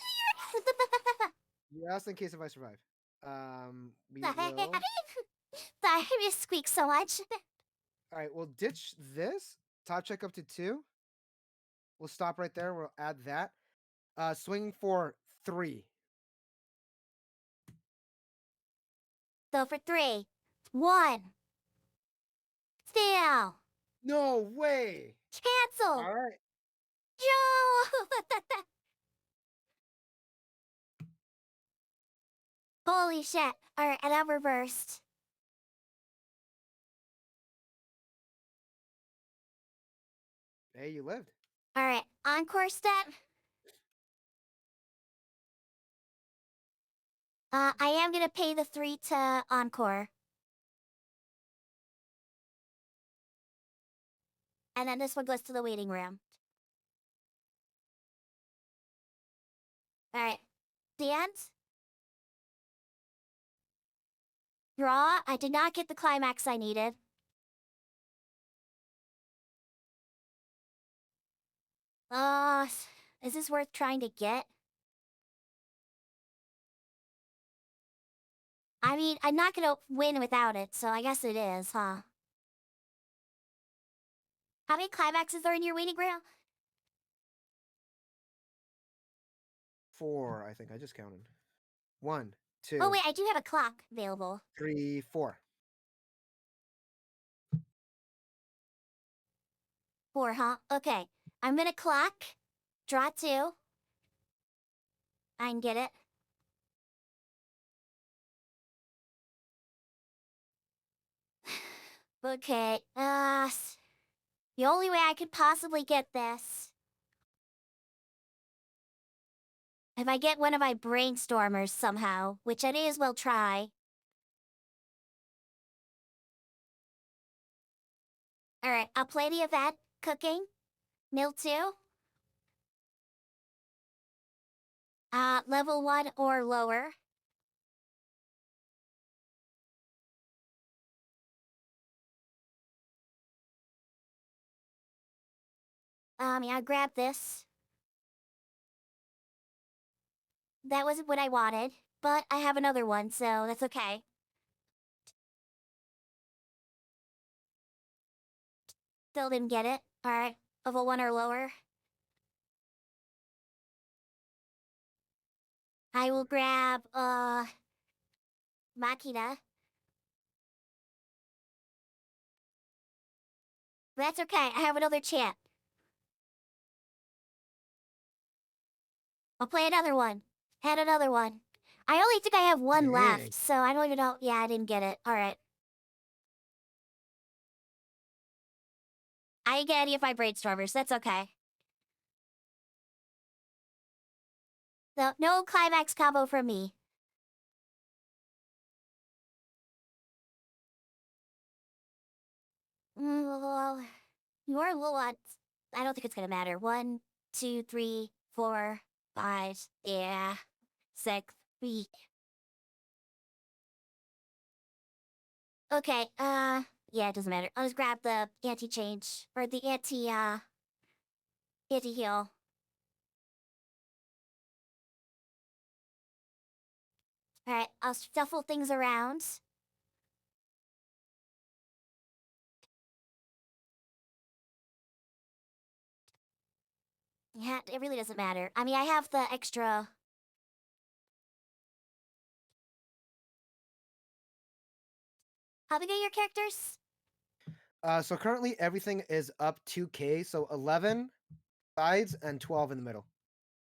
S2: Just in case if I survive. We will.
S1: I squeak so much.
S2: All right, we'll ditch this. Top check up to 2. We'll stop right there. We'll add that. Swing for 3.
S1: So for 3, 1, steal,
S2: No way.
S1: cancel,
S2: All right.
S1: Joe. Holy shit! Alright, and I'm reversed.
S2: Hey, you lived.
S1: Alright, encore step. I am gonna pay the 3 to encore. And then this one goes to the waiting room. Alright, dance. Draw. I did not get the climax I needed. Uh, is this worth trying to get? I mean, I'm not gonna win without it, so I guess it is, huh? How many climaxes are in your waiting room?
S2: 4, I think. I just counted. 1,
S1: Oh
S2: 2,
S1: wait, I do have a clock available.
S2: 3, 4.
S1: 4, huh? Okay. I'm gonna clock. Draw 2. I can get it. Okay, the only way I could possibly get this, if I get one of my brainstormers somehow, which I may as well try. Alright, I'll play the event, cooking, mill 2, level 1 or lower. Yeah, I'll grab this. That wasn't what I wanted, but I have another one, so that's okay. Still didn't get it. Alright, level 1 or lower. I will grab, Machina. That's okay, I have another chance. I'll play another one. Had another one. I only think I have one
S2: Dang.
S1: left, so I don't even know. Yeah, I didn't get it. Alright. I didn't get any of my brainstormers, that's okay. No climax combo from me. Well, your what? I don't think it's gonna matter. One, two, three, four, five. Yeah, six. Three. Okay. Yeah, it doesn't matter. I'll just grab the anti-change or the anti-heal. All right. I'll shuffle things around. Yeah, it really doesn't matter. I mean, I have the extra. How big are your characters?
S2: So currently everything is up 2K, so 11 sides and 12 in the middle.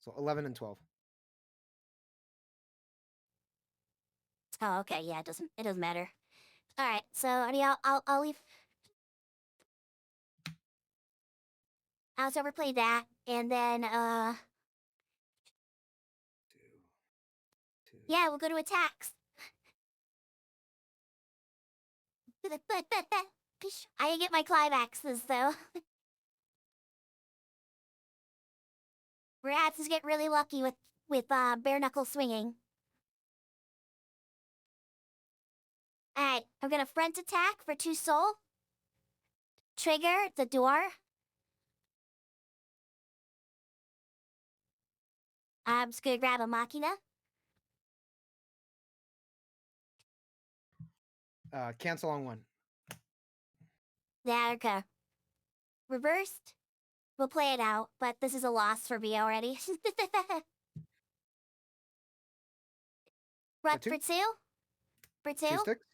S2: So 11 and 12.
S1: Oh, okay. Yeah, it doesn't matter. All right. So, I mean, I'll leave. I'll just overplay that, and then
S2: Two, two.
S1: yeah, we'll go to attacks. I didn't get my climaxes though. Rats just get really lucky with bare knuckle swinging. All right, I'm gonna front attack for 2 soul. Trigger the door. I'm just gonna grab a machina.
S2: Cancel on one.
S1: There, okay. Reversed. We'll play it out, but this is a loss for me already.
S2: For
S1: Rut
S2: two.
S1: for two. For
S2: Two
S1: two.
S2: sticks.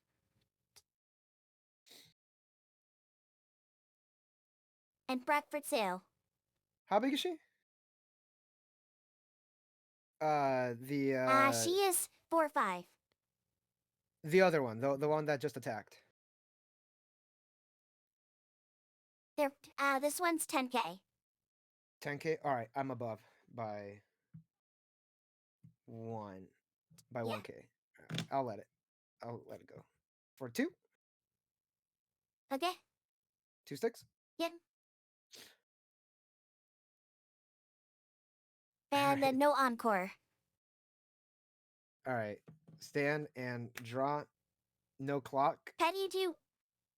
S1: And Brett for two.
S2: How big is she?
S1: She is 4-5.
S2: The other one, the one that just attacked.
S1: There. This one's 10K.
S2: 10K. All right, I'm above by one by
S1: Yeah.
S2: 1K. Right, I'll let it. I'll let it go. For two.
S1: Okay.
S2: Two sticks.
S1: Yep.
S2: All
S1: And
S2: right.
S1: then no encore.
S2: All right. Stand and draw. No clock.
S1: Can you do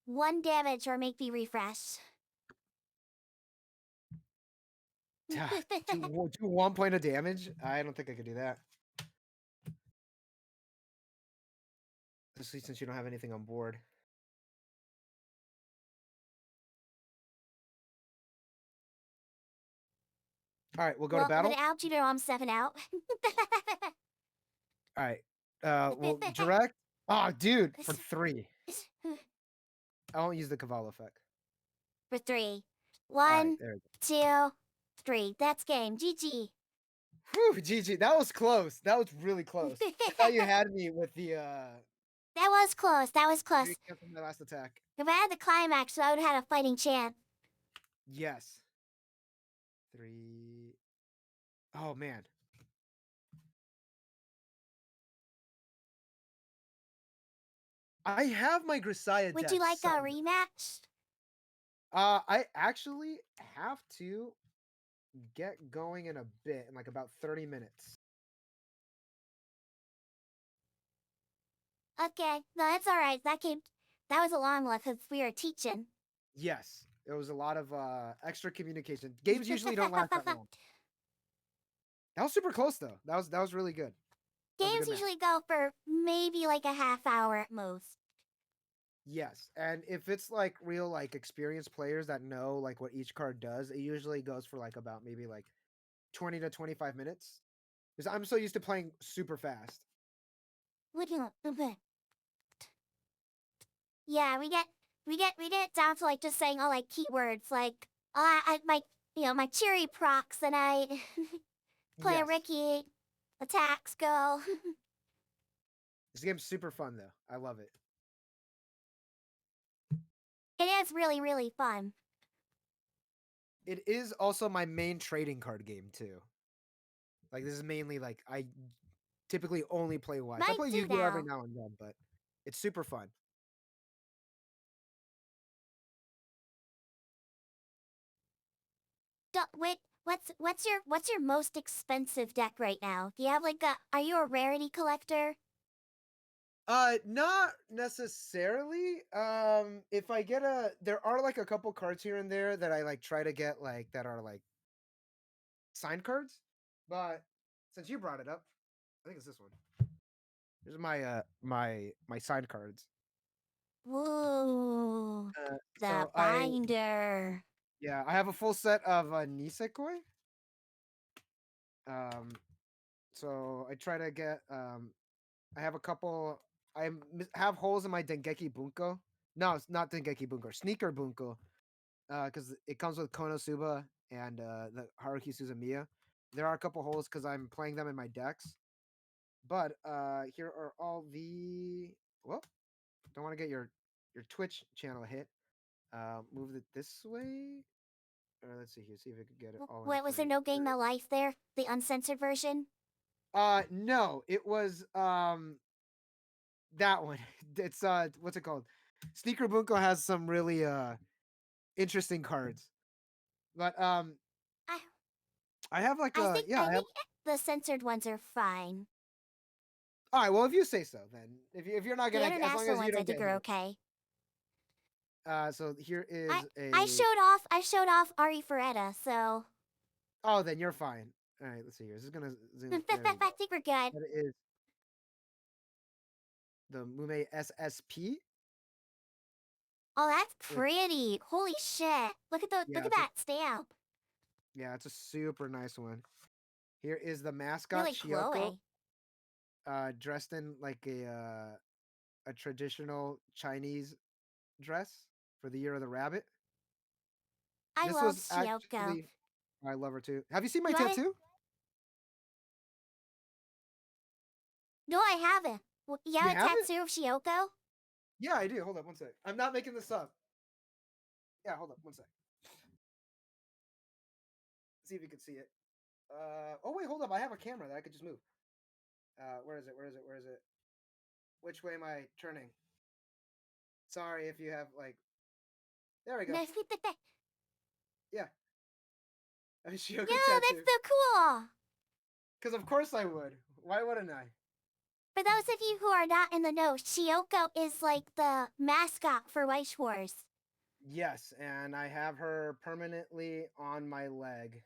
S1: 1 damage or make me refresh?
S2: Do 1 point of damage. I don't think I could do that. Especially since you don't have anything on board. All right, we'll go to
S1: Well,
S2: battle.
S1: without you know I'm 7 out.
S2: All right. We'll direct. Oh, dude, for three. I won't use the Cavallo effect.
S1: For 3.
S2: All right,
S1: One,
S2: there we go.
S1: 2, 3. That's game. GG.
S2: Whew, GG. That was close. That was really close. I thought you had me with the
S1: That was close. That was
S2: you
S1: close.
S2: canceled my last attack.
S1: If I had the climax, I would have had a fighting chance.
S2: Yes. Three. Oh man. I have my Grisaya
S1: Would
S2: deck
S1: you like a
S2: somewhere.
S1: rematch?
S2: I actually have to get going in a bit, in like about 30 minutes.
S1: Okay. No, that's alright. That was a long one because we were teaching.
S2: Yes. It was a lot of extra communication. Games usually don't last that long. That was super close though. That was really good. That was a
S1: Games
S2: good match.
S1: usually go for maybe like a half hour at most.
S2: Yes, and if it's like real like experienced players that know like what each card does, it usually goes for like about maybe like 20 to 25 minutes. Because I'm so used to playing super fast.
S1: What do you? Yeah, we get down to like just saying all like keywords like my my cherry procs and I play a
S2: Yes.
S1: Ricky attacks go.
S2: This game's super fun though. I love it.
S1: It is really fun.
S2: It is also my main trading card game too. Like this is mainly like I typically only play whites. I
S1: Mine
S2: play
S1: too
S2: Yu-Gi-Oh every
S1: now.
S2: now and then, but it's super fun.
S1: Wait, what's your most expensive deck right now? Do you have like a? Are you a rarity collector?
S2: Not necessarily. If I get there are like a couple cards here and there that I like try to get like that are like signed cards. But since you brought it up, I think it's this one. Here's my signed cards.
S1: Ooh, the
S2: So
S1: binder.
S2: I have a full set of Nisekoi. Um, so I try to get I have a couple. Have holes in my Dengeki Bunko. No, it's not Dengeki Bunko. Sneaker Bunko. Because it comes with Konosuba and the Haruki Suzumiya. There are a couple holes because I'm playing them in my decks. But here are all the. Well, don't want to get your Twitch channel hit. Move it this way. Let's see here. See if I could get it all in
S1: What was there
S2: frame.
S1: no Game No Life there? The uncensored version?
S2: No, it was that one. It's what's it called? Sneaker Bunko has some really interesting cards. But
S1: I
S2: I have like
S1: I
S2: a
S1: think
S2: yeah,
S1: I
S2: I have
S1: think the censored ones are fine.
S2: all right, well if you say so then. If you're not
S1: The
S2: gonna as long
S1: international
S2: as you
S1: ones I
S2: don't get
S1: think are
S2: hit.
S1: okay.
S2: So here
S1: I
S2: is
S1: I
S2: a
S1: showed off Ari Feretta, so
S2: oh then you're fine. All right, let's see here. This is gonna zoom. There we
S1: I
S2: go.
S1: think we're good.
S2: That is the Mume SSP.
S1: Oh, that's
S2: Which
S1: pretty. Holy shit. Look
S2: yeah,
S1: at that stamp.
S2: it's a super nice one. Here is the mascot
S1: Really
S2: Shioko,
S1: Chloe.
S2: dressed in like a traditional Chinese dress for the Year of the Rabbit.
S1: I
S2: This
S1: love
S2: was
S1: Shioko.
S2: actually I love her too. Have you seen my
S1: You want it?
S2: tattoo?
S1: No, I haven't. You
S2: You
S1: have a
S2: haven't?
S1: tattoo of Shioko?
S2: Yeah, I do. Hold up one sec. I'm not making this up. Yeah, hold up one sec. See if you can see it. Oh wait, hold up. I have a camera that I could just move. Where is it? Where is it? Where is it? Which way am I turning? Sorry if you have like. There we go.
S1: No,
S2: Yeah, a
S1: Yo,
S2: Shioka
S1: that's
S2: tattoo.
S1: so cool.
S2: Because of course I would. Why wouldn't I?
S1: For those of you who are not in the know, Shioko is like the mascot for Weiss Wars.
S2: Yes, and I have her permanently on my leg.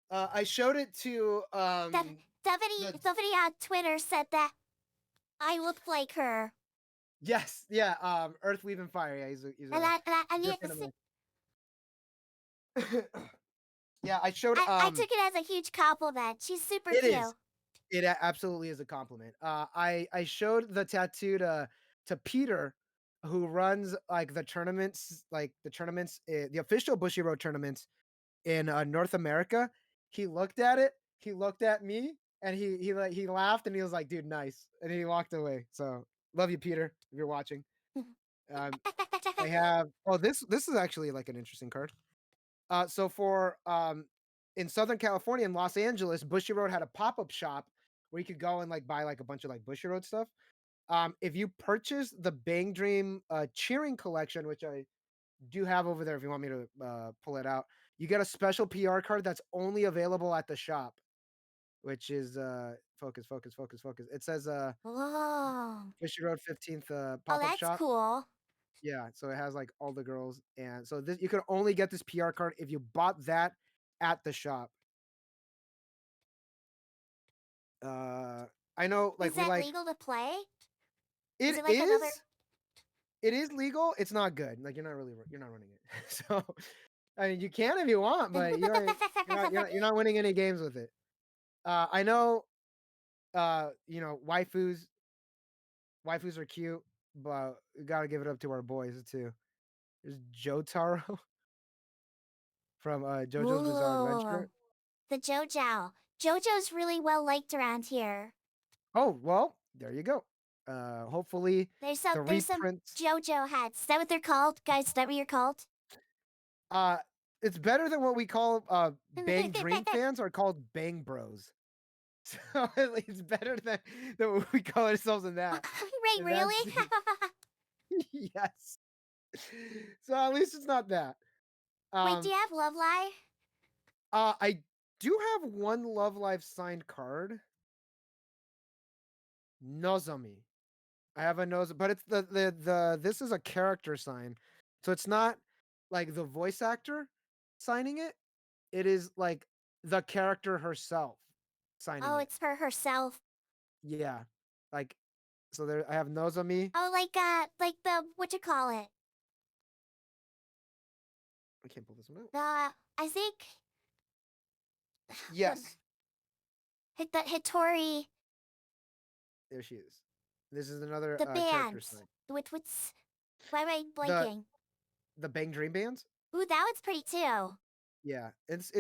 S2: I showed it to
S1: Somebody,
S2: the
S1: somebody on Twitter said that I looked like her.
S2: yes, yeah, Earth Weave and Fire. Yeah,
S1: And
S2: he's a friend of mine. Yeah, I showed
S1: I took it as a huge compliment. She's super
S2: it is.
S1: cute.
S2: Absolutely is a compliment. I showed the tattoo to Peter, who runs like the tournaments, the official Bushiroad tournaments in North America. He looked at it, he looked at me, and he laughed and he was like, "Dude, nice," and he walked away. So love you, Peter, if you're watching. Um, I have this is actually like an interesting card. So for in Southern California in Los Angeles, Bushy Road had a pop-up shop where you could go and like buy like a bunch of like Bushy Road stuff. If you purchase the Bang Dream cheering collection, which I do have over there if you want me to pull it out, you get a special PR card that's only available at the shop, which is focus. It says
S1: Whoa.
S2: Bushy Road 15th
S1: Oh,
S2: pop-up
S1: that's
S2: shop.
S1: cool.
S2: Yeah, so it has like all the girls, and so this you can only get this PR card if you bought that at the shop. Uh, I know,
S1: Is
S2: like we
S1: that
S2: like
S1: legal to play? Is
S2: it
S1: it like another?
S2: is it is legal. It's not good. Like you're not running it. So I mean, you can if you want, but you're not winning any games with it. I know. Waifus are cute, but we gotta give it up to our boys too. There's Jotaro from JoJo's Bizarre
S1: Ooh.
S2: Adventure.
S1: The JoJo. JoJo's really well liked around here.
S2: Oh, well, there you go. Hopefully the
S1: There's some
S2: reprints
S1: JoJo hats. Is that what they're called? Guys, is that what you're called?
S2: uh it's better than what we call Bang Dream fans are called Bang Bros. So it's better than what we call ourselves in that.
S1: Wait,
S2: And
S1: really?
S2: that's yes. So at least it's not that.
S1: Wait, do
S2: Um,
S1: you have Love Live?
S2: I do have one Love Live signed card. Nozomi. I have a nose, but it's the this is a character sign. So it's not like the voice actor signing it. It is like the character herself signing
S1: Oh,
S2: it.
S1: it's for herself.
S2: Yeah. Like so there I have Nozomi.
S1: Oh, like the what you call it?
S2: I can't pull this one out.
S1: I think the
S2: Yes.
S1: the Hitori,
S2: There she is. This is another
S1: the
S2: character
S1: band.
S2: sign.
S1: What's why am I
S2: The
S1: blanking?
S2: the Bang Dream Bands?
S1: Ooh, that one's pretty too.
S2: Yeah. It's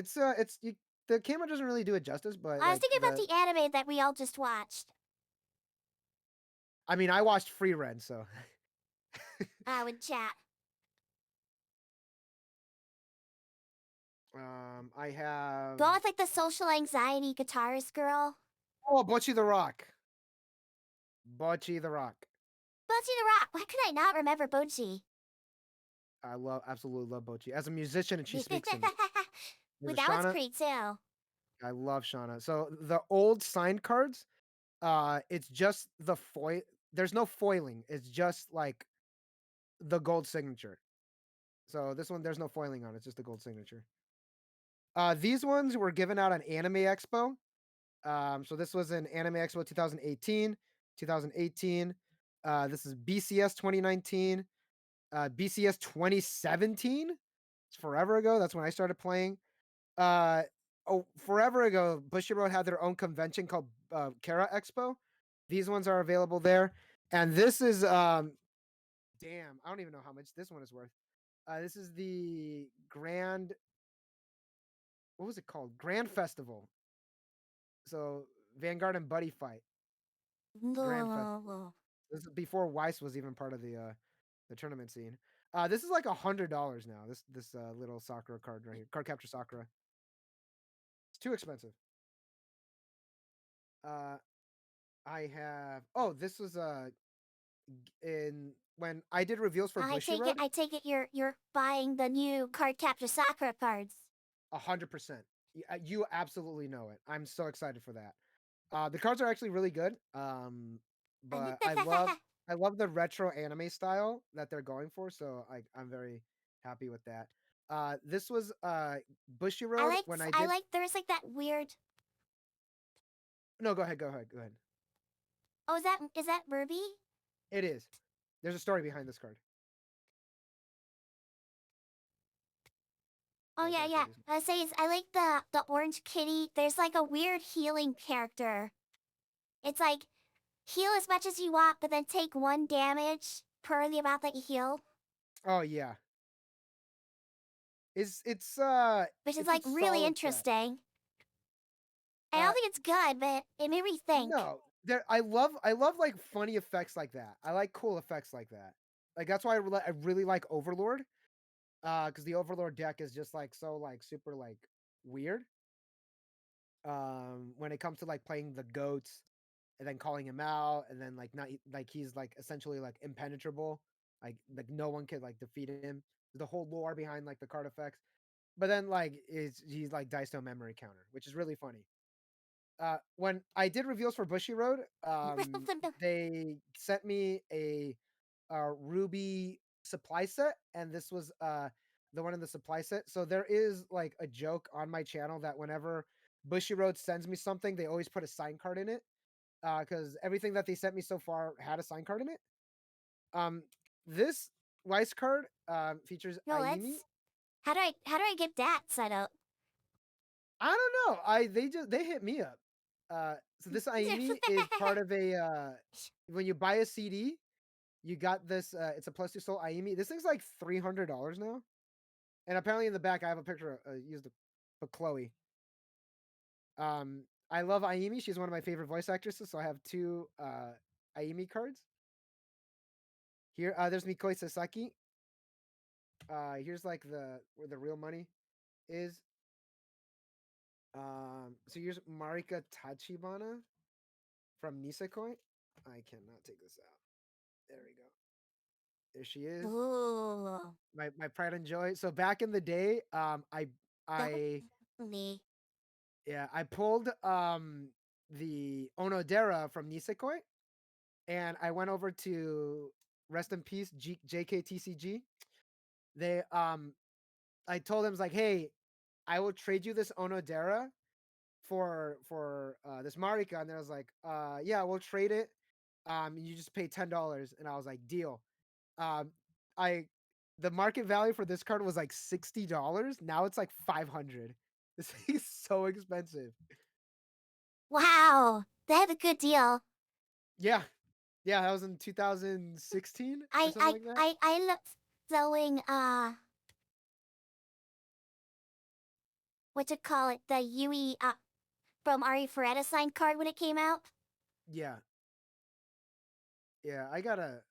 S2: you, the camera doesn't really do it justice, but
S1: I was
S2: like
S1: thinking about the anime that we all just watched.
S2: I mean, I watched Free Rent, so
S1: With chat.
S2: I have
S1: The one with like the social anxiety guitarist girl.
S2: oh, Bocce the Rock. Bocce the Rock.
S1: Bocce the Rock. Why could I not remember Bocce?
S2: I absolutely love Bocce. As a musician, and she
S1: Wait,
S2: speaks in there's
S1: that one's
S2: Shauna.
S1: pretty too.
S2: I love Shauna. So the old signed cards, it's just the foil. There's no foiling. It's just like the gold signature. So this one, there's no foiling on it. It's just the gold signature. These ones were given out on Anime Expo. So this was in Anime Expo 2018, 2018. This is BCS 2019, BCS 2017. It's forever ago. That's when I started playing. Uh, oh, forever ago, Bushiroad had their own convention called Kara Expo. These ones are available there, and this is damn, I don't even know how much this one is worth. This is the Grand. What was it called? Grand Festival. So Vanguard and Buddy Fight. Grand Festival.
S1: No.
S2: This is before Weiss was even part of the tournament scene. This is like $100 now. This little Sakura card right here, card capture Sakura. It's too expensive. Uh, I have. Oh, this was in when I did reveals for Bushiroad.
S1: I take it you're buying the new card capture Sakura cards.
S2: 100%. You absolutely know it. I'm so excited for that. The cards are actually really good. But I love the retro anime style that they're going for, so I'm very happy with that. This was Bushiroad when I
S1: I
S2: did.
S1: like there's like that weird.
S2: No, go ahead, go ahead, go ahead.
S1: Oh, is that Ruby?
S2: It is. There's a story behind this card.
S1: Oh
S2: Yeah, I
S1: yeah,
S2: gotta show
S1: yeah.
S2: these.
S1: I say I like the orange kitty. There's like a weird healing character. It's like heal as much as you want, but then take 1 damage per the amount that you heal,
S2: Oh yeah,
S1: which is
S2: it's a
S1: like really
S2: solid set.
S1: interesting. I
S2: Uh,
S1: don't think it's good, but it made me think.
S2: no, there. I love like funny effects like that. I like cool effects like that. Like that's why I really like Overlord. Because the Overlord deck is just like so like super like weird. When it comes to like playing the goats and then calling him out and then like not like he's like essentially like impenetrable, like no one can like defeat him. The whole lore behind like the card effects, but then like is he's like dice no memory counter, which is really funny. When I did reveals for Bushiroad, they sent me a Ruby supply set, and this was the one in the supply set. So there is like a joke on my channel that whenever Bushiroad sends me something, they always put a sign card in it. Because everything that they sent me so far had a sign card in it. Um, this Weiss card features
S1: No,
S2: Aimi.
S1: let's. How do I get that set up?
S2: I don't know. They hit me up. So this Aimi is part of a when you buy a CD, you got this. It's a plus 2 soul Aimi. This thing's like $300 now, and apparently in the back I have a picture used of Chloe. I love Aimi. She's one of my favorite voice actresses, so I have two Aimi cards. Here, there's Mikoi Sasaki. Here's like the where the real money is. So here's Marika Tachibana from Nisekoi. I cannot take this out. There we go. There she is.
S1: Ooh.
S2: My pride and joy. So back in the day, I
S1: Definitely.
S2: yeah, I pulled the Onodera from Nisekoi, and I went over to rest in peace JKTCG. They I told them, like, hey, I will trade you this Onodera for this Marika, and then I was like, yeah, we'll trade it. You just pay $10, and I was like, deal. Um, I the market value for this card was like $60. Now it's like 500. This thing is so expensive.
S1: Wow. They had a good deal.
S2: Yeah, yeah, that was in 2016 or
S1: I
S2: something
S1: I
S2: like that.
S1: I love selling what to call it, the Yui from Ari Ferretta signed card when it came out.
S2: Yeah, yeah, I have a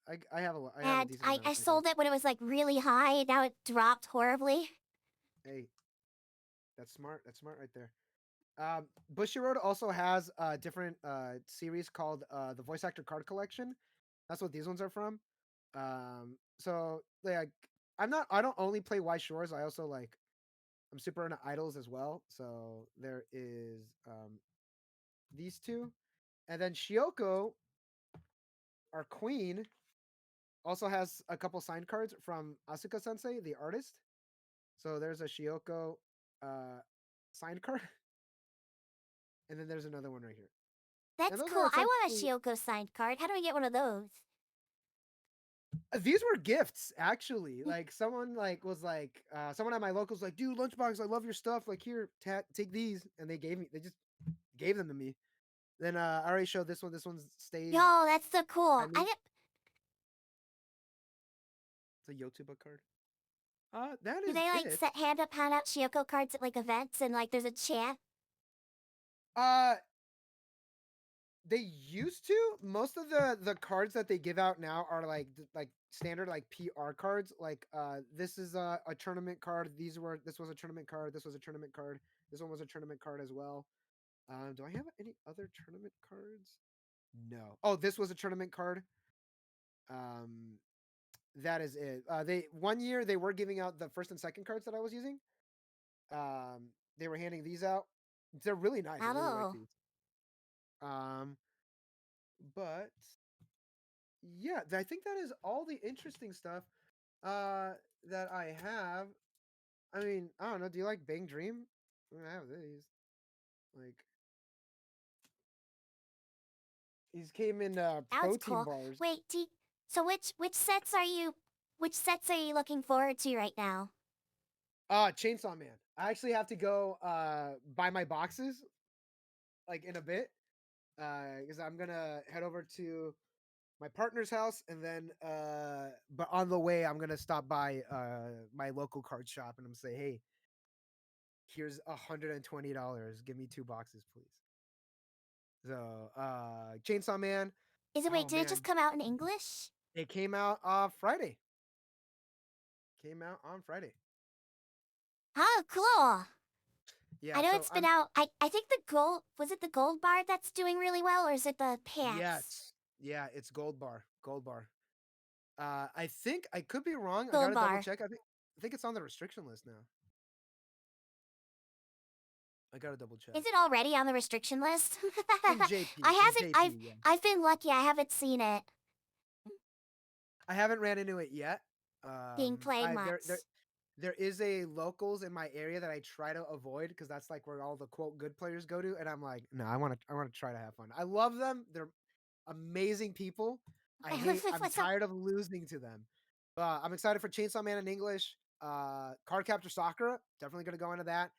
S1: And
S2: decent
S1: I,
S2: amount
S1: I
S2: of those.
S1: sold it when it was like really high and now it dropped horribly.
S2: Hey, that's smart. That's smart right there. Bushiroad also has a different series called the Voice Actor Card Collection. That's what these ones are from. So like I don't only play White Shores. I also like I'm super into idols as well. So there is these two, and then Shioko, our queen, also has a couple signed cards from Asuka Sensei, the artist. So there's a Shioko uh, signed card, and then there's another one right here. And
S1: That's
S2: those are
S1: cool. I want a
S2: essentially
S1: Shioko signed card. How do I get one of those?
S2: these were gifts actually. Like someone like was like someone at my locals like, dude, Lunchbox, I love your stuff. Like here, take these, and they just gave them to me. Then I already showed this one. This one stays
S1: Yo, that's so
S2: by
S1: cool.
S2: me. It's a Yotuba card. That
S1: Do
S2: is
S1: they like
S2: it.
S1: set hand out Shioko cards at like events and like there's a chant?
S2: Uh, they used to. Most of the cards that they give out now are like standard like PR cards. Like this is a tournament card. This was a tournament card. This was a tournament card. This one was a tournament card as well. Do I have any other tournament cards? No. Oh, this was a tournament card. Um, that is it. They one year they were giving out the first and second cards that I was using. They were handing these out. They're really nice. I really like
S1: Hello.
S2: these. Um, but yeah, I think that is all the interesting stuff that I have. I mean, I don't know. Do you like Bang Dream? I mean, I have these. Like these came in
S1: That's
S2: protein
S1: cool.
S2: bars.
S1: Wait, so which sets are you looking forward to right now?
S2: Chainsaw Man. I actually have to go buy my boxes like in a bit. Because I'm gonna head over to my partner's house, and then but on the way I'm gonna stop by my local card shop, and I'm say, hey, here's $120. Give me 2 boxes, please. So Chainsaw Man.
S1: Wait,
S2: Oh
S1: did it just
S2: man,
S1: come out in English?
S2: it came out Friday. Came out on Friday.
S1: Oh, cool. I
S2: Yeah,
S1: know
S2: so
S1: it's been
S2: I'm
S1: out. I think the gold was it the gold bar that's doing really well, or is it the packs?
S2: yes. Yeah, it's Gold Bar. Gold Bar. I think I could be wrong. I
S1: Gold
S2: gotta double
S1: bar.
S2: check. I think it's on the restriction list now. I gotta double check.
S1: Is it already on the restriction list?
S2: In JP.
S1: I
S2: In
S1: hasn't.
S2: JP, yeah.
S1: I've been lucky. I haven't seen it
S2: I haven't ran into it yet.
S1: being played
S2: I
S1: much.
S2: there is a locals in my area that I try to avoid because that's like where all the quote good players go to, and I'm like, no, I want to try to have fun. I love them. They're amazing people. I'm
S1: What's up?
S2: tired of losing to them. I'm excited for Chainsaw Man in English. Card Capture Sakura, definitely gonna go into that.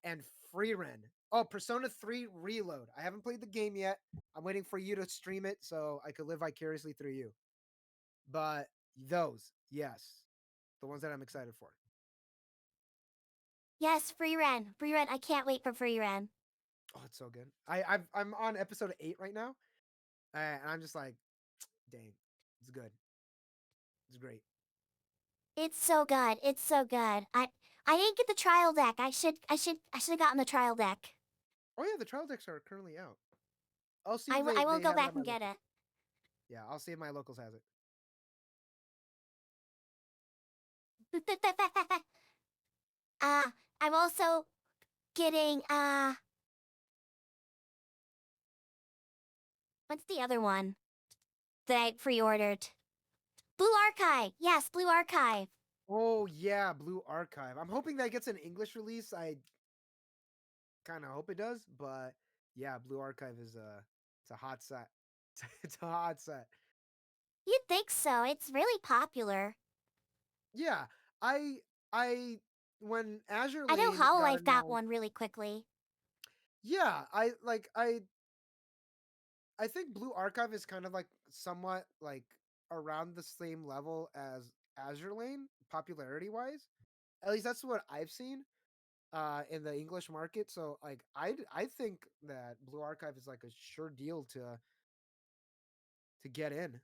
S2: And Free Ren. Oh, Persona 3 Reload. I haven't played the game yet. I'm waiting for you to stream it so I could live vicariously through you. But those, yes, the ones that I'm excited for.
S1: Yes, free run. Free run. I can't wait for free run.
S2: Oh, it's so good. I'm on episode 8 right now, and I'm just like, dang, it's good. It's great.
S1: It's so good. It's so good. I didn't get the trial deck. I should have gotten the trial deck.
S2: Oh yeah, the trial decks are currently out. I'll see if
S1: I will
S2: they
S1: go
S2: have it
S1: back
S2: at my
S1: and get
S2: local.
S1: it.
S2: Yeah, I'll see if my locals has it.
S1: I'm also getting what's the other one that I pre-ordered? Blue Archive. Yes, Blue Archive.
S2: Oh yeah, Blue Archive. I'm hoping that gets an English release. I kind of hope it does, but yeah, Blue Archive is it's a hot set. It's a hot set.
S1: You'd think so. It's really popular.
S2: Yeah, I I when Azure
S1: I know
S2: Lane got
S1: Hololive got
S2: announced,
S1: one really quickly.
S2: yeah, I think Blue Archive is kind of like somewhat like around the same level as Azure Lane popularity wise. At least that's what I've seen in the English market. So like I think that Blue Archive is like a sure deal to get in.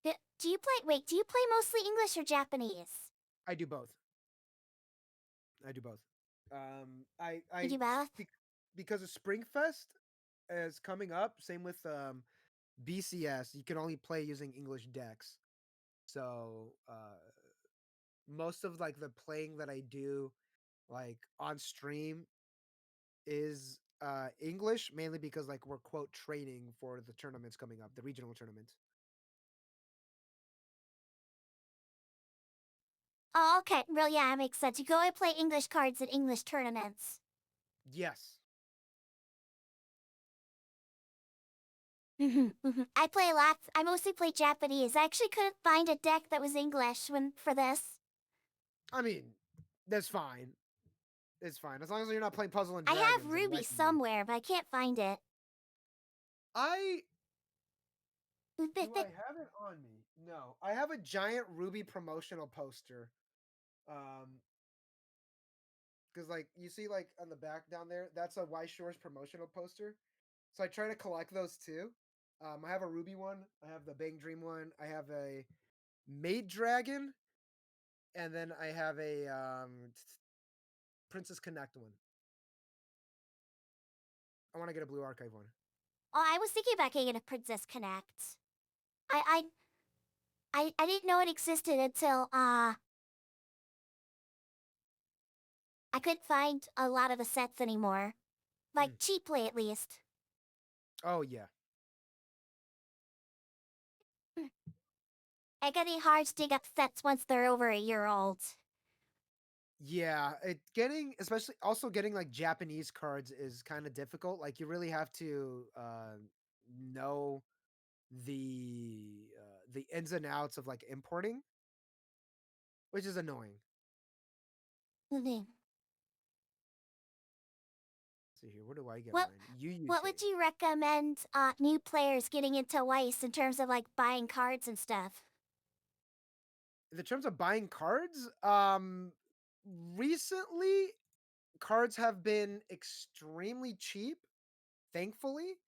S1: Do you play? Wait, do you play mostly English or Japanese?
S2: I do both. I do both.
S1: You
S2: I
S1: do both.
S2: because of Springfest is coming up. Same with BCS. You can only play using English decks. So most of like the playing that I do like on stream is English, mainly because like we're quote training for the tournaments coming up, the regional tournaments.
S1: Oh, okay. Well, yeah, it makes sense. You go and play English cards at English tournaments.
S2: Yes.
S1: I play lots. I mostly play Japanese. I actually couldn't find a deck that was English when for this.
S2: I mean, that's fine. It's fine. As long as you're not playing Puzzle and
S1: I have
S2: Dragons and
S1: Ruby
S2: wrecking me.
S1: somewhere, but I can't find it.
S2: I do I have it on me? No. I have a giant Ruby promotional poster. Because like you see like on the back down there, that's a Y Shores promotional poster. So I try to collect those too. I have a Ruby one, I have the Bang Dream one, I have a Maid Dragon, and then I have a Princess Connect one. I want to get a Blue Archive one.
S1: Oh, I was thinking about getting a Princess Connect. I I didn't know it existed until I couldn't find a lot of the sets anymore.
S2: Mm.
S1: Like cheaply at least.
S2: Oh yeah,
S1: I get it hard to dig up sets once they're over a year old.
S2: yeah. It getting especially also getting like Japanese cards is kind of difficult. Like you really have to know the ins and outs of like importing, which is annoying.
S1: Mhm.
S2: So here, where do I get
S1: What
S2: mine? UU
S1: what would
S2: save.
S1: you recommend new players getting into Weiss in terms of like buying cards and stuff?
S2: In the terms of buying cards, recently cards have been extremely cheap, thankfully.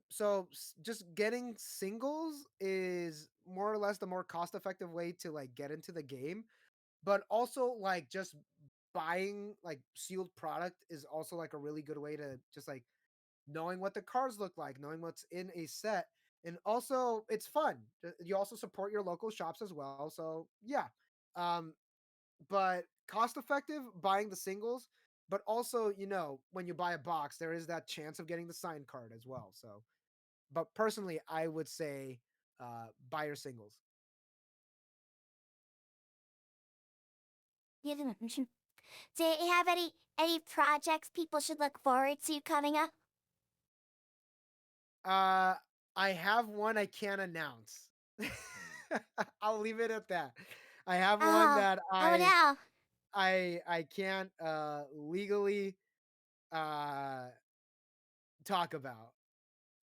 S2: So just getting singles is more or less the more cost-effective way to like get into the game, but also like just buying like sealed product is also like a really good way to just like knowing what the cards look like, knowing what's in a set, and also it's fun. You also support your local shops as well. So yeah, um, but cost effective buying the singles, but also when you buy a box, there is that chance of getting the signed card as well. So, but personally, I would say buy your singles.
S1: You didn't- Do you have any projects people should look forward to coming up?
S2: Uh, I have one I can't announce. I'll leave it at that. I have one
S1: Oh,
S2: that
S1: oh no.
S2: I can't legally uh talk about.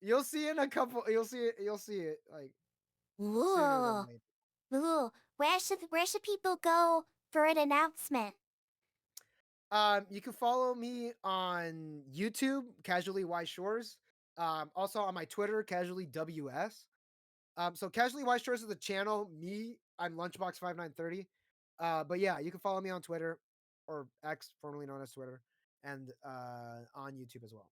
S2: You'll see in a couple you'll see it like sooner than
S1: Ooh,
S2: later.
S1: ooh. Where should people go for an announcement?
S2: You can follow me on YouTube, Casually Y Shores. Also on my Twitter, Casually WS. So Casually Y Shores is the channel. Me, I'm Lunchbox5930. But yeah, you can follow me on Twitter or X, formerly known as Twitter, and on YouTube as well.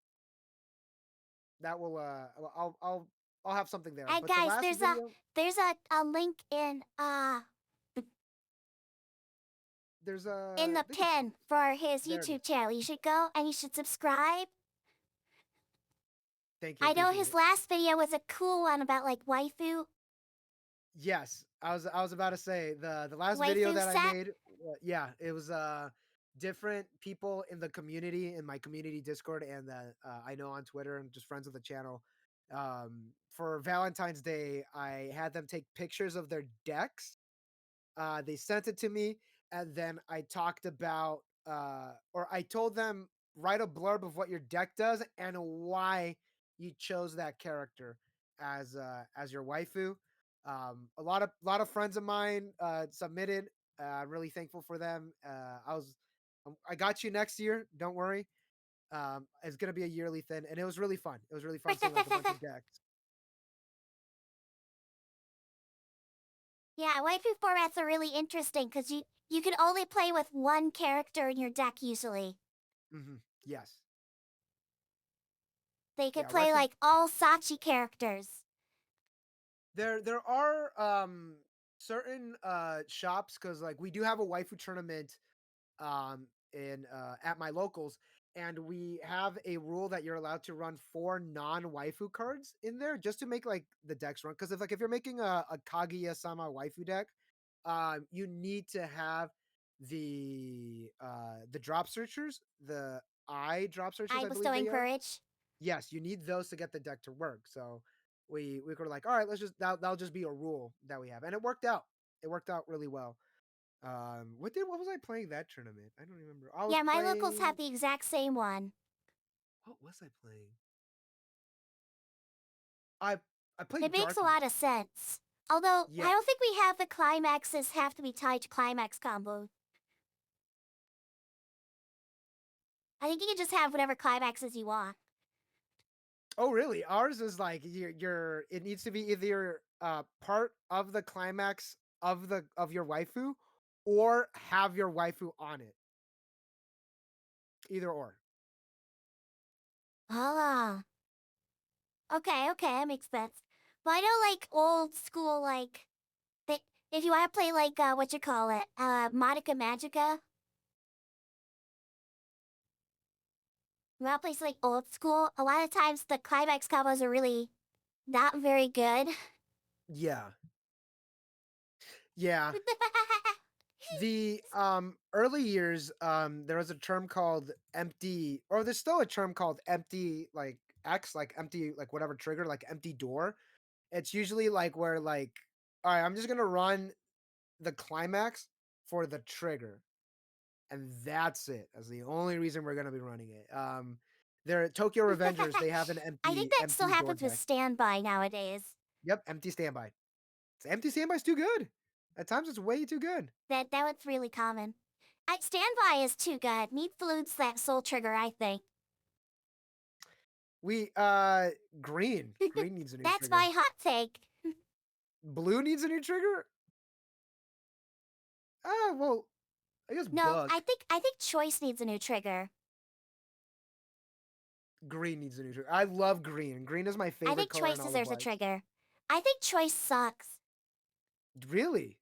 S2: That will I'll I'll have something there.
S1: And
S2: But the
S1: guys,
S2: last video,
S1: there's a link in
S2: I
S1: the
S2: think it's
S1: pin for his
S2: there. It is.
S1: YouTube channel. You should go and you should subscribe.
S2: Thank you,
S1: I know
S2: appreciate
S1: his
S2: it.
S1: last video was a cool one about like waifu
S2: Yes, I was about to say the last video
S1: waifu
S2: that I
S1: set.
S2: made. Yeah, it was different people in the community in my community Discord and that I know on Twitter and just friends of the channel. For Valentine's Day, I had them take pictures of their decks. They sent it to me, and then I talked about, or I told them write a blurb of what your deck does and why you chose that character as your waifu. A lot of friends of mine submitted. Really thankful for them. I got you next year. Don't worry. It's gonna be a yearly thing, and it was really fun. It was really fun seeing like a bunch of decks.
S1: Yeah, waifu formats are really interesting because you can only play with one character in your deck usually.
S2: Yes.
S1: They could
S2: Yeah.
S1: play
S2: Waifu.
S1: like all Sachi characters.
S2: There are certain shops because like we do have a waifu tournament in at my locals, and we have a rule that you're allowed to run 4 non-waifu cards in there just to make like the decks run. Because if you're making a Kaguya-sama waifu deck, you need to have the drop searchers, the eye drop searchers,
S1: I
S2: I believe
S1: bestowing
S2: they are.
S1: courage.
S2: Yes, you need those to get the deck to work. So we were like, all right, let's just that'll just be a rule that we have, and it worked out. It worked out really well. What was I playing that tournament? I don't remember. I was
S1: Yeah, my locals
S2: playing.
S1: have the exact same one.
S2: What was I playing? I I played
S1: It makes a
S2: Darkness.
S1: lot of sense. Although, I
S2: Yeah.
S1: don't think we have the climaxes have to be tied to climax combo. I think you can just have whatever climaxes you want.
S2: Oh, really? Ours is like It needs to be either part of the climax of your waifu, or have your waifu on it. Either or.
S1: Ah. Okay, that makes sense. But I know like old school like they, if you want to play like what you call it, Monica Magica. You want to play like old school? A lot of times the climax combos are really not very good.
S2: Yeah. Yeah. The early years, there was a term called empty, or there's still a term called empty, like X, like empty, like whatever trigger, like empty door. It's usually like where like, all right, I'm just gonna run the climax for the trigger, and that's it. That's the only reason we're gonna be running it. They're Tokyo Revengers. They have an
S1: I think
S2: empty
S1: that still
S2: empty door
S1: happens with
S2: deck.
S1: standby nowadays.
S2: Yep, empty standby. Empty standby's too good. At times, it's way too good.
S1: That one's really common. Standby is too good. Need flutes that soul trigger, I think.
S2: We green. Green needs a new
S1: That's
S2: trigger.
S1: my hot take.
S2: Blue needs a new trigger? Ah, well, I guess
S1: No,
S2: book.
S1: I think choice needs a new trigger.
S2: Green needs a new trigger. I love green. Green is my
S1: I
S2: favorite
S1: think
S2: color
S1: choice
S2: in all of
S1: deserves a
S2: life.
S1: trigger. I think choice sucks.
S2: Really?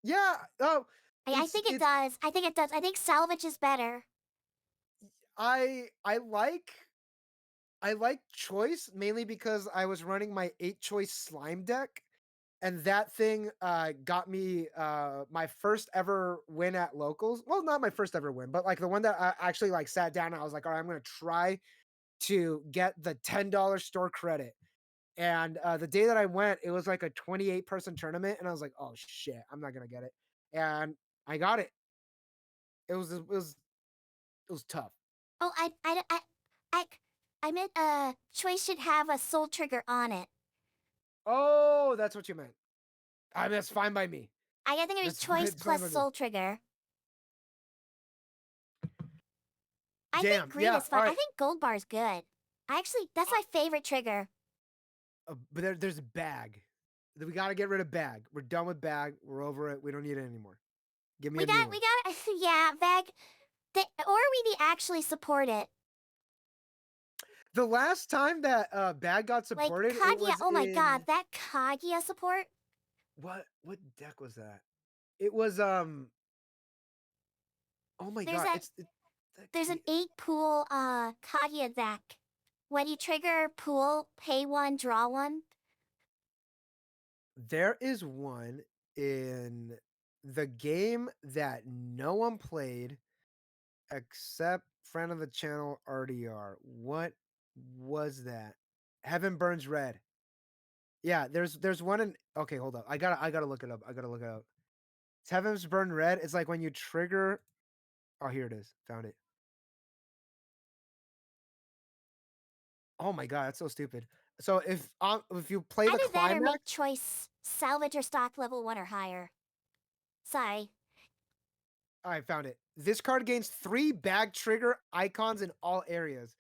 S2: Yeah. Oh,
S1: I think it
S2: it's
S1: does. I think it does. I think salvage is better.
S2: I like choice mainly because I was running my 8 choice slime deck, and that thing got me my first ever win at locals. Well, not my first ever win, but like the one that I actually like sat down and I was like, all right, I'm gonna try to get the $10 store credit. And the day that I went, it was like a 28-person tournament, and I was like, "Oh shit, I'm not gonna get it." And I got it. It was tough.
S1: Oh, I, I meant choice should have a soul trigger on it.
S2: Oh, that's what you meant. I mean, that's fine by me.
S1: I think it was
S2: That's fine.
S1: choice
S2: It's fine
S1: plus
S2: by me.
S1: soul trigger. I think
S2: Damn.
S1: green
S2: Yeah.
S1: is
S2: All
S1: fine. I
S2: right.
S1: think gold bar's good. That's my favorite trigger.
S2: But there's a bag. We gotta get rid of bag. We're done with bag. We're over it. We don't need it anymore. Give me a new one.
S1: We got, yeah, Vag. Or we need actually support it.
S2: The last time that bag got
S1: Like
S2: supported, it
S1: Kaguya.
S2: was
S1: Oh my god,
S2: in
S1: that Kaguya support.
S2: what deck was that? It was oh my
S1: There's
S2: god,
S1: a
S2: it's
S1: there's an
S2: the
S1: 8 pool Kaguya deck. When you trigger pool, pay 1, draw 1.
S2: there is one in the game that no one played except friend of the channel RDR. What was that? Heaven Burns Red. Yeah, there's one in okay, hold up. I gotta look it up. I gotta look it up. It's Heaven's Burn Red. It's like when you trigger oh here it is. Found it. Oh my god, that's so stupid. So if you play the
S1: Either that or
S2: climax
S1: make choice salvage or stock level 1 or higher. Sorry.
S2: I found it. This card gains 3 bag trigger icons in all areas.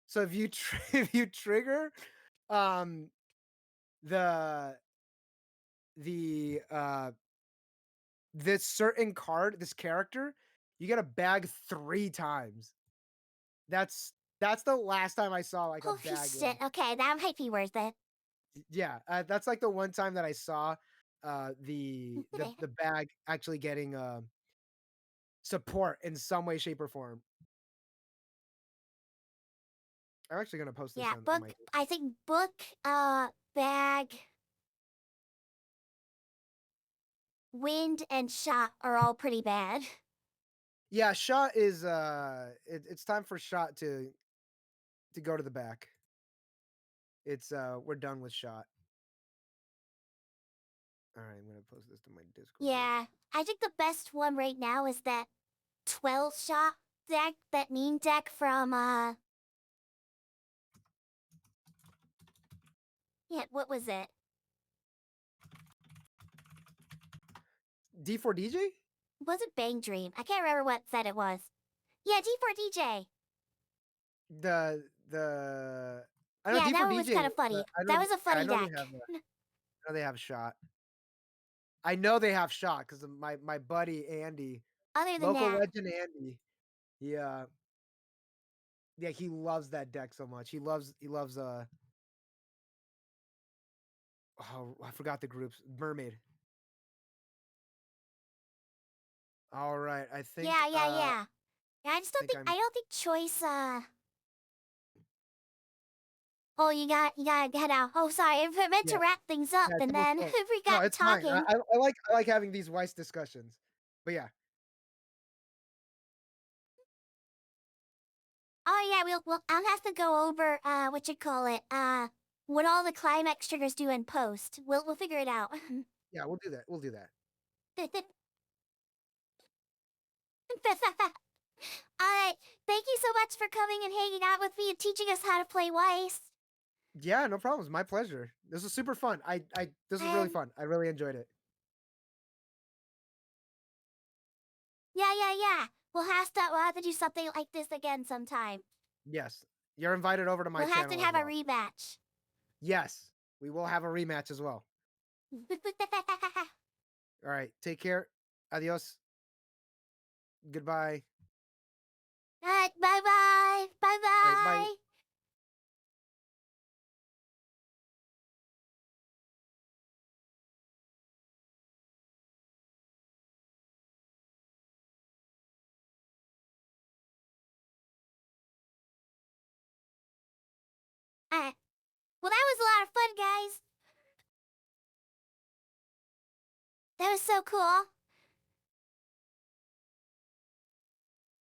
S2: So if you if you trigger um the the this certain card, this character, you get a bag 3 times. That's the last time I saw like a
S1: Holy
S2: bag
S1: shit.
S2: like
S1: Okay, that might be worth it.
S2: yeah, that's like the one time that I saw the bag actually getting support in some way shape or form. I'm actually gonna post this
S1: Yeah,
S2: on
S1: book.
S2: my
S1: I think book, bag, wind, and shot are all pretty bad.
S2: yeah, shot is it's time for shot to go to the back. It's we're done with shot. All right, I'm gonna post this to my Discord real
S1: Yeah, I think the best one right now is that 12 shot deck, that mean deck from, yeah, what was it?
S2: D4 DJ?
S1: Was it Bang Dream? I can't remember what set it was. Yeah, D4DJ.
S2: The I know
S1: Yeah, that
S2: D4
S1: one was
S2: DJ,
S1: kind of funny.
S2: I know
S1: That was a
S2: yeah,
S1: funny deck.
S2: I know they have shot. I know they have shot because my buddy Andy,
S1: Other than
S2: local
S1: that,
S2: legend Andy, yeah, yeah, he loves that deck so much. He loves oh I forgot the groups. Mermaid. All right,
S1: yeah, yeah, yeah. Yeah, I just
S2: I
S1: don't
S2: think
S1: think,
S2: I'm
S1: I don't think choice, oh, you gotta head out. Oh, sorry, I meant
S2: yeah
S1: to wrap things up,
S2: yeah
S1: and
S2: tell us
S1: then
S2: more.
S1: we
S2: No,
S1: got
S2: it's fine.
S1: talking.
S2: I like having these wise discussions. But yeah,
S1: Oh yeah, I'll have to go over what you call it, what all the climax triggers do in post. We'll figure it out.
S2: yeah, we'll do that. We'll do that.
S1: Alright, thank you so much for coming and hanging out with me and teaching us how to play Weiss.
S2: Yeah, no problems. My pleasure. This was super fun. I this was really
S1: And
S2: fun. I really enjoyed it.
S1: yeah, yeah, yeah. We'll have to do something like this again sometime.
S2: Yes. You're invited over to my
S1: We'll have to
S2: channel as
S1: have a
S2: well.
S1: rematch.
S2: Yes. We will have a rematch as well. All right. Take care. Adios. Goodbye.
S1: Alright, bye bye. Bye
S2: All right. Bye.
S1: bye. Alright. Well, that was a lot of fun, guys. That was so cool.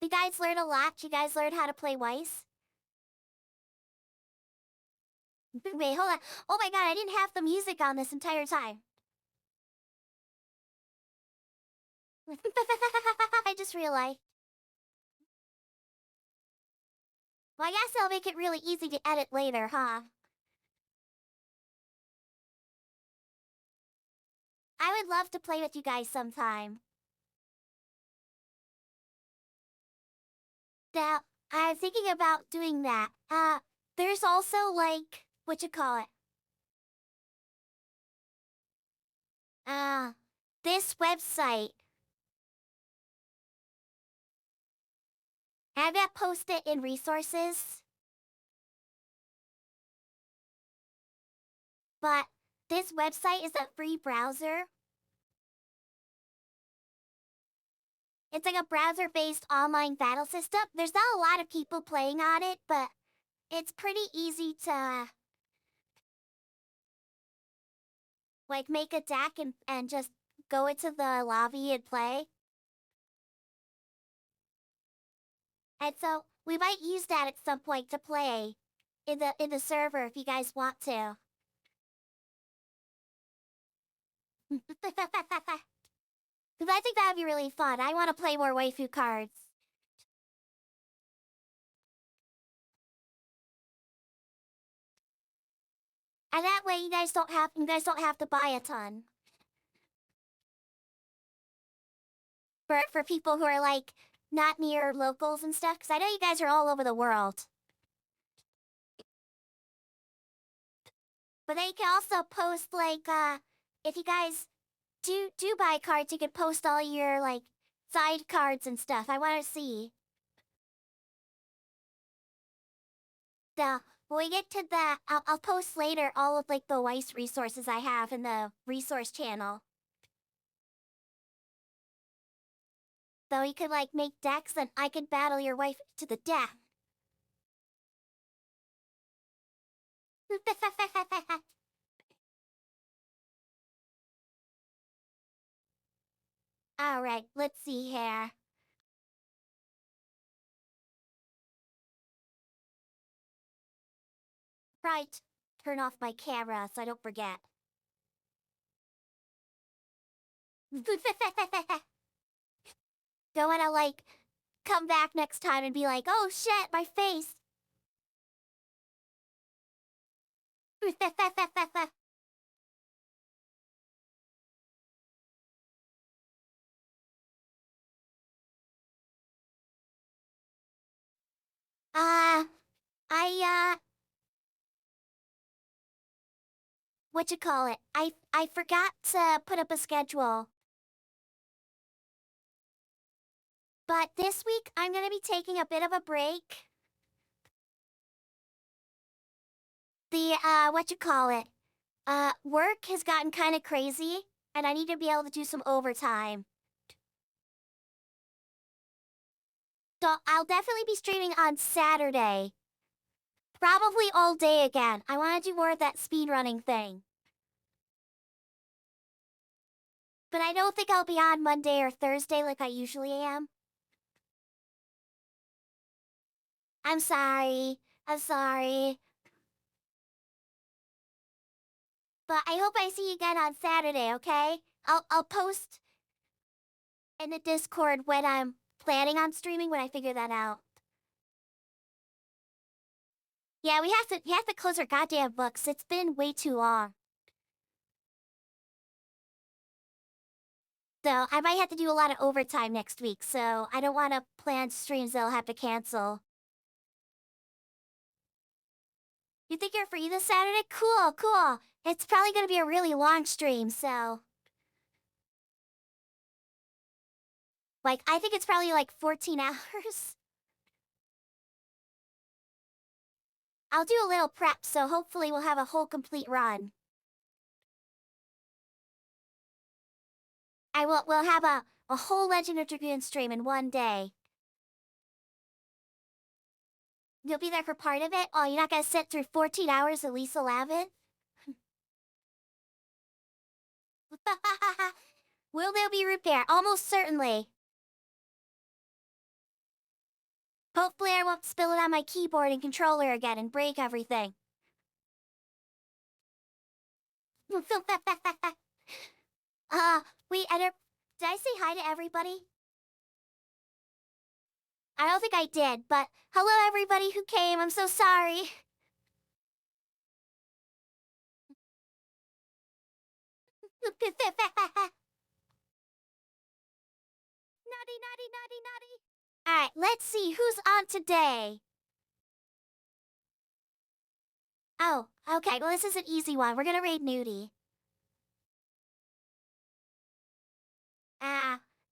S1: You guys learned a lot. You guys learned how to play Weiss. Wait, hold on. Oh my god, I didn't have the music on this entire time. I just realized. Well, I guess I'll make it really easy to edit later, huh? I would love to play with you guys sometime. Now, I'm thinking about doing that. There's also like, what you call it? Uh, this website. Have that posted in resources. but this website is a free browser. It's like a browser-based online battle system. There's not a lot of people playing on it, but it's pretty easy to like make a deck and just go into the lobby and play. And so we might use that at some point to play in the server if you guys want to. Because I think that would be really fun. I want to play more waifu cards. And that way you guys don't have to buy a ton. For people who are like not near locals and stuff, because I know you guys are all over the world. But they can also post like if you guys do buy cards, you can post all your like side cards and stuff. I want to see. So when we get to that, I'll post later all of like the Weiss resources I have in the resource channel. So you could like make decks and I could battle your wife to the death. Alright, let's see here. Right, turn off my camera so I don't forget. Don't wanna like come back next time and be like, oh shit, my face. uh, I what you call it? I forgot to put up a schedule. But this week I'm gonna be taking a bit of a break. The what you call it? Work has gotten kind of crazy, and I need to be able to do some overtime. So I'll definitely be streaming on Saturday. Probably all day again. I want to do more of that speedrunning thing. But I don't think I'll be on Monday or Thursday like I usually am. I'm sorry. I'm sorry. But I hope I see you again on Saturday, okay? I'll post in the Discord when I'm planning on streaming when I figure that out. Yeah, we have to close our goddamn books. It's been way too long. So I might have to do a lot of overtime next week, so I don't want to plan streams that I'll have to cancel. You think you're free this Saturday? Cool, cool. It's probably gonna be a really long stream, so... Like, I think it's probably like 14 hours. I'll do a little prep, so hopefully we'll have a whole complete run. We'll have a whole Legend of Dragoon stream in one day. You'll be there for part of it? Oh, you're not gonna sit through 14 hours at least 11? Will there be repair? Almost certainly. Hopefully I won't spill it on my keyboard and controller again and break everything. Wait, did I say hi to everybody? I don't think I did, but hello everybody who came, I'm so sorry. Naughty, naughty, naughty, naughty. Alright, let's see who's on today. Oh, okay, well this is an easy one. We're gonna raid Nudie.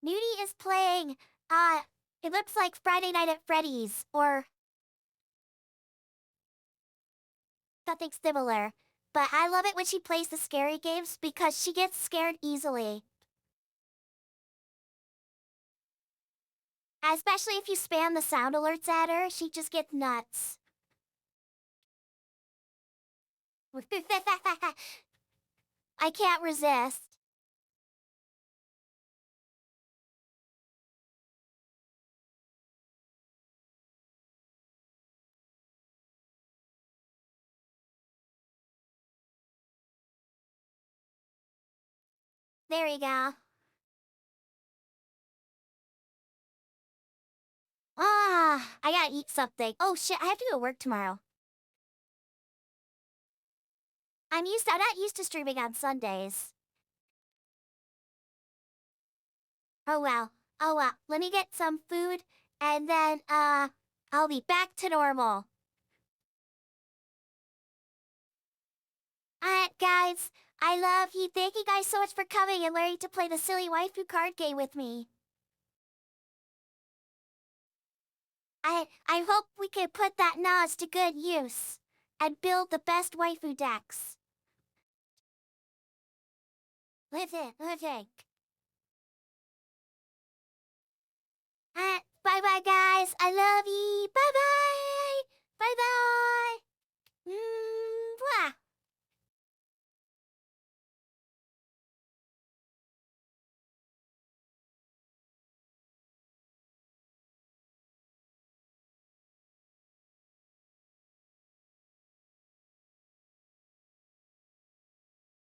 S1: Nudie is playing, it looks like Friday Night at Freddy's, or something similar. but I love it when she plays the scary games because she gets scared easily. Especially if you spam the sound alerts at her, she just gets nuts. I can't resist. There you go. I gotta eat something. Oh shit, I have to go to work tomorrow. I'm not used to streaming on Sundays. Oh well. Oh well. Let me get some food and then I'll be back to normal. Guys, I love you. Thank you guys so much for coming and learning to play the silly waifu card game with me. I hope we can put that knowledge to good use and build the best waifu decks. Living. Bye bye guys. I love you.